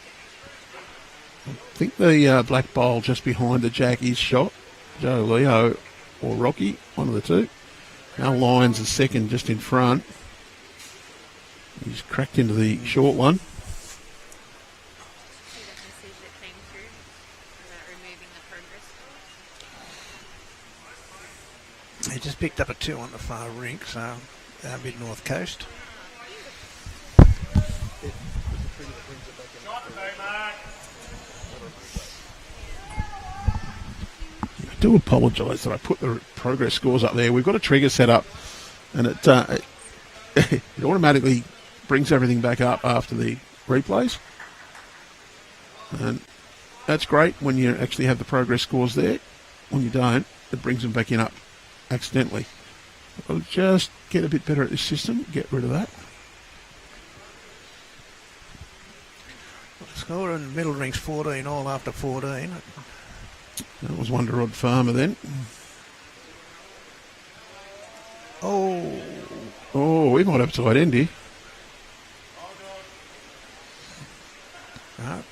I think the black bowl just behind the jack is shot. Joe Leo or Rocky, one of the two. Now Lyons is second just in front. He's cracked into the short one. He just picked up a 2 on the far rink, so mid-north coast. I do apologise that I put the progress scores up there. We've got a trigger set up, and it automatically brings everything back up after the replays. And that's great when you actually have the progress scores there. When you don't, it brings them back in up accidentally. I'll just get a bit better at this system, get rid of that. Score in the middle ring's 14 all after 14. That was Wonder Rod Farmer then. Oh, we might have tight end here.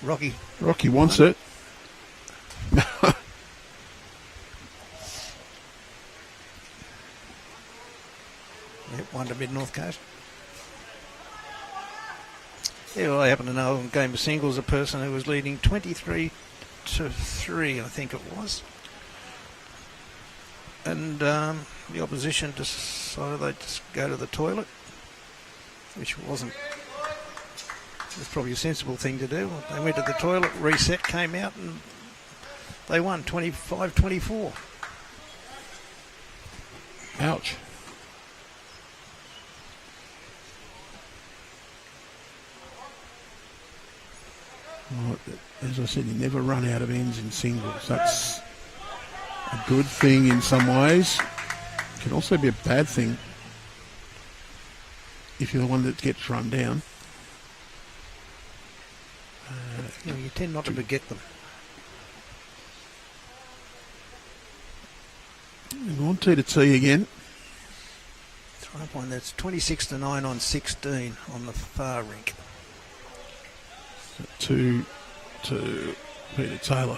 Rocky wants it. One to mid-north coast. Yeah, well, I happen to know in game of singles a person who was leading 23-3, I think it was. And the opposition decided they'd just go to the toilet, which was probably a sensible thing to do. They went to the toilet, reset, came out, and they won 25-24. Ouch. Well, as I said, you never run out of ends in singles. That's a good thing in some ways. It can also be a bad thing if you're the one that gets run down. You tend not to forget them. And on T to T again. Throw up one that's 26-9 on 16 on the far rink. 2 to Peter Taylor.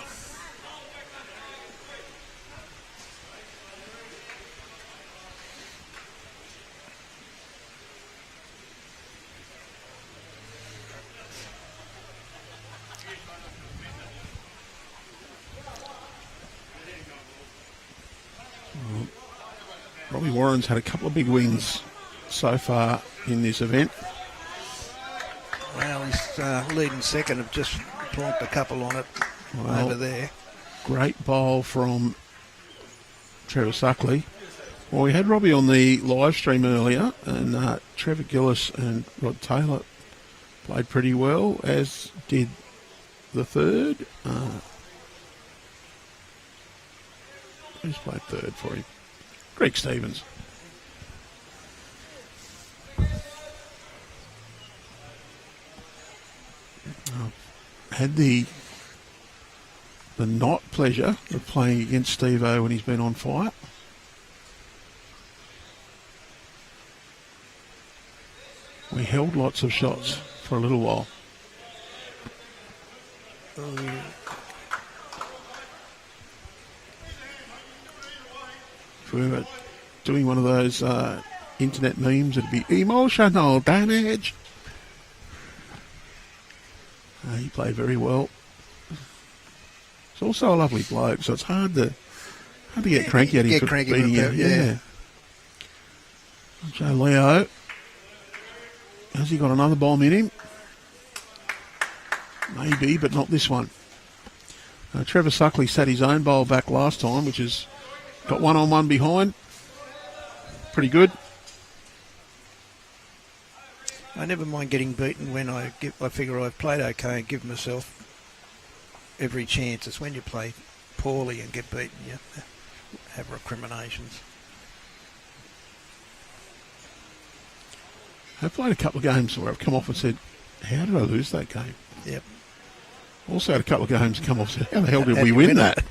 Robbie Warren's had a couple of big wins so far in this event. Well, he's leading second, have just plonked a couple on it over there. Great bowl from Trevor Suckley. Well, we had Robbie on the live stream earlier, and Trevor Gillis and Rod Taylor played pretty well, as did the third. Who's played third for him? Greg Stevens. Had the not pleasure of playing against Steve-O when he's been on fire. We held lots of shots for a little while. If we were doing one of those internet memes, it'd be emotional damage. He played very well. He's also a lovely bloke, so it's hard to get cranky at him for beating you. Yeah. Joe Leo. Has he got another bomb in him? Maybe, but not this one. Trevor Suckley sat his own bowl back last time, which has got 1-on-1 behind. Pretty good. I never mind getting beaten when I figure I've played okay and give myself every chance. It's when you play poorly and get beaten, you have recriminations. I've played a couple of games where I've come off and said, how did I lose that game? Yep. Also had a couple of games come off and said, how the hell did we win that?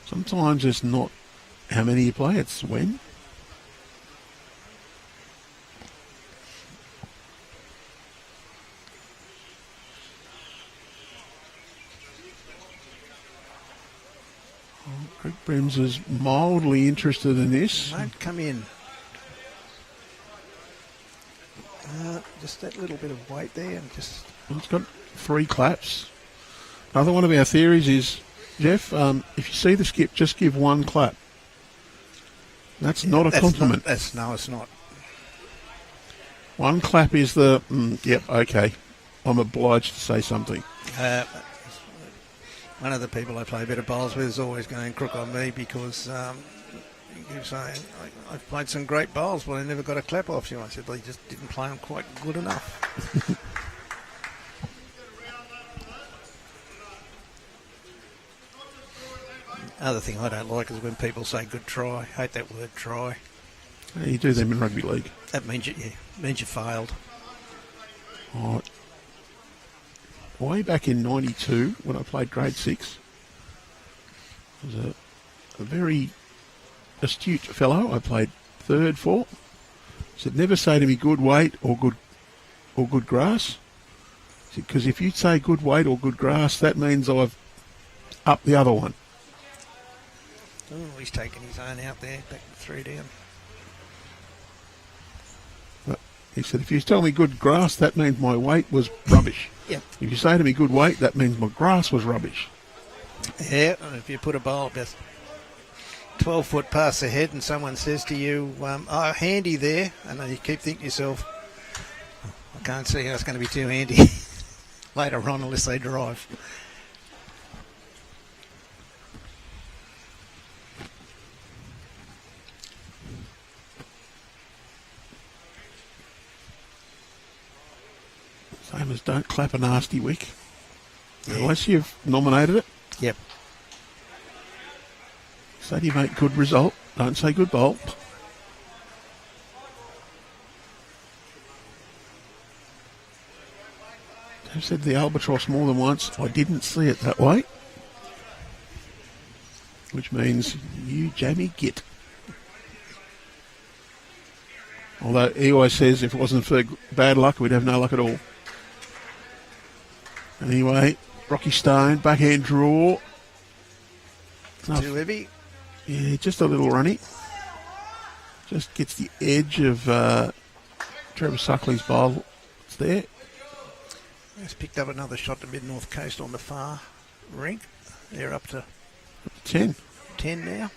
Sometimes it's not how many you play, it's when. Greg Brims is mildly interested in this. Won't come in. Just that little bit of weight there, and just. Well, it's got 3 claps. Another one of our theories is, Jeff, if you see the skip, just give 1 clap. That's not a compliment. No, it's not. 1 clap is the, yep, okay. I'm obliged to say something. One of the people I play a bit of bowls with is always going crook on me because you're saying, I've played some great bowls, but I never got a clap off you. I said, well, you just didn't play them quite good enough. Other thing I don't like is when people say good try. I hate that word try. Yeah, you do them in rugby league. That means you failed. Oh, way back in 92, when I played grade 6, was a very astute fellow I played third for. Said, never say to me good weight or good grass. Because if you say good weight or good grass, that means I've upped the other one. Oh, he's taking his own out there, back 3 down. But he said, if you tell me good grass, that means my weight was rubbish. Yep. If you say to me good weight, that means my grass was rubbish. Yeah, and if you put a bowl just 12 foot past the head and someone says to you, oh, handy there, and then you keep thinking to yourself, I can't see how it's going to be too handy later on unless they drive. Same as don't clap a nasty wick. Yeah. Unless you've nominated it. Yep. Say you make good result. Don't say good bowl. I've said the albatross more than once. I didn't see it that way. Which means you jammy git. Although he always says if it wasn't for bad luck, we'd have no luck at all. Anyway, Rocky Stone, backhand draw. Too heavy. Yeah, just a little runny. Just gets the edge of Trevor Suckley's bowl. It's there. Just picked up another shot to mid-north coast on the far rink. They're up to 10. 10 now.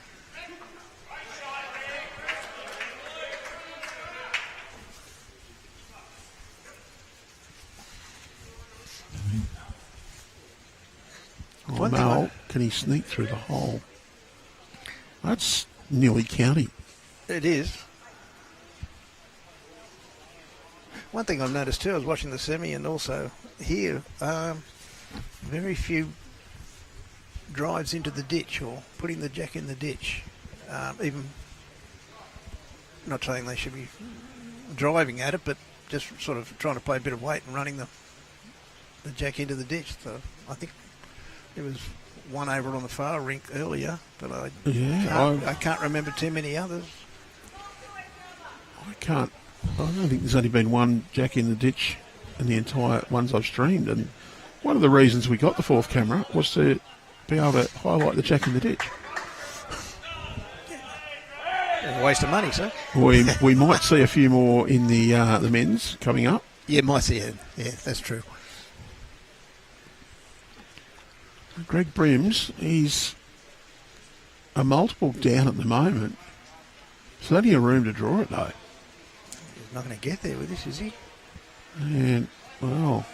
Oh, Mal, can he sneak through the hole? That's nearly county. It is. One thing I've noticed too, I was watching the semi and also here, very few drives into the ditch or putting the jack in the ditch. Even, not saying they should be driving at it, but just sort of trying to play a bit of weight and running the jack into the ditch. So I think there was one over on the far rink earlier, but I can't remember too many others. I don't think there's only been one jack in the ditch in the entire ones I've streamed, and one of the reasons we got the fourth camera was to be able to highlight the jack in the ditch. A waste of money, sir. We might see a few more in the men's coming up. Yeah, might see it. Yeah, that's true. Greg Brims, he's a multiple down at the moment. There's plenty of room to draw it though. He's not going to get there with this, is he? And, well,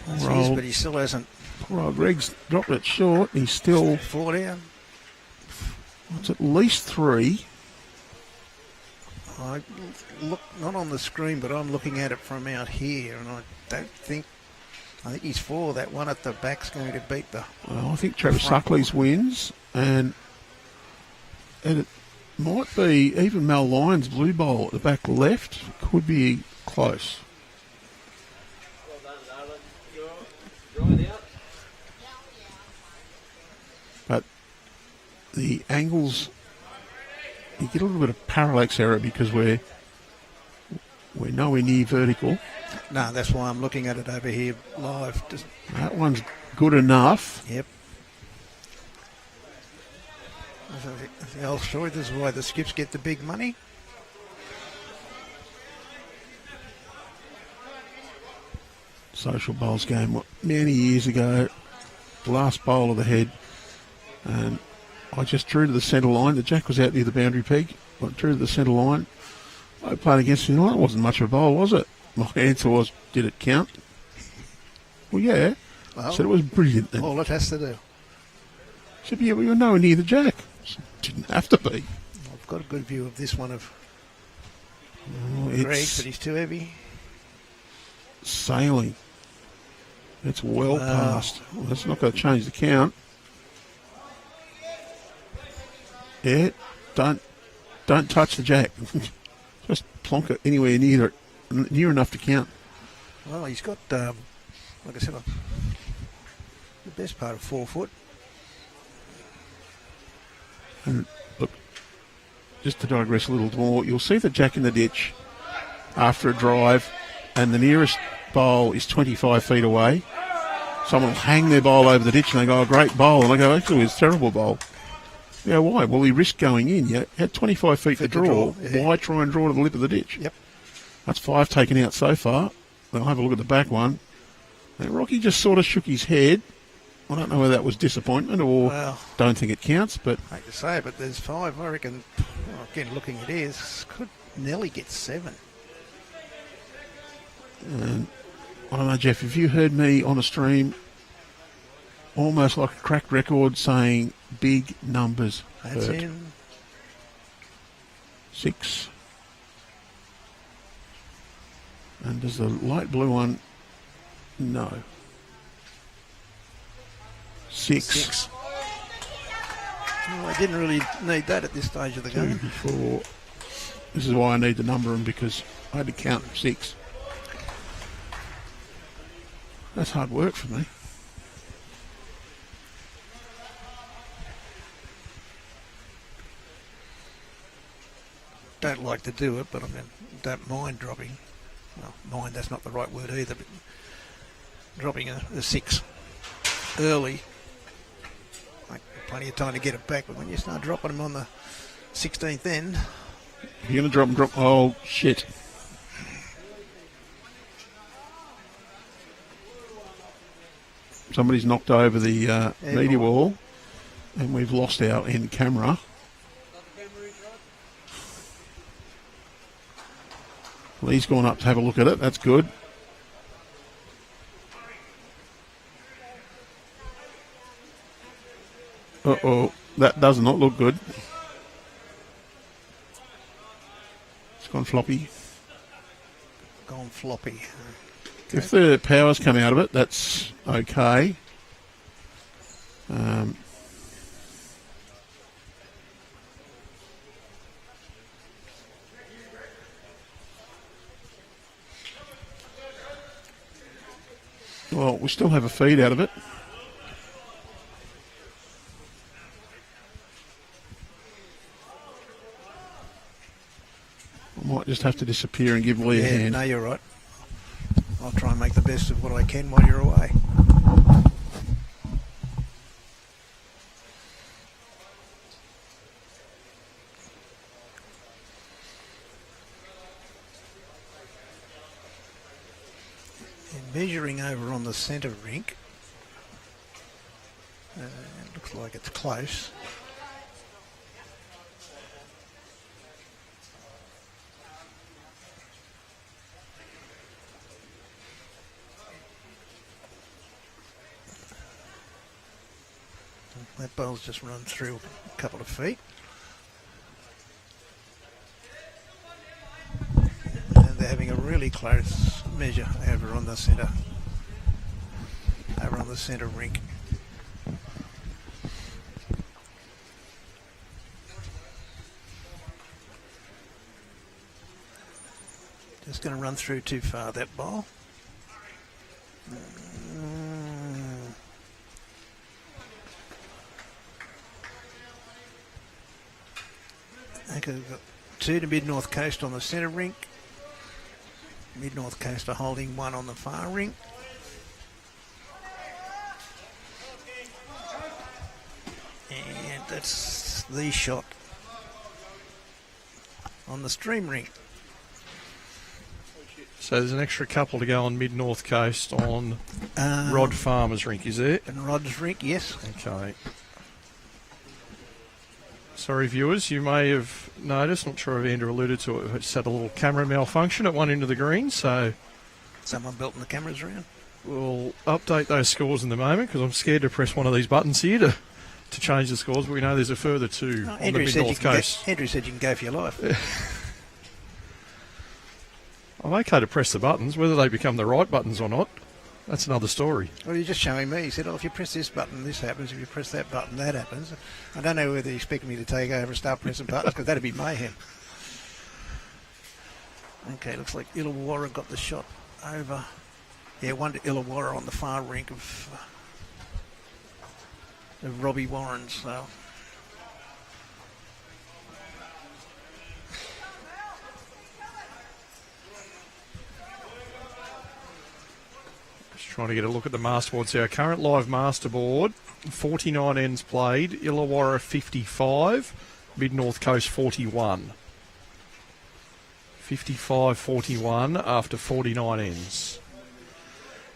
but he still hasn't. Poor old Greg's dropped it short. He's still 4 down. It's at least 3. I look not on the screen, but I'm looking at it from out here, and I think he's 4. That one at the back's going to beat the. Well, I think Trevor Suckley's wins, and it might be even Mel Lyons' blue bowl at the back left could be close. But the angles, you get a little bit of parallax error because we're nowhere near vertical. No, that's why I'm looking at it over here live. That one's good enough. Yep. The old story, this is why the skips get the big money. Social bowls game many years ago, last bowl of the head, and I just drew to the centre line. The jack was out near the boundary peg. I drew to the centre line. I played against him. Well, it wasn't much of a bowl, was it? My answer was, did it count? Well, yeah. Well, said it was brilliant then. All it has to do. Said, yeah, we were nowhere near the jack. Didn't have to be. I've got a good view of this one of It's Greg, but he's too heavy. sailing. It's well past. Well, that's not going to change the count. Yeah, don't touch the jack. Just plonk it anywhere near enough to count. Well, he's got, like I said, the best part of 4 foot. And look, just to digress a little more, you'll see the jack in the ditch after a drive, and the nearest bowl is 25 feet away. Someone will hang their bowl over the ditch and they go, oh, great bowl. And I go, actually, it's a terrible bowl. Yeah, why? Well, he risked going in. You had 25 feet to draw. Yeah. Why try and draw to the lip of the ditch? Yep. That's 5 taken out so far. I'll have a look at the back one. And Rocky just sort of shook his head. I don't know whether that was disappointment or don't think it counts, but... I hate to say it, but there's 5. I reckon, again, looking at his, could nearly get 7. And I don't know, Jeff, if you heard me on a stream, almost like a cracked record saying big numbers. That's hurt. in. 6. And does the light blue one? No. 6. Well, I didn't really need that at this stage of the 2, game. 4. This is why I need to number them, because I had to count 6. That's hard work for me. Don't like to do it, but I mean, don't mind dropping. Well, mind, that's not the right word either, but dropping a 6 early, like plenty of time to get it back, but when you start dropping them on the 16th end... You're going to drop. Oh, shit. Somebody's knocked over the media wall, and we've lost our end camera. Lee's gone up to have a look at it. That's good. Uh-oh. That does not look good. It's gone floppy. Gone floppy. If the powers come out of it, that's okay. Well, we still have a feed out of it. I might just have to disappear and give Lee a hand. No, you're right. I'll try and make the best of what I can while you're away. And measuring over on the centre rink, it looks like it's close. That bowl's just run through a couple of feet. And they're having a really close measure over on the centre rink. Just going to run through too far, that bowl. Okay, we've got 2 to Mid-North Coast on the centre rink. Mid-North Coast are holding 1 on the far rink. And that's the shot on the stream rink. So there's an extra couple to go on Mid-North Coast on Rod Farmer's rink, is there? And Rod's rink, yes. Okay. Sorry, viewers, you may have noticed, not sure if Andrew alluded to it, it's had a little camera malfunction at one end of the green, so Someone belting the cameras around. we'll update those scores in the moment because I'm scared to press one of these buttons here to change the scores, but we know there's a further two on Andrew the said Mid-North Coast. Andrew said you can go for your life. I'm okay to press the buttons, whether they become the right buttons or not, that's another story. Well, you're just showing me. He said, if you press this button, this happens. If you press that button, that happens. I don't know whether he expected me to take over and start pressing buttons, because that'd be mayhem. Okay, looks like Illawarra got the shot over. Yeah, one to Illawarra on the far rink of Robbie Warren's. So. Trying to get a look at the masterboard. So our current live masterboard, 49 ends played, Illawarra 55, Mid-North Coast 41. 55-41 after 49 ends.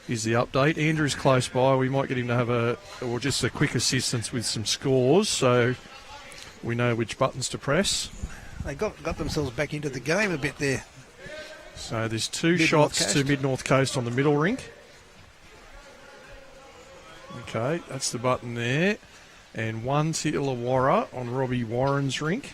Here's the update. Andrew's close by. We might get him to have just a quick assistance with some scores so we know which buttons to press. They got themselves back into the game a bit there. So there's two Mid-North shots Coast. to Mid-North Coast on the middle rink. Okay, that's the button there. And one to Illawarra on Robbie Warren's rink.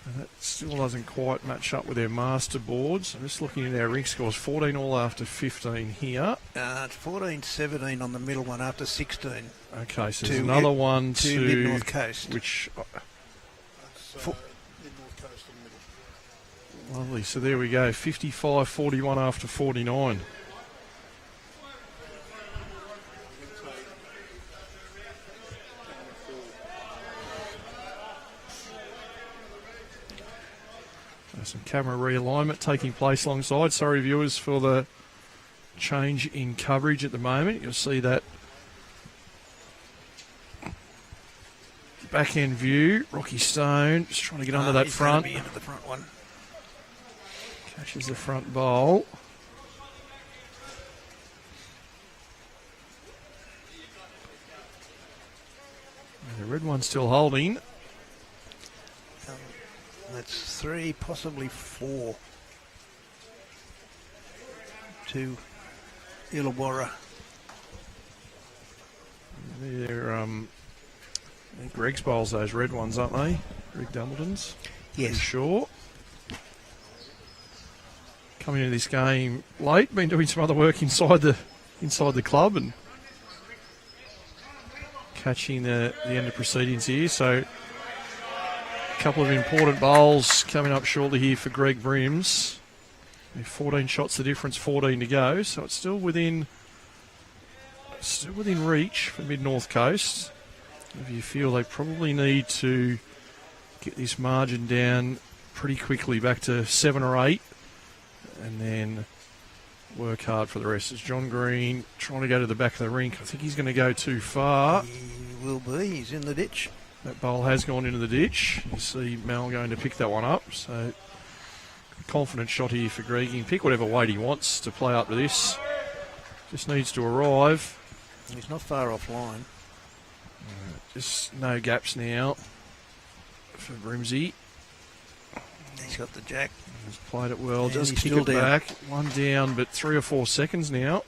And that still doesn't quite match up with their master boards. I'm just looking at our rink scores. 14 all after 15 here. It's 14-17 on the middle one after 16. Okay, so there's To another one to Mid-North Coast. Which, Mid-North Coast in the middle. lovely. So there we go. 55-41 after 49. Some camera realignment taking place alongside. Sorry, viewers, for the change in coverage at the moment. You'll see that back end view. Rocky Stone just trying to get under that He's front. gonna be into the front one. Catches the front bowl. And the red one's still holding. That's 3, possibly 4 to Illawarra. They're, I think Greg's bowls those red ones, aren't they? Greg Dumbleton's. Yes. Pretty sure. Coming into this game late, been doing some other work inside the club and catching the end of proceedings here. So a couple of important bowls coming up shortly here for Greg Brims. 14 shots the difference, 14 to go. So it's still within reach for Mid-North Coast. If you feel they probably need to get this margin down pretty quickly back to 7 or 8 and then work hard for the rest. It's John Green trying to go to the back of the rink. I think he's going to go too far. He will be. He's in the ditch. That bowl has gone into the ditch. You see Mel going to pick that one up. So confident shot here for Greg. He can pick whatever weight he wants to play up to this. Just needs to arrive. He's not far off line. Just no gaps now for Brimsy. He's got the jack. He's played it well. And Just he's kick still it down. back. One down, but 3 or 4 seconds now.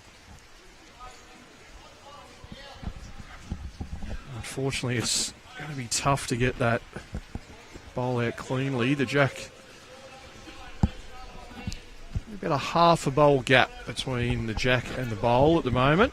Unfortunately, it's going to be tough to get that bowl out cleanly. The jack, about a half a bowl gap between the jack and the bowl at the moment.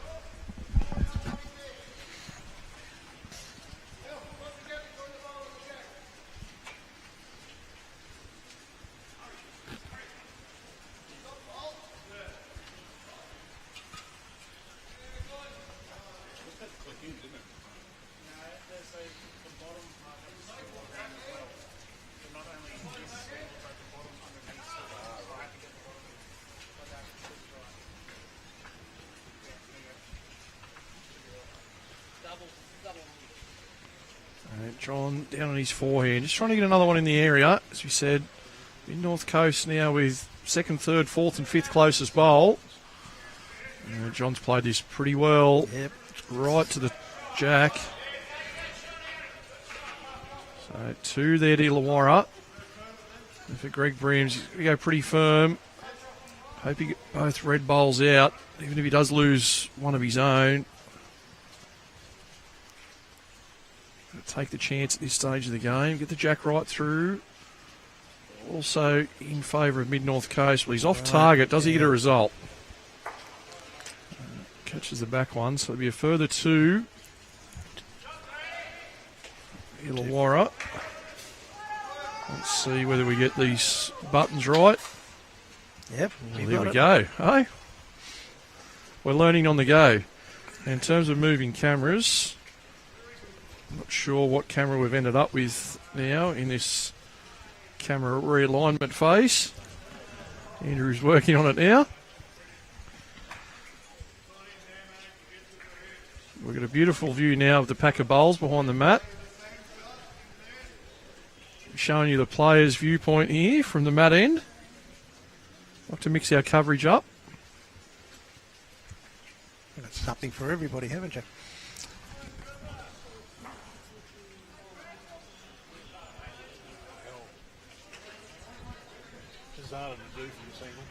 John down on his forehand, just trying to get another one in the area. As we said, in North Coast now with second, third, fourth and fifth closest bowl. John's played this pretty well. Yep. Right to the jack. So 2 there to Illawarra. And for Greg Brims, he's going to go pretty firm. Hope he get both red bowls out, even if he does lose one of his own. Take the chance at this stage of the game. Get the jack right through. Also in favour of Mid-North Coast. Well, he's off target. Does he get a result? Catches the back one. So it'll be a further 2. Illawarra. Let's see whether we get these buttons right. Yep. Well, there we go. Hey? We're learning on the go. In terms of moving cameras, I'm not sure what camera we've ended up with now in this camera realignment phase. Andrew's working on it now. We've got a beautiful view now of the pack of bowls behind the mat. Showing you the player's viewpoint here from the mat end. Like to mix our coverage up. That's something for everybody, haven't you? It's harder to do from the single.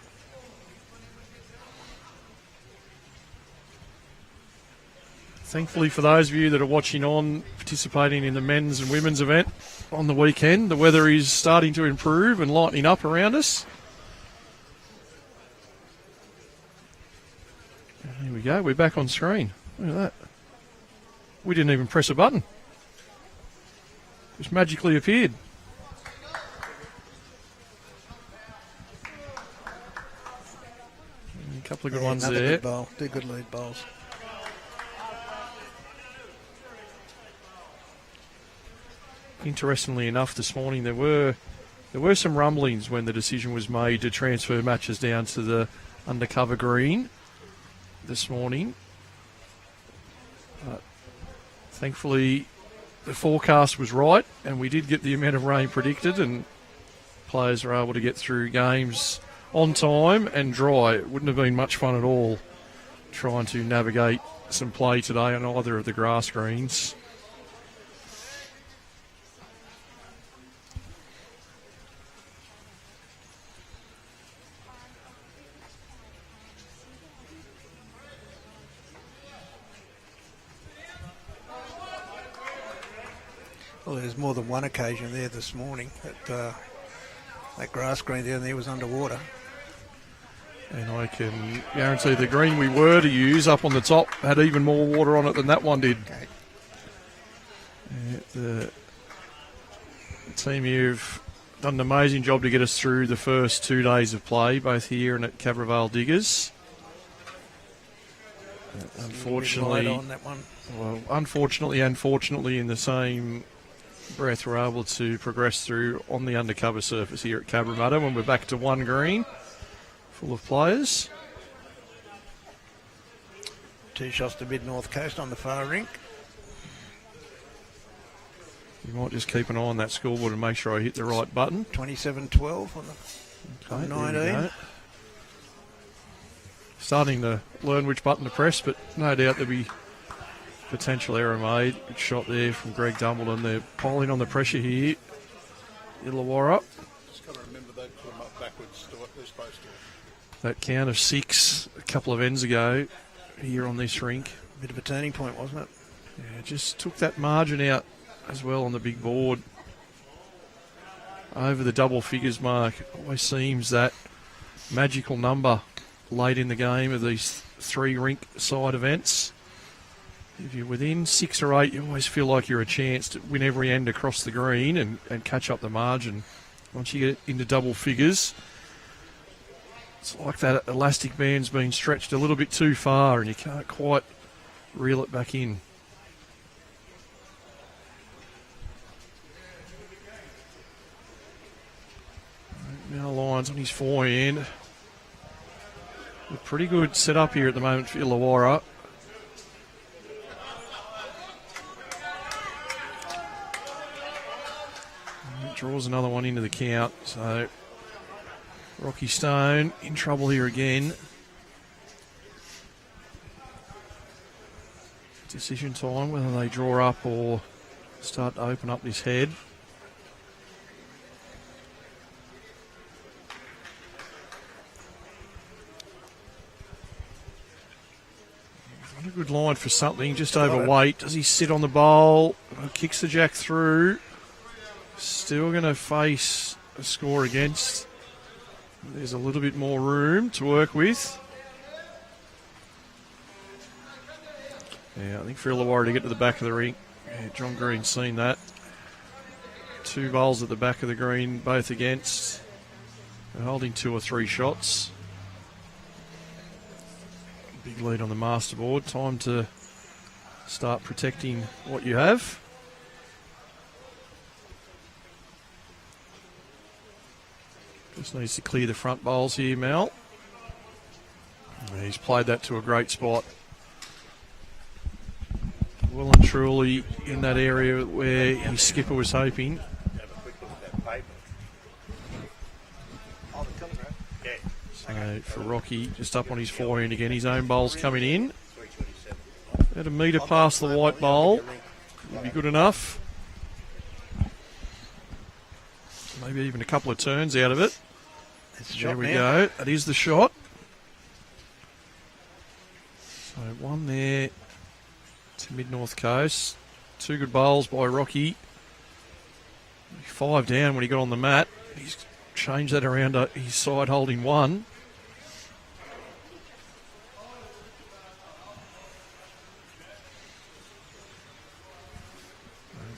Thankfully for those of you that are watching on, participating in the men's and women's event on the weekend, the weather is starting to improve and lightening up around us. Here we go, we're back on screen. Look at that. We didn't even press a button. Just magically appeared. A couple of good ones another there. Good bowl. 2 good lead bowls. Interestingly enough, this morning there were some rumblings when the decision was made to transfer matches down to the undercover green this morning. But thankfully, the forecast was right, and we did get the amount of rain predicted, and players were able to get through games on time and dry. It wouldn't have been much fun at all trying to navigate some play today on either of the grass greens. Well, there's more than one occasion there this morning that that grass green down there was underwater. And I can guarantee the green we were to use up on the top had even more water on it than that one did. Okay. The team here have done an amazing job to get us through the first 2 days of play, both here and at Cabramatta Diggers. Unfortunately, on that one. well, unfortunately and fortunately in the same breath, we're able to progress through on the undercover surface here at Cabramatta when we're back to 1 green, full of players. 2 shots to Mid-North Coast on the far rink. You might just keep an eye on that scoreboard and make sure I hit the right button. 27-12 on the 19. Starting to learn which button to press, but no doubt there'll be potential error made. Good shot there from Greg Dumbleton. They're piling on the pressure here. Illawarra. Just got to remember they put them up backwards to what they're supposed to. That count of 6 a couple of ends ago here on this rink. Bit of a turning point, wasn't it? Yeah, just took that margin out as well on the big board. Over the double figures mark. Always seems that magical number late in the game of these 3 rink side events. If you're within 6 or 8, you always feel like you're a chance to win every end across the green and catch up the margin. Once you get into double figures, it's like that elastic band's been stretched a little bit too far and you can't quite reel it back in. Now Lyons on his forehand. A pretty good setup here at the moment for Illawarra. draws another one into the count. So Rocky Stone in trouble here again. Decision time, whether they draw up or start to open up this head. Not a good line for something, just overweight. Does he sit on the bowl? Kicks the jack through. Still going to face a score against. There's a little bit more room to work with. Yeah, I think for Illawarra to get to the back of the ring. Yeah, John Green's seen that. 2 bowls at the back of the green, both against. They're holding 2 or 3 shots. Big lead on the masterboard. Time to start protecting what you have. Just needs to clear the front bowls here, Mel. And he's played that to a great spot. Well and truly in that area where his skipper was hoping. So for Rocky, just up on his forehand again, his own bowl's coming in. About a metre past the white bowl. Would be good enough. Maybe even a couple of turns out of it. There we go. That is the shot. So 1 there to mid-north coast. 2 good bowls by Rocky. 5 down when he got on the mat. He's changed that around to his side holding 1.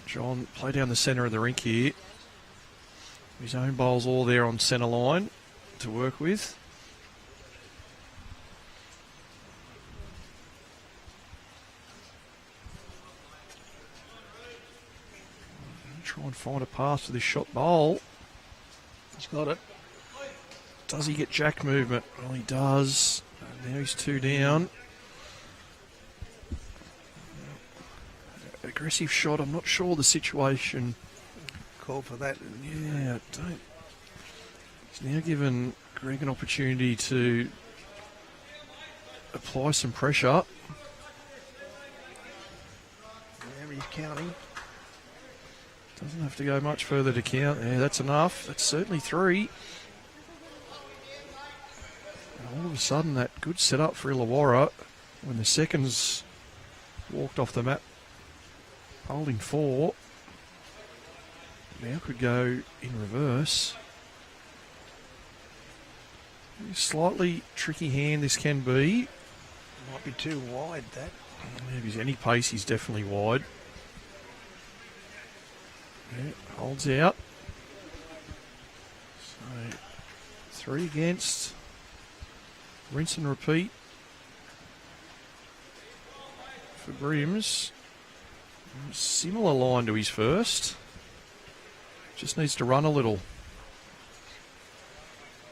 John play down the centre of the rink here. His own bowls all there on centre line to work with. Try and find a pass for this shot bowl. He's got it. Does he get jack movement? Well, he does. And now he's 2 down. Aggressive shot. I'm not sure the situation. Call for that. Yeah, don't. He's now given Greg an opportunity to apply some pressure. There he's counting. Doesn't have to go much further to count. Yeah, that's enough. That's certainly 3. And all of a sudden, that good setup for Illawarra when the seconds walked off the mat, holding 4. Now could go in reverse. Slightly tricky hand this can be. Might be too wide, that. If he's any pace, he's definitely wide. Yeah, holds out. So 3 against. Rinse and repeat for Brims. Similar line to his first. Just needs to run a little.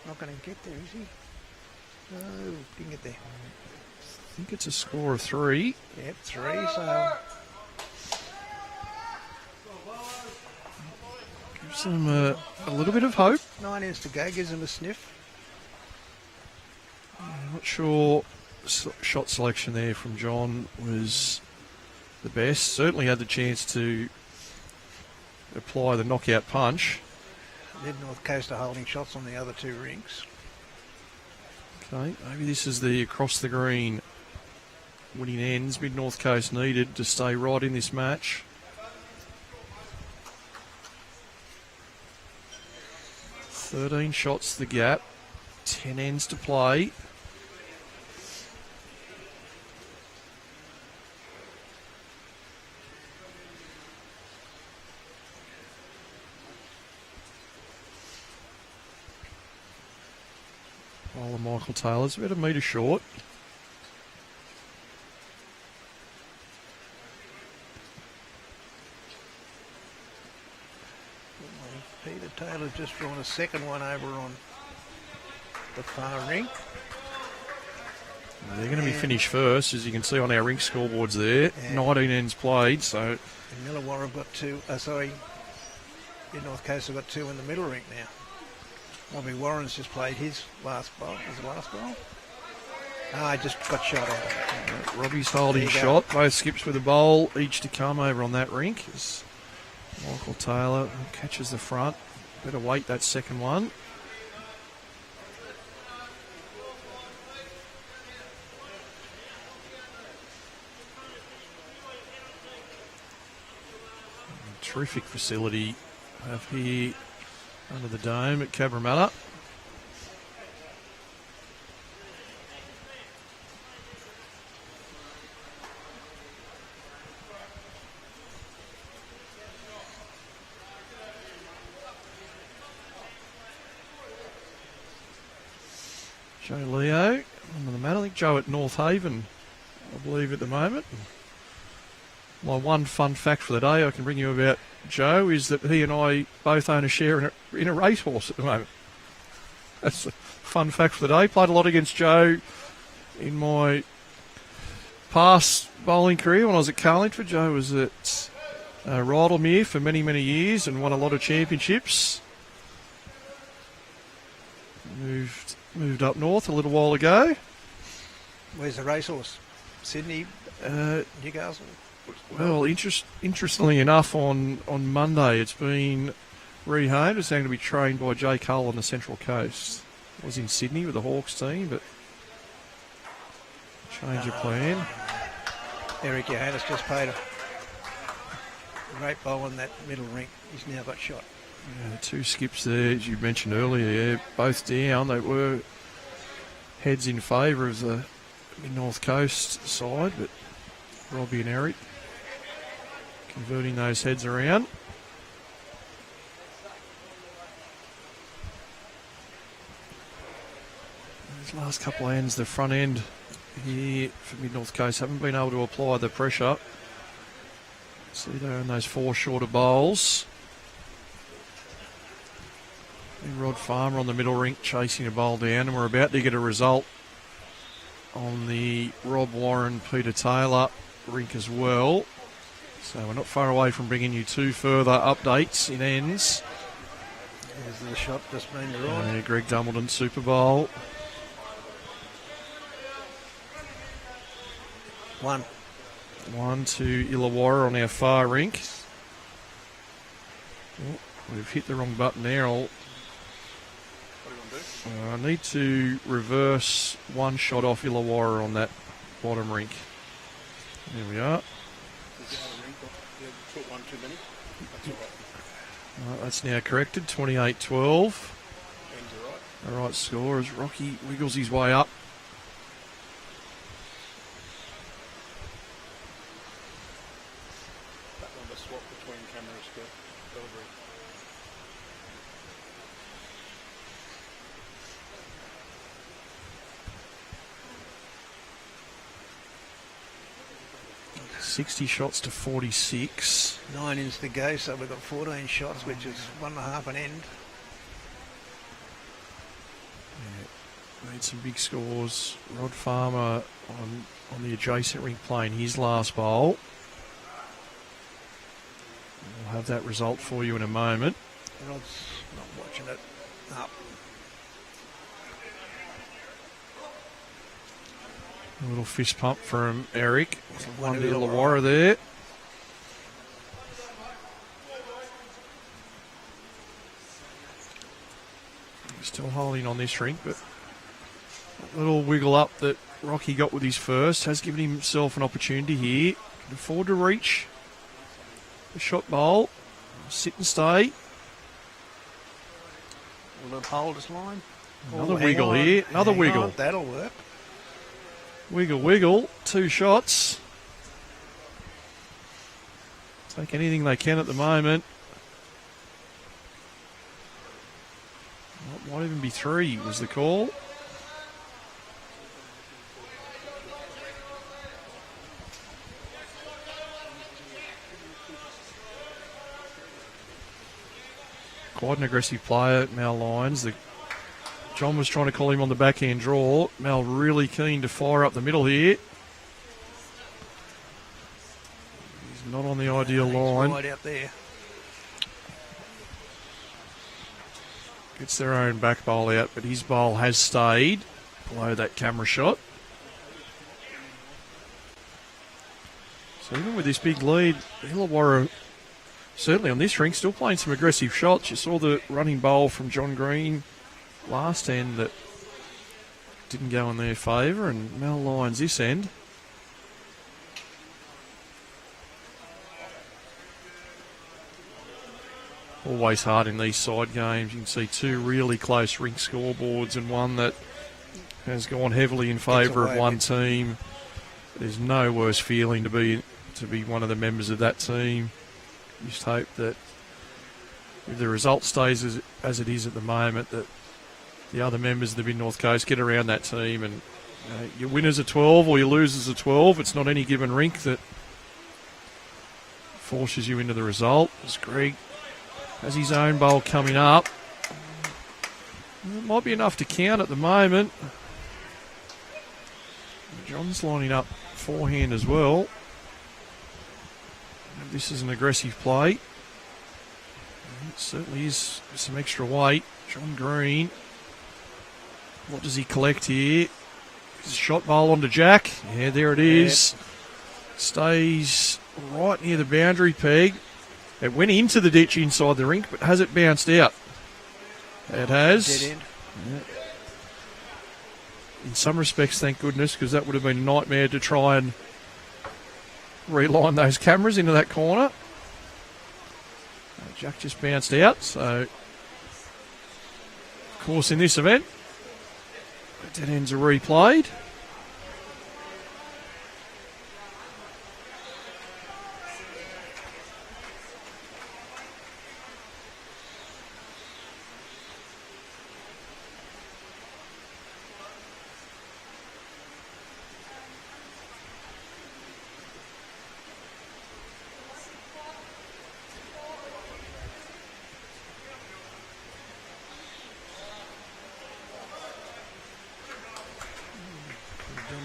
Not going to get there, is he? No, didn't get there. I think it's a score of 3. Yep, 3, so... Gives them a little bit of hope. 9 ends to go, gives them a sniff. I'm not sure shot selection there from John was the best. Certainly had the chance to apply the knockout punch. Mid-North Coast are holding shots on the other 2 rinks. Okay, maybe this is the across the green winning ends Mid-North Coast needed to stay right in this match. "13 shots the gap, 10 ends to play." Bowler Michael Taylor's about a metre short. Peter Taylor's just drawn a second one over on the far rink. They're going to be finished first, as you can see on our rink scoreboards there. 19 ends played, so... And Illawarra have got 2, Mid North Coast have got 2 in the middle rink now. Robbie Warren's just played his last bowl. Was the last bowl? I just got shot out. Robbie's holding shot. Both skips with a bowl, each to come over on that rink. As Michael Taylor catches the front. Better wait that second one. Terrific facility have here under the dome at Cabramatta. Joe Leo under the mat. I think Joe at North Haven, I believe, at the moment. My one fun fact for the day I can bring you about Joe is that he and I both own a share in a racehorse at the moment. That's a fun fact for the day. Played a lot against Joe in my past bowling career when I was at Carlingford. Joe was at Rydalmere for many, many years and won a lot of championships. Moved up north a little while ago. Where's the racehorse? Sydney? Newcastle? Well, interestingly enough, on Monday it's been rehomed. It's going to be trained by Jay Cole on the Central Coast. It was in Sydney with the Hawks team, but change of plan. Eric Johannes just played a great bowl in that middle rink. He's now got shot. Yeah, the 2 skips there, as you mentioned earlier, both down. They were heads in favour of the North Coast side, but Robbie and Eric converting those heads around. These last couple of ends, the front end here for Mid North Coast haven't been able to apply the pressure. See there in those 4 shorter bowls. And Rod Farmer on the middle rink chasing a bowl down, and we're about to get a result on the Rob Warren, Peter Taylor rink as well. So we're not far away from bringing you 2 further updates in ends. There's the shot just been drawn. Yeah, Greg Dumbleton Super Bowl. 1 to Illawarra on our far rink. Oh, we've hit the wrong button there. I need to reverse 1 shot off Illawarra on that bottom rink. There we are. That's now corrected. 28-12. The right score as Rocky wiggles his way up. $60 shots to 46. 9 ends to go, so we've got 14 shots, which is 1.5 an end. Yeah, made some big scores. Rod Farmer on the adjacent rink playing his last bowl. We'll have that result for you in a moment. Rod's not watching it. Up. A little fist pump from Eric. One to Illawarra there. Still holding on this rink, but that little wiggle up that Rocky got with his first has given himself an opportunity here. Can afford to reach the shot bowl. Sit and stay. Will it hold this line? Another wiggle here. Another wiggle. That'll work. Wiggle, wiggle. 2 shots. Take anything they can at the moment. Might even be 3 was the call. Quite an aggressive player, Mal Lyons. John was trying to call him on the backhand draw. Mal really keen to fire up the middle here. He's not on the ideal line. Right out there. Gets their own back bowl out, but his bowl has stayed below that camera shot. So even with this big lead, Illawarra, certainly on this rink, still playing some aggressive shots. You saw the running bowl from John Green last end that didn't go in their favour, and Mel Lyons this end. Always hard in these side games. You can see two really close rink scoreboards and one that has gone heavily in favour of one team. There's no worse feeling to be one of the members of that team. You just hope that if the result stays as it is at the moment, that the other members of the Mid North Coast get around that team, and your winners are 12 or your losers are 12. It's not any given rink that forces you into the result. As Greg has his own bowl coming up, it might be enough to count at the moment. John's lining up forehand as well. This is an aggressive play. It certainly is some extra weight. John Green, what does he collect here? His shot bowl onto Jack. Yeah, there it is. Yep. Stays right near the boundary peg. It went into the ditch inside the rink, but has it bounced out? It has. Dead end. Yeah. In some respects, thank goodness, because that would have been a nightmare to try and reline those cameras into that corner. Jack just bounced out, so of course in this event, dead ends are replayed.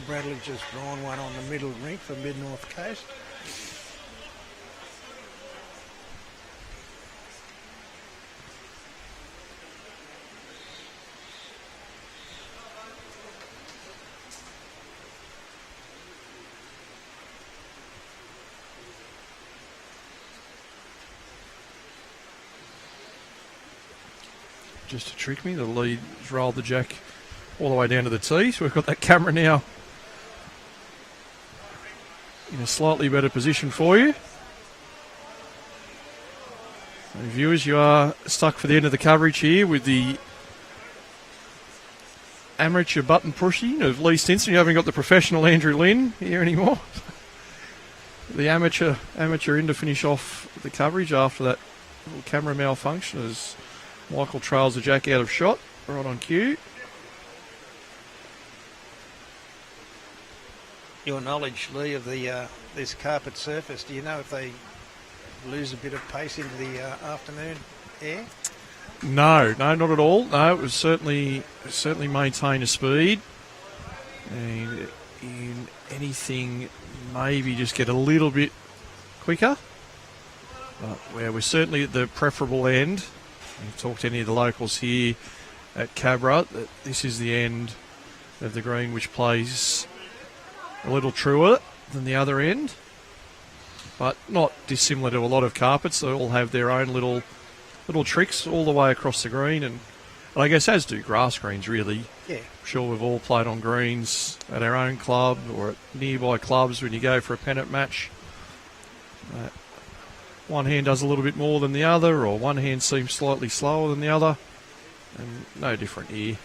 Bradley's just drawn one on the middle rink for Mid North Coast. Just to trick me, the lead's rolled the Jack all the way down to the tee, so we've got that camera now in a slightly better position for you. So viewers, you are stuck for the end of the coverage here with the amateur button pushing of Lee Stinson. You haven't got the professional Andrew Lynn here anymore. The amateur in to finish off the coverage after that little camera malfunction as Michael trails the Jack out of shot, right on cue. Your knowledge, Lee, of the this carpet surface, do you know if they lose a bit of pace into the afternoon air? No, not at all. No, it was certainly maintain a speed, and in anything, maybe just get a little bit quicker. But we're certainly at the preferable end. We've talked to any of the locals here at Cabra that this is the end of the green, which plays a little truer than the other end, but not dissimilar to a lot of carpets. They all have their own little tricks all the way across the green, and I guess as do grass greens really. Yeah. I'm sure we've all played on greens at our own club or at nearby clubs when you go for a pennant match. One hand does a little bit more than the other, or one hand seems slightly slower than the other, and no different here.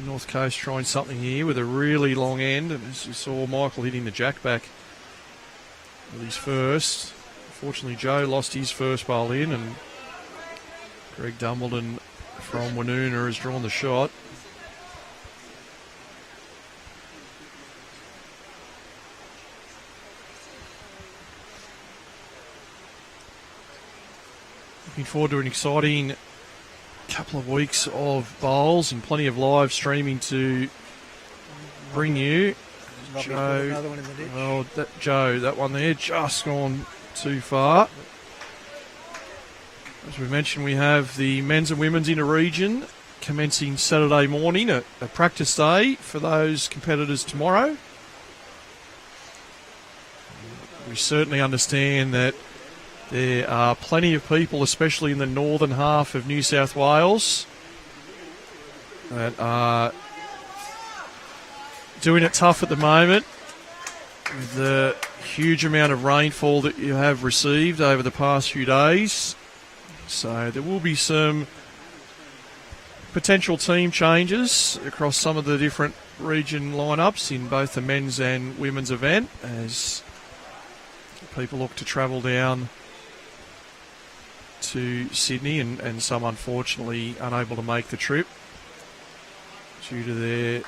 North Coast trying something here with a really long end, and as you saw Michael hitting the Jack back with his first. Unfortunately Joe lost his first bowl in, and Greg Dumbleton from Woonona has drawn the shot. Looking forward to an exciting couple of weeks of bowls and plenty of live streaming to bring you Robbie's put Joe, another one in the ditch. well, that one there just gone too far. As we mentioned, we have the men's and women's inter-region commencing Saturday morning, a practice day for those competitors tomorrow. We certainly understand that there are plenty of people, especially in the northern half of New South Wales, that are doing it tough at the moment with the huge amount of rainfall that you have received over the past few days. So there will be some potential team changes across some of the different region lineups in both the men's and women's event as people look to travel down to Sydney and some unfortunately unable to make the trip due to their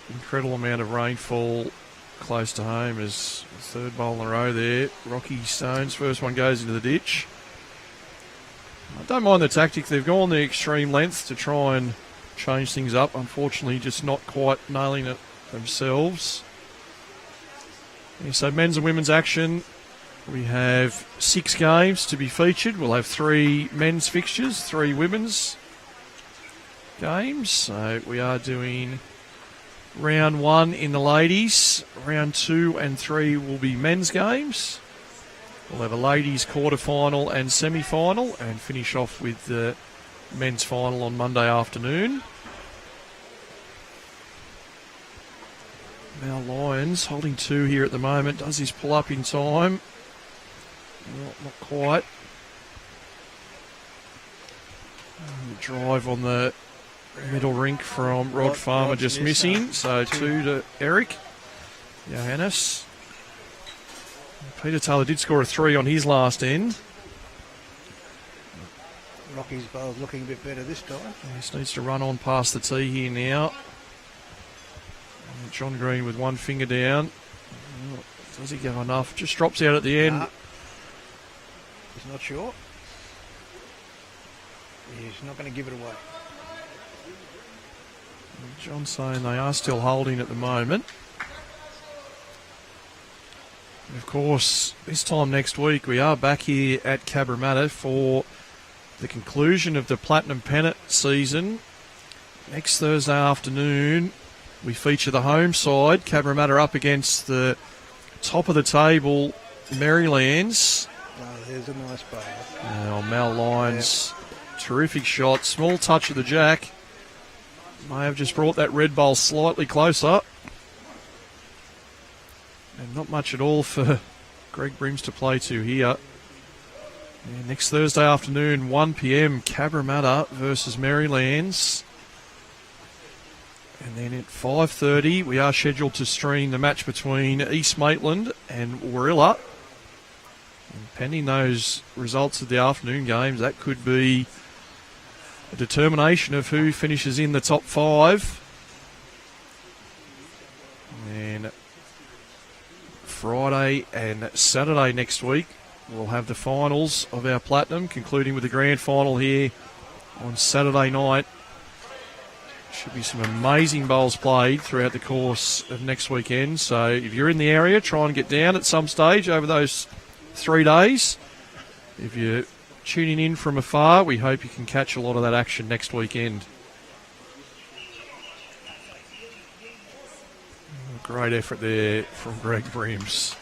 incredible amount of rainfall close to home. As the third bowl in a row there, Rocky Stones, first one goes into the ditch. I don't mind the tactic. They've gone the extreme length to try and change things up. Unfortunately, just not quite nailing it themselves. Yeah, so men's and women's action. We have 6 games to be featured. We'll have 3 men's fixtures, 3 women's games. So we are doing round 1 in the ladies. Round 2 and 3 will be men's games. We'll have a ladies' quarter-final and semi-final and finish off with the men's final on Monday afternoon. Now Lyons holding 2 here at the moment. Does his pull up in time? Not quite. The drive on the middle rink from Rod Farmer Rod's just missed, missing. So 2 to Eric. Johannes. Peter Taylor did score a 3 on his last end. Rocky's bowl's looking a bit better this time. He just needs to run on past the tee here now. And John Green with one finger down. Does he go enough? Just drops out at the end. Nah. He's not sure. He's not going to give it away. John saying they are still holding at the moment. And of course, this time next week we are back here at Cabramatta for the conclusion of the Platinum Pennant season. Next Thursday afternoon we feature the home side, Cabramatta up against the top of the table, Marylands. Oh, there's a nice bowler. Now Mal Lyons, terrific shot, small touch of the jack. May have just brought that red bowl slightly closer. And not much at all for Greg Brims to play to here. And next Thursday afternoon, 1 p.m, Cabramatta versus Marylands. And then at 5:30, we are scheduled to stream the match between East Maitland and Warilla. And pending those results of the afternoon games, that could be a determination of who finishes in the top 5. And Friday and Saturday next week, we'll have the finals of our Platinum, concluding with the grand final here on Saturday night. Should be some amazing bowls played throughout the course of next weekend. So if you're in the area, try and get down at some stage over those 3 days. If you're tuning in from afar, we hope you can catch a lot of that action next weekend. Great effort there from Greg Brims.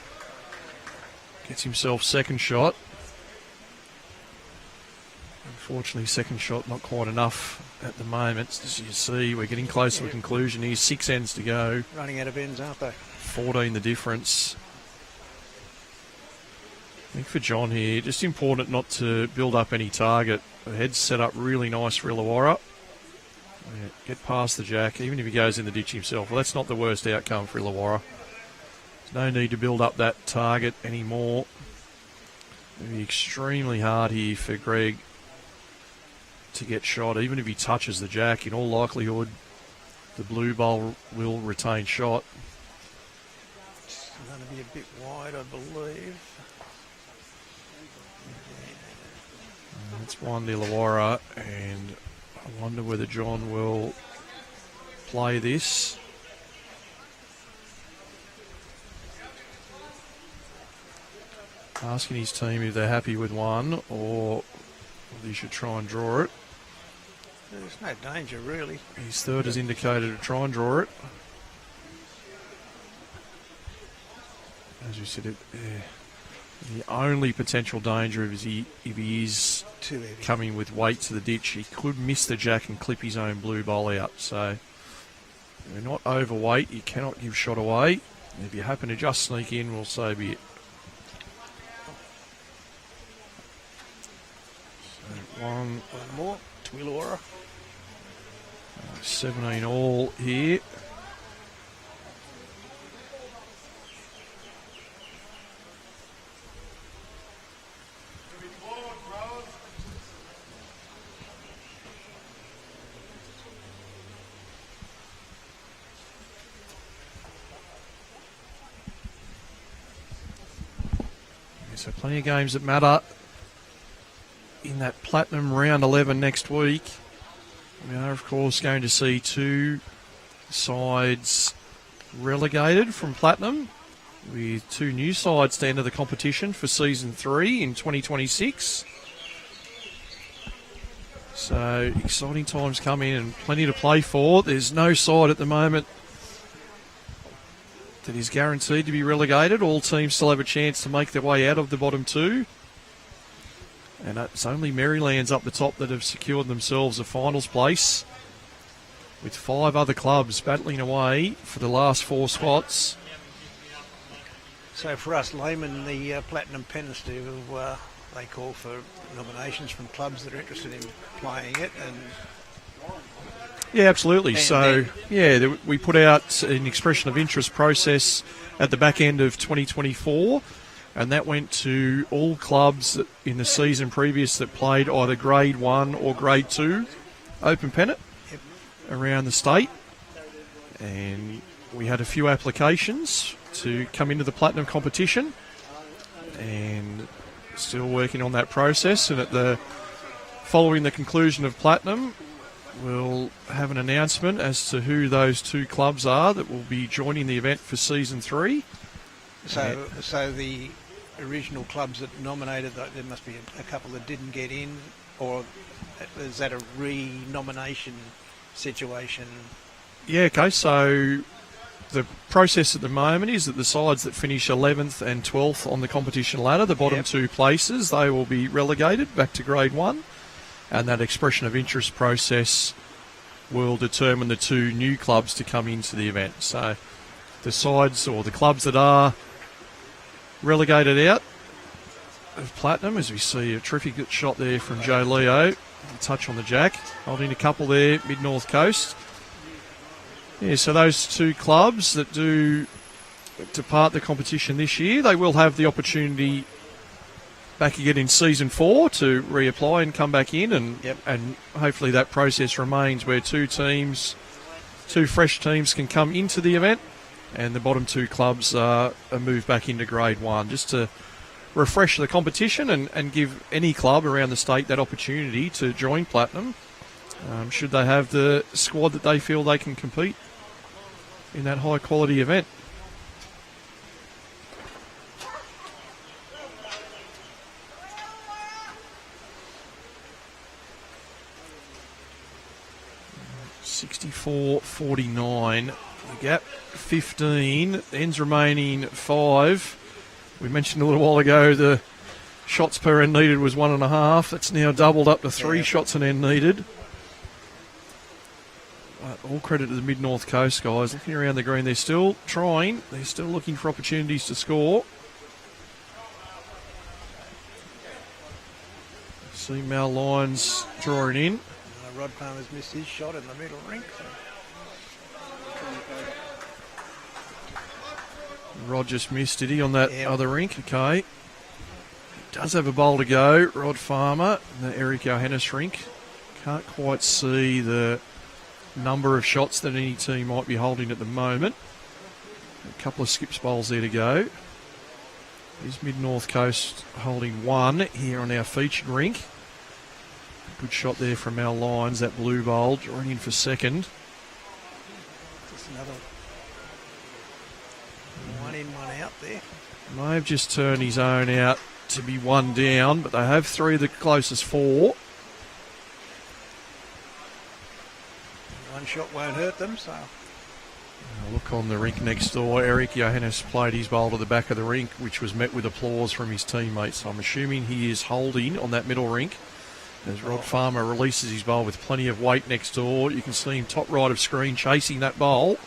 Gets himself second shot. Unfortunately, second shot not quite enough at the moment. As you see, we're getting close to a conclusion here. 6 ends to go. Running out of ends, aren't they? 14 the difference. I think for John here, just important not to build up any target. The head's set up really nice for Illawarra. Yeah, get past the jack, even if he goes in the ditch himself. Well, that's not the worst outcome for Illawarra. There's no need to build up that target anymore. It'll be extremely hard here for Greg to get shot. Even if he touches the jack, in all likelihood, the blue bowl will retain shot. It's going to be a bit wide, I believe. That's one to Illawarra, and I wonder whether John will play this. asking his team if they're happy with one or whether he should try and draw it. There's no danger, really. His third has indicated to try and draw it. As you said, the only potential danger is if he is Too heavy. coming with weight to the ditch, he could miss the jack and clip his own blue bowl out. So if you're not overweight, you cannot give shot away. If you happen to just sneak in, well, so be it. So One more to Illawarra. 17 all here. So plenty of games that matter in that Platinum round 11 next week. We are, of course, going to see two sides relegated from Platinum, with two new sides to enter the competition for Season 3 in 2026. So exciting times coming and plenty to play for. There's no side at the moment that is guaranteed to be relegated. All teams still have a chance to make their way out of the bottom two. And it's only Maryland's up the top that have secured themselves a finals place, with 5 other clubs battling away for the last 4 spots. So for us laymen, the Platinum pennants they call for nominations from clubs that are interested in playing it, and Yeah, absolutely. And So, we put out an expression of interest process at the back end of 2024, and that went to all clubs in the season previous that played either Grade 1 or Grade 2 open pennant around the state. And we had a few applications to come into the Platinum competition, and still working on that process. And following the conclusion of Platinum, we'll have an announcement as to who those 2 clubs are that will be joining the event for Season 3. so the original clubs that nominated, there must be a couple that didn't get in, or is that a re-nomination situation? Yeah, okay, so the process at the moment is that the sides that finish 11th and 12th on the competition ladder, the bottom 2 places, they will be relegated back to Grade 1. And that expression of interest process will determine the 2 new clubs to come into the event. So the sides or the clubs that are relegated out of Platinum, as we see a terrific shot there from Joe Leo, a touch on the jack, holding a couple there, Mid-North Coast. Yeah, so those 2 clubs that do depart the competition this year, they will have the opportunity back again in Season 4 to reapply and come back in, and hopefully that process remains where 2 fresh teams can come into the event, and the bottom 2 clubs are moved back into Grade 1, just to refresh the competition and give any club around the state that opportunity to join Platinum, should they have the squad that they feel they can compete in that high quality event. $64.49. The gap 15. Ends remaining 5. We mentioned a little while ago the shots per end needed was 1.5. That's now doubled up to 3 shots an end needed. All credit to the Mid-North Coast guys. Looking around the green, they're still trying. They're still looking for opportunities to score. See Mal Lyons drawing in. Rod Palmer's missed his shot in the middle rink. Rod just missed, did he, on that other rink? Okay. Does have a bowl to go. Rod Farmer, the Eric Johannes rink. Can't quite see the number of shots that any team might be holding at the moment. A couple of skips bowls there to go. Is Mid-North Coast holding 1 here on our featured rink. Good shot there from our Lyons, that blue bowl, drawing in for second. Just another one in, one out there. May have just turned his own out to be one down, but they have three of the closest four. One shot won't hurt them, so... Look on the rink next door. Eric Johannes played his bowl to the back of the rink, which was met with applause from his teammates. So I'm assuming he is holding on that middle rink. As Rod Farmer releases his bowl with plenty of weight next door. You can see him top right of screen chasing that bowl.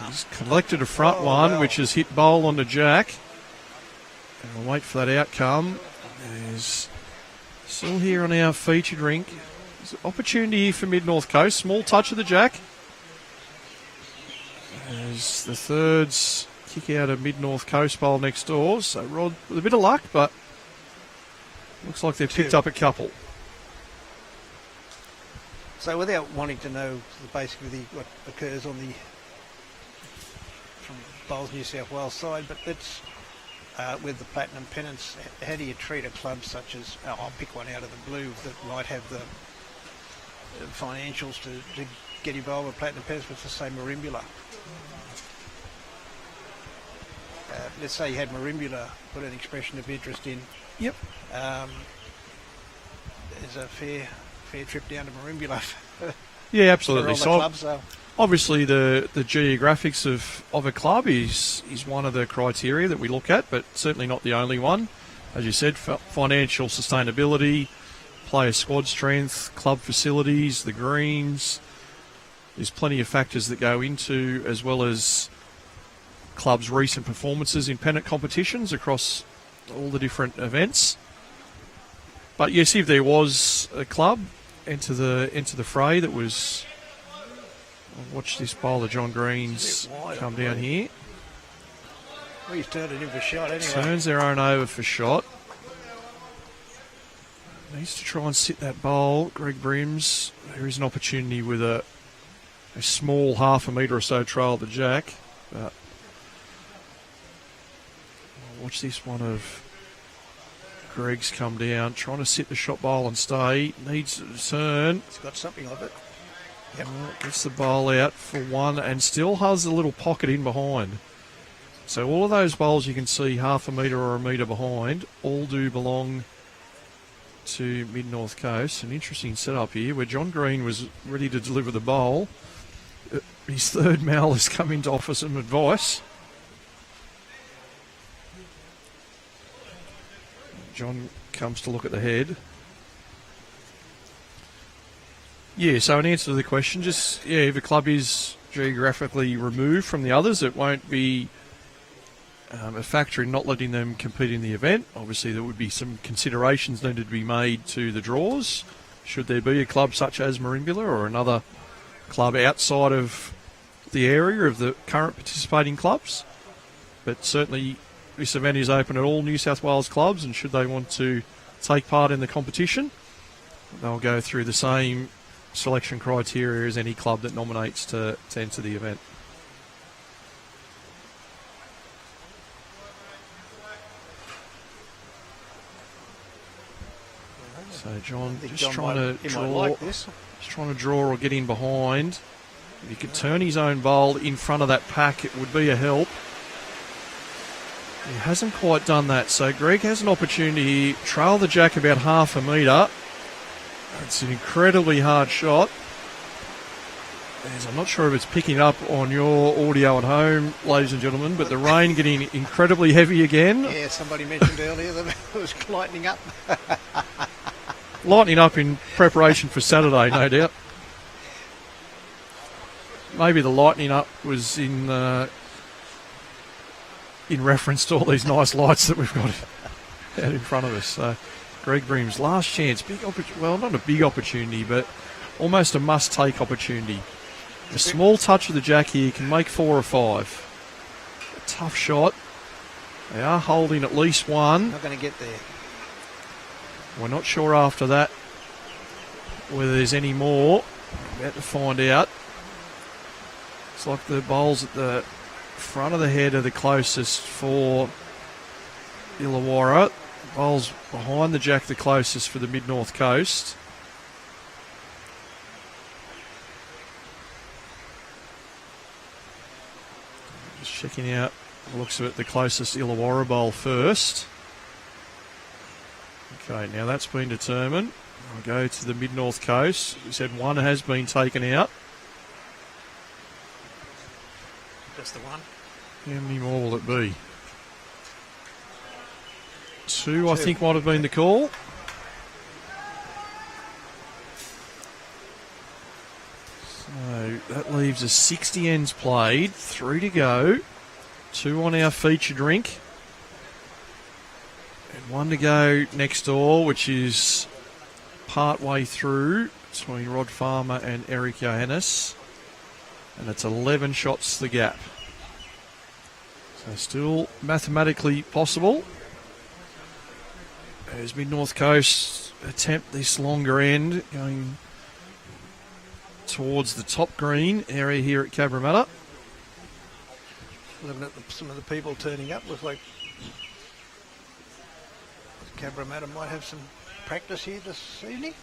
He's collected a front one, which has hit bowl onto Jack. And we'll wait for that outcome. There's still here on our featured rink. There's an opportunity here for Mid-North Coast. Small touch of the Jack. As the thirds kick out a Mid-North Coast bowl next door. So Rod with a bit of luck, but looks like they've picked up a couple. So without wanting to know basically what occurs on the from Bowls New South Wales side, but that's with the Platinum Pennants, how do you treat a club such as, I'll pick one out of the blue that might have the financials to get involved with Platinum Pennants, let's just say Merimbula. Let's say you had Merimbula put an expression of interest in. Yep. There's a fair trip down to Merimbula. Yeah, absolutely. So obviously the geographics of a club is one of the criteria that we look at, but certainly not the only one. As you said, financial sustainability, player squad strength, club facilities, the greens. There's plenty of factors that go into, as well as clubs' recent performances in pennant competitions across all the different events. But yes, if there was a club into the fray that was... Watch this bowler, John Green's come down here. Well, he's turned it in for shot anyway. Turns their own over for shot. Needs to try and sit that bowl. Greg Brims. There is an opportunity with a small half a metre or so trail to Jack. But watch this one of Greg's come down, trying to sit the shot bowl and stay. Needs to turn. He's got something of it. Yep. Gets the bowl out for one and still has a little pocket in behind. So all of those bowls you can see half a metre or a metre behind all do belong to Mid-North Coast. An interesting setup here where John Green was ready to deliver the bowl. His third mal has come in to offer some advice. John comes to look at the head. Yeah, so in answer to the question, if a club is geographically removed from the others, it won't be a factor in not letting them compete in the event. Obviously, there would be some considerations needed to be made to the draws. Should there be a club such as Merimbula or another club outside of the area of the current participating clubs? But certainly, this event is open at all New South Wales clubs, and should they want to take part in the competition, they'll go through the same selection criteria as any club that nominates to enter the event. So John just trying to draw or get in behind. If he could turn his own bowl in front of that pack, it would be a help. He hasn't quite done that, so Greg has an opportunity. Trail the Jack about half a metre. It's an incredibly hard shot. I'm not sure if it's picking up on your audio at home, ladies and gentlemen, but the rain getting incredibly heavy again. Yeah, somebody mentioned earlier that it was lightening up. Lightening up in preparation for Saturday, no doubt. Maybe the lightening up was in reference to all these nice lights that we've got out in front of us. So Greg Brims, last chance, not a big opportunity, but almost a must-take opportunity. A small touch of the Jack here can make 4 or 5. A tough shot. They are holding at least one. Not going to get there. We're not sure after that whether there's any more. We're about to find out. It's like the bowls at the front of the head are the closest for Illawarra. Bowls behind the Jack the closest for the Mid-North Coast. Just checking out the looks of it, the closest Illawarra bowl first. Okay, now that's been determined. I'll go to the Mid-North Coast. We said one has been taken out. Just the one. How many more will it be? Two, I think, might have been the call. So that leaves us 60 ends played, 3 to go, 2 on our feature drink, and 1 to go next door, which is part way through between Rod Farmer and Eric Johannes, and it's 11 shots the gap. So still mathematically possible. As Mid-North Coast attempt this longer end, going towards the top green area here at Cabramatta. Looking at some of the people turning up, looks like Cabramatta might have some practice here this evening.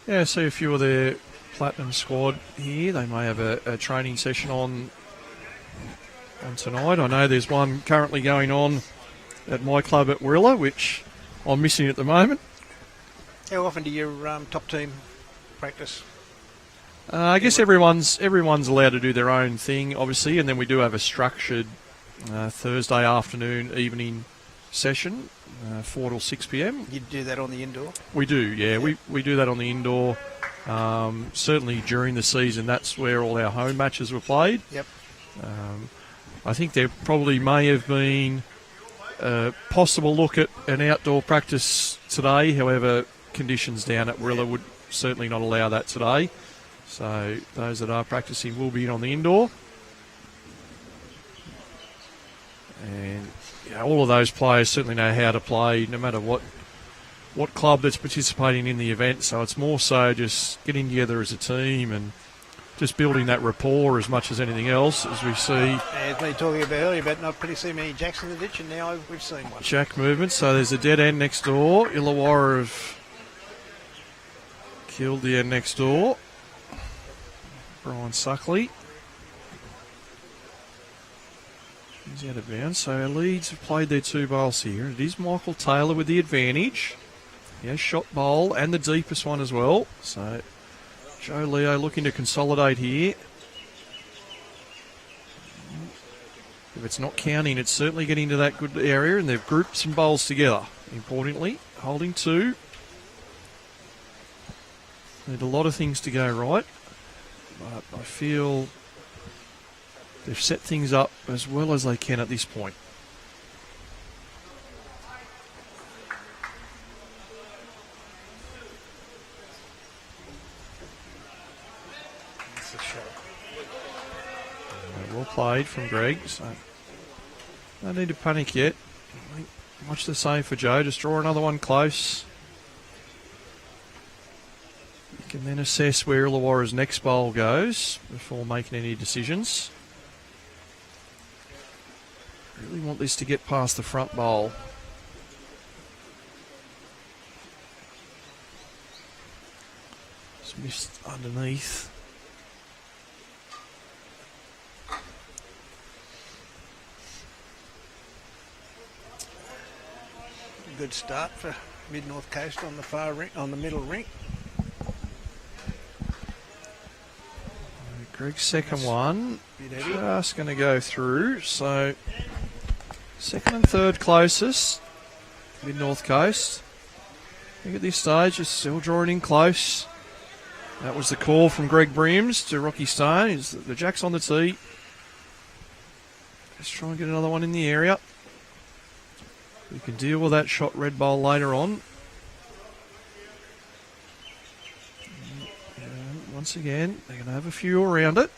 Yeah, I see a few of their platinum squad here. They may have a training session on tonight. I know there's one currently going on at my club at Warilla, which I'm missing at the moment. How often do your top team practice? I guess everyone's allowed to do their own thing, obviously, and then we do have a structured Thursday afternoon, evening session, 4 till 6 p.m. You do that on the indoor? We do, yeah. We do that on the indoor. Certainly during the season, that's where all our home matches were played. Yep. I think there probably may have been a possible look at an outdoor practice today. However, conditions down at Warilla would certainly not allow that today. So those that are practicing will be in on the indoor. And all of those players certainly know how to play no matter what club that's participating in the event. So it's more so just getting together as a team and just building that rapport as much as anything else, as we see. As been talking about earlier, but not pretty see many jacks in the ditch, and now we've seen one. Jack movement. So there's a dead end next door. Illawarra have killed the end next door. Brian Suckley. He's out of bounds. So our Leeds have played their 2 bowls here. It is Michael Taylor with the advantage. He has shot bowl and the deepest one as well. So Joe Leo looking to consolidate here. If it's not counting, it's certainly getting to that good area, and they've grouped some bowls together. Importantly, holding 2. Need a lot of things to go right. But I feel they've set things up as well as they can at this point. That's a shot. Well played from Greg, so no need to panic yet. Much the same for Joe, just draw another one close. You can then assess where Illawarra's next bowl goes before making any decisions. Really want this to get past the front bowl. Just missed underneath. Good start for Mid-North Coast on the far ring, on the middle ring. Greg's second one just going to go through. So second and third closest, Mid-North Coast. I think at this stage it's still drawing in close. That was the call from Greg Brims to Rocky Stone. The jack's on the tee. Let's try and get another one in the area. We can deal with that shot red bowl later on. And once again, they're going to have a few around it.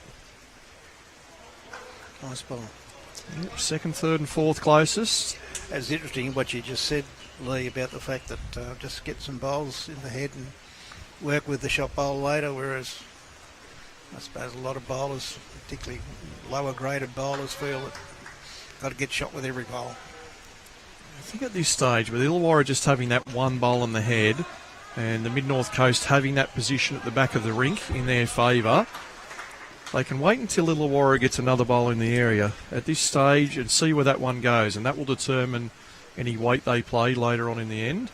Nice ball. Yep, second, third and fourth closest. It's interesting what you just said, Lee, about the fact that just get some bowls in the head and work with the shot bowl later, whereas I suppose a lot of bowlers, particularly lower graded bowlers, feel that got to get shot with every bowl. I think at this stage, with Illawarra just having that one bowl in the head and the Mid-North Coast having that position at the back of the rink in their favour, they can wait until Illawarra gets another bowl in the area at this stage and see where that one goes, and that will determine any weight they play later on in the end.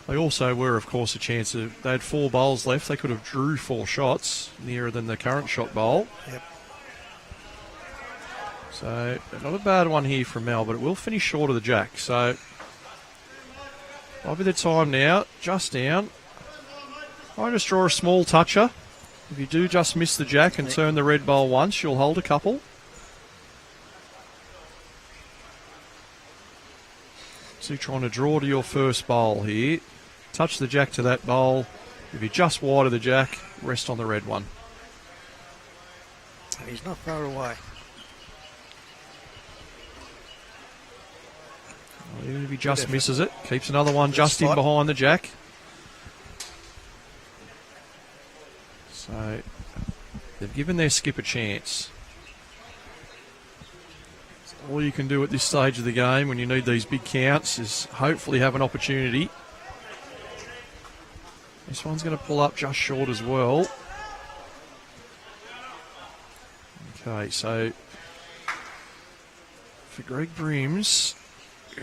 They also were, of course, a chance of... They had 4 bowls left. They could have drew 4 shots, nearer than the current shot bowl. Yep. So, not a bad one here from Mel, but it will finish short of the jack. So, might be the time now. Just down. I just draw a small toucher. If you do just miss the jack and turn the red bowl once, you'll hold a couple. So you're trying to draw to your first bowl here. Touch the jack to that bowl. If you're just wide of the jack, rest on the red one. He's not far away. Well, even if he just misses it, keeps another one just in behind the jack. So they've given their skip a chance. All you can do at this stage of the game when you need these big counts is hopefully have an opportunity. This one's going to pull up just short as well. Okay, so for Greg Brims,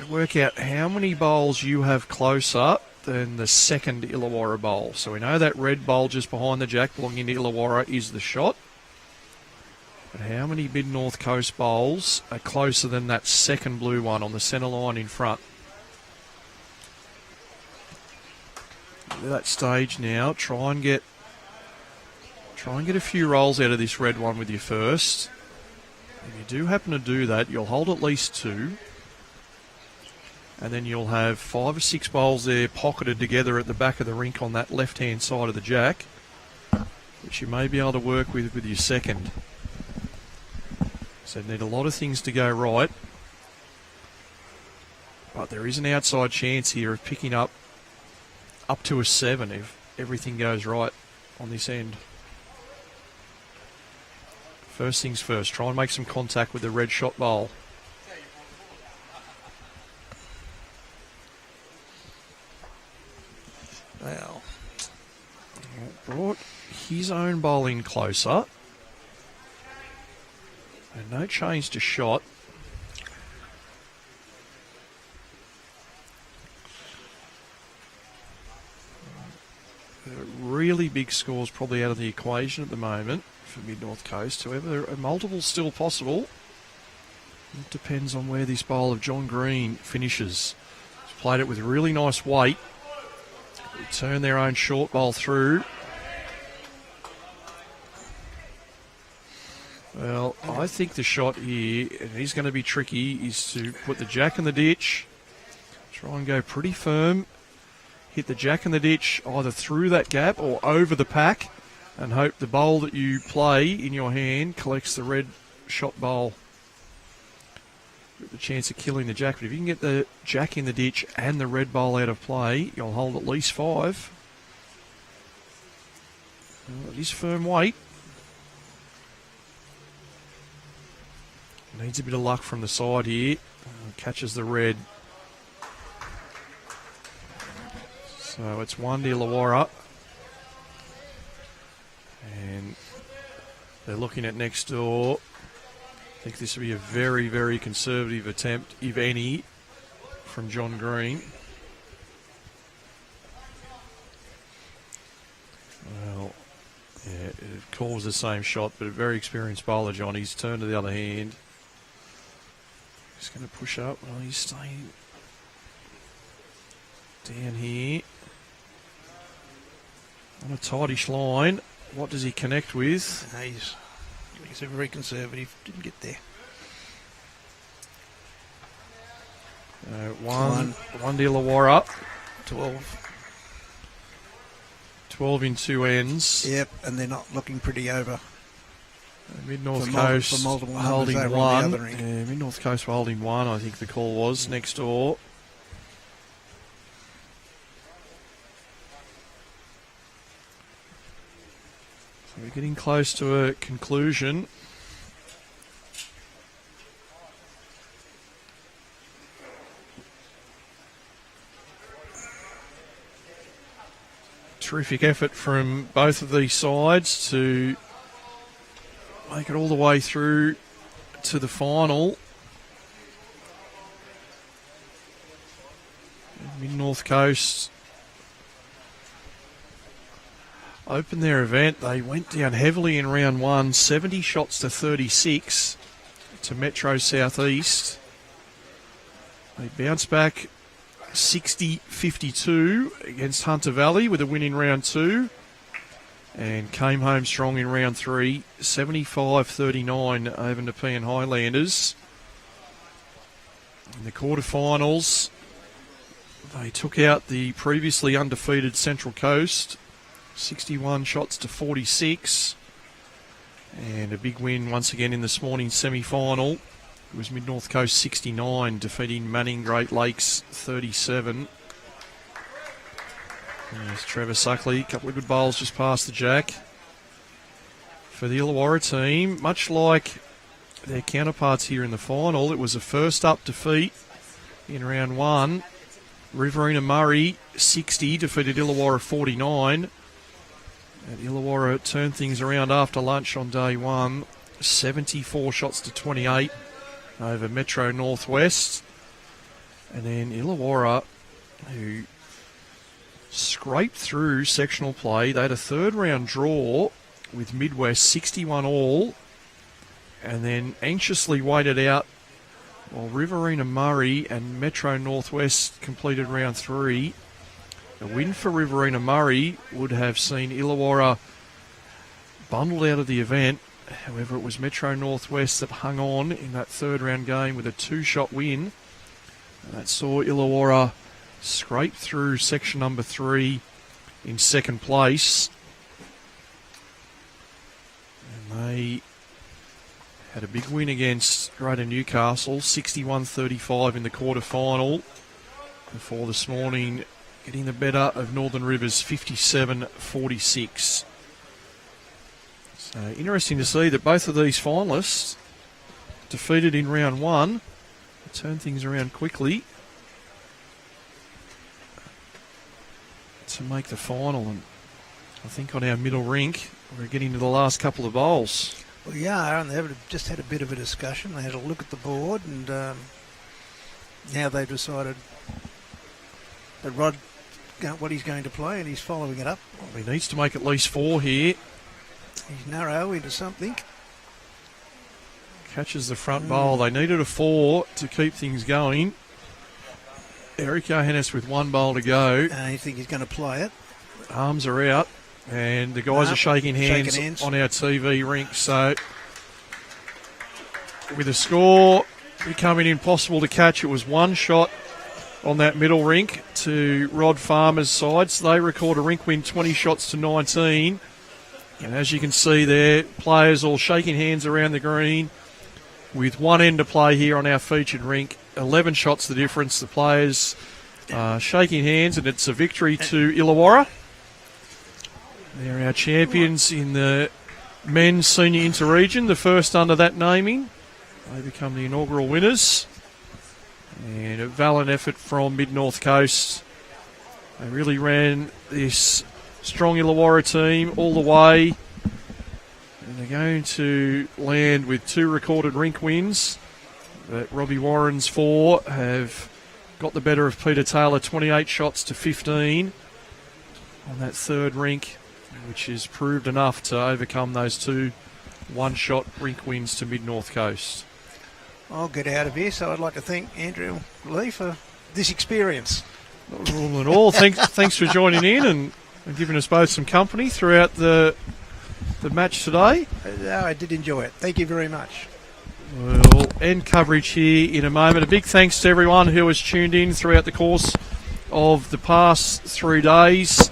work out how many bowls you have closer than the second Illawarra bowl. So we know that red bowl just behind the jack belonging to Illawarra is the shot. But how many Mid-North Coast bowls are closer than that second blue one on the centre line in front? At that stage now, try and get a few rolls out of this red one with your first. If you do happen to do that, you'll hold at least 2. And then you'll have 5 or 6 bowls there pocketed together at the back of the rink on that left-hand side of the jack, which you may be able to work with your second. So need a lot of things to go right. But there is an outside chance here of picking up to a 7 if everything goes right on this end. First things first, try and make some contact with the red shot bowl. Well, Brought his own bowl in closer. And no change to shot. Really big scores probably out of the equation at the moment for Mid-North Coast. However, there are multiples still possible. It depends on where this bowl of John Green finishes. He's played it with really nice weight. They turn their own short bowl through. Well, I think the shot here, and he's going to be tricky, is to put the jack in the ditch, try and go pretty firm, hit the jack in the ditch either through that gap or over the pack, and hope the bowl that you play in your hand collects the red shot bowl. With the chance of killing the jack, but if you can get the jack in the ditch and the red bowl out of play, you'll hold at least 5. Well, it is firm weight. Needs a bit of luck from the side here. Catches the red. So it's 1 to Illawarra. And they're looking at next door. I think this will be a very, very conservative attempt, if any, from John Green. Well, yeah, it calls the same shot, but a very experienced bowler, John. He's turned to the other hand. He's going to push up. Well, he's staying down here. On a tightish line. What does he connect with? He's a very conservative. Didn't get there. One to Illawarra. 12 in 2 ends. Yep, and they're not looking pretty over. Mid-North Coast holding over 1. on the other end. Yeah, Mid-North Coast were holding 1, I think the call was, next door. So we're getting close to a conclusion. Terrific effort from both of these sides to make it all the way through to the final. Mid-North Coast opened their event. They went down heavily in round 1, 70 shots to 36 to Metro Southeast. They bounced back 60-52 against Hunter Valley with a win in round 2 and came home strong in round 3, 75-39 over Nepean Highlanders. In the quarterfinals, they took out the previously undefeated Central Coast, 61 shots to 46, and a big win once again in this morning's semi-final. It was Mid-North Coast 69, defeating Manning Great Lakes 37. There's Trevor Suckley, a couple of good bowls just past the jack. For the Illawarra team, much like their counterparts here in the final, it was a first-up defeat in round 1. Riverina Murray 60 defeated Illawarra 49. And Illawarra turned things around after lunch on day 1, 74 shots to 28 over Metro Northwest. And then Illawarra, who scraped through sectional play. They had a third round draw with Midwest 61 all, and then anxiously waited out while Riverina Murray and Metro Northwest completed round 3. A win for Riverina Murray would have seen Illawarra bundled out of the event. However, it was Metro Northwest that hung on in that third round game with a 2-shot win. And that saw Illawarra scrape through section number 3 in second place. And they had a big win against Greater Newcastle, 61-35 in the quarter-final, before this morning getting the better of Northern Rivers, 57-46. So interesting to see that both of these finalists defeated in round 1, turned things around quickly to make the final. And I think on our middle rink, we're getting to the last couple of bowls. Well, yeah, and they've just had a bit of a discussion. They had a look at the board, and now they've decided that Rod, what he's going to play, and he's following it up. Well, he needs to make at least 4 here. He's narrow into something. Catches the front bowl. They needed a 4 to keep things going. Eric Johannes with 1 bowl to go. I think he's going to play it. Arms are out, and the guys are shaking hands on our TV rink. So, with a score becoming impossible to catch, it was 1 shot on that middle rink to Rod Farmer's side. So they record a rink win, 20 shots to 19. And as you can see there, players all shaking hands around the green with 1 end to play here on our featured rink. 11 shots the difference. The players shaking hands, and it's a victory to Illawarra. They're our champions in the men's senior inter-region, the first under that naming. They become the inaugural winners. And a valiant effort from Mid-North Coast. They really ran this strong Illawarra team all the way. And they're going to land with 2 recorded rink wins. But Robbie Warren's 4 have got the better of Peter Taylor, 28 shots to 15 on that third rink, which has proved enough to overcome those 2 one-shot rink wins to Mid-North Coast. I'll get out of here, so I'd like to thank Andrew Lee for this experience. Not a problem at all. Thanks for joining in and giving us both some company throughout the match today. I did enjoy it. Thank you very much. We'll end coverage here in a moment. A big thanks to everyone who has tuned in throughout the course of the past 3 days.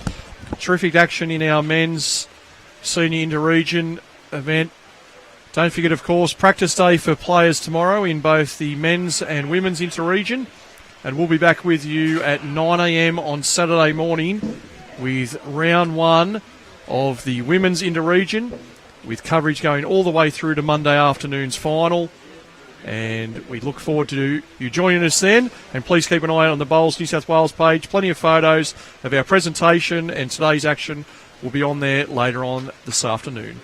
Terrific action in our men's senior inter-region event. Don't forget, of course, practice day for players tomorrow in both the men's and women's inter-region. And we'll be back with you at 9 a.m. on Saturday morning with round 1 of the women's inter-region, with coverage going all the way through to Monday afternoon's final. And we look forward to you joining us then. And please keep an eye out on the Bowls New South Wales page. Plenty of photos of our presentation, and today's action will be on there later on this afternoon.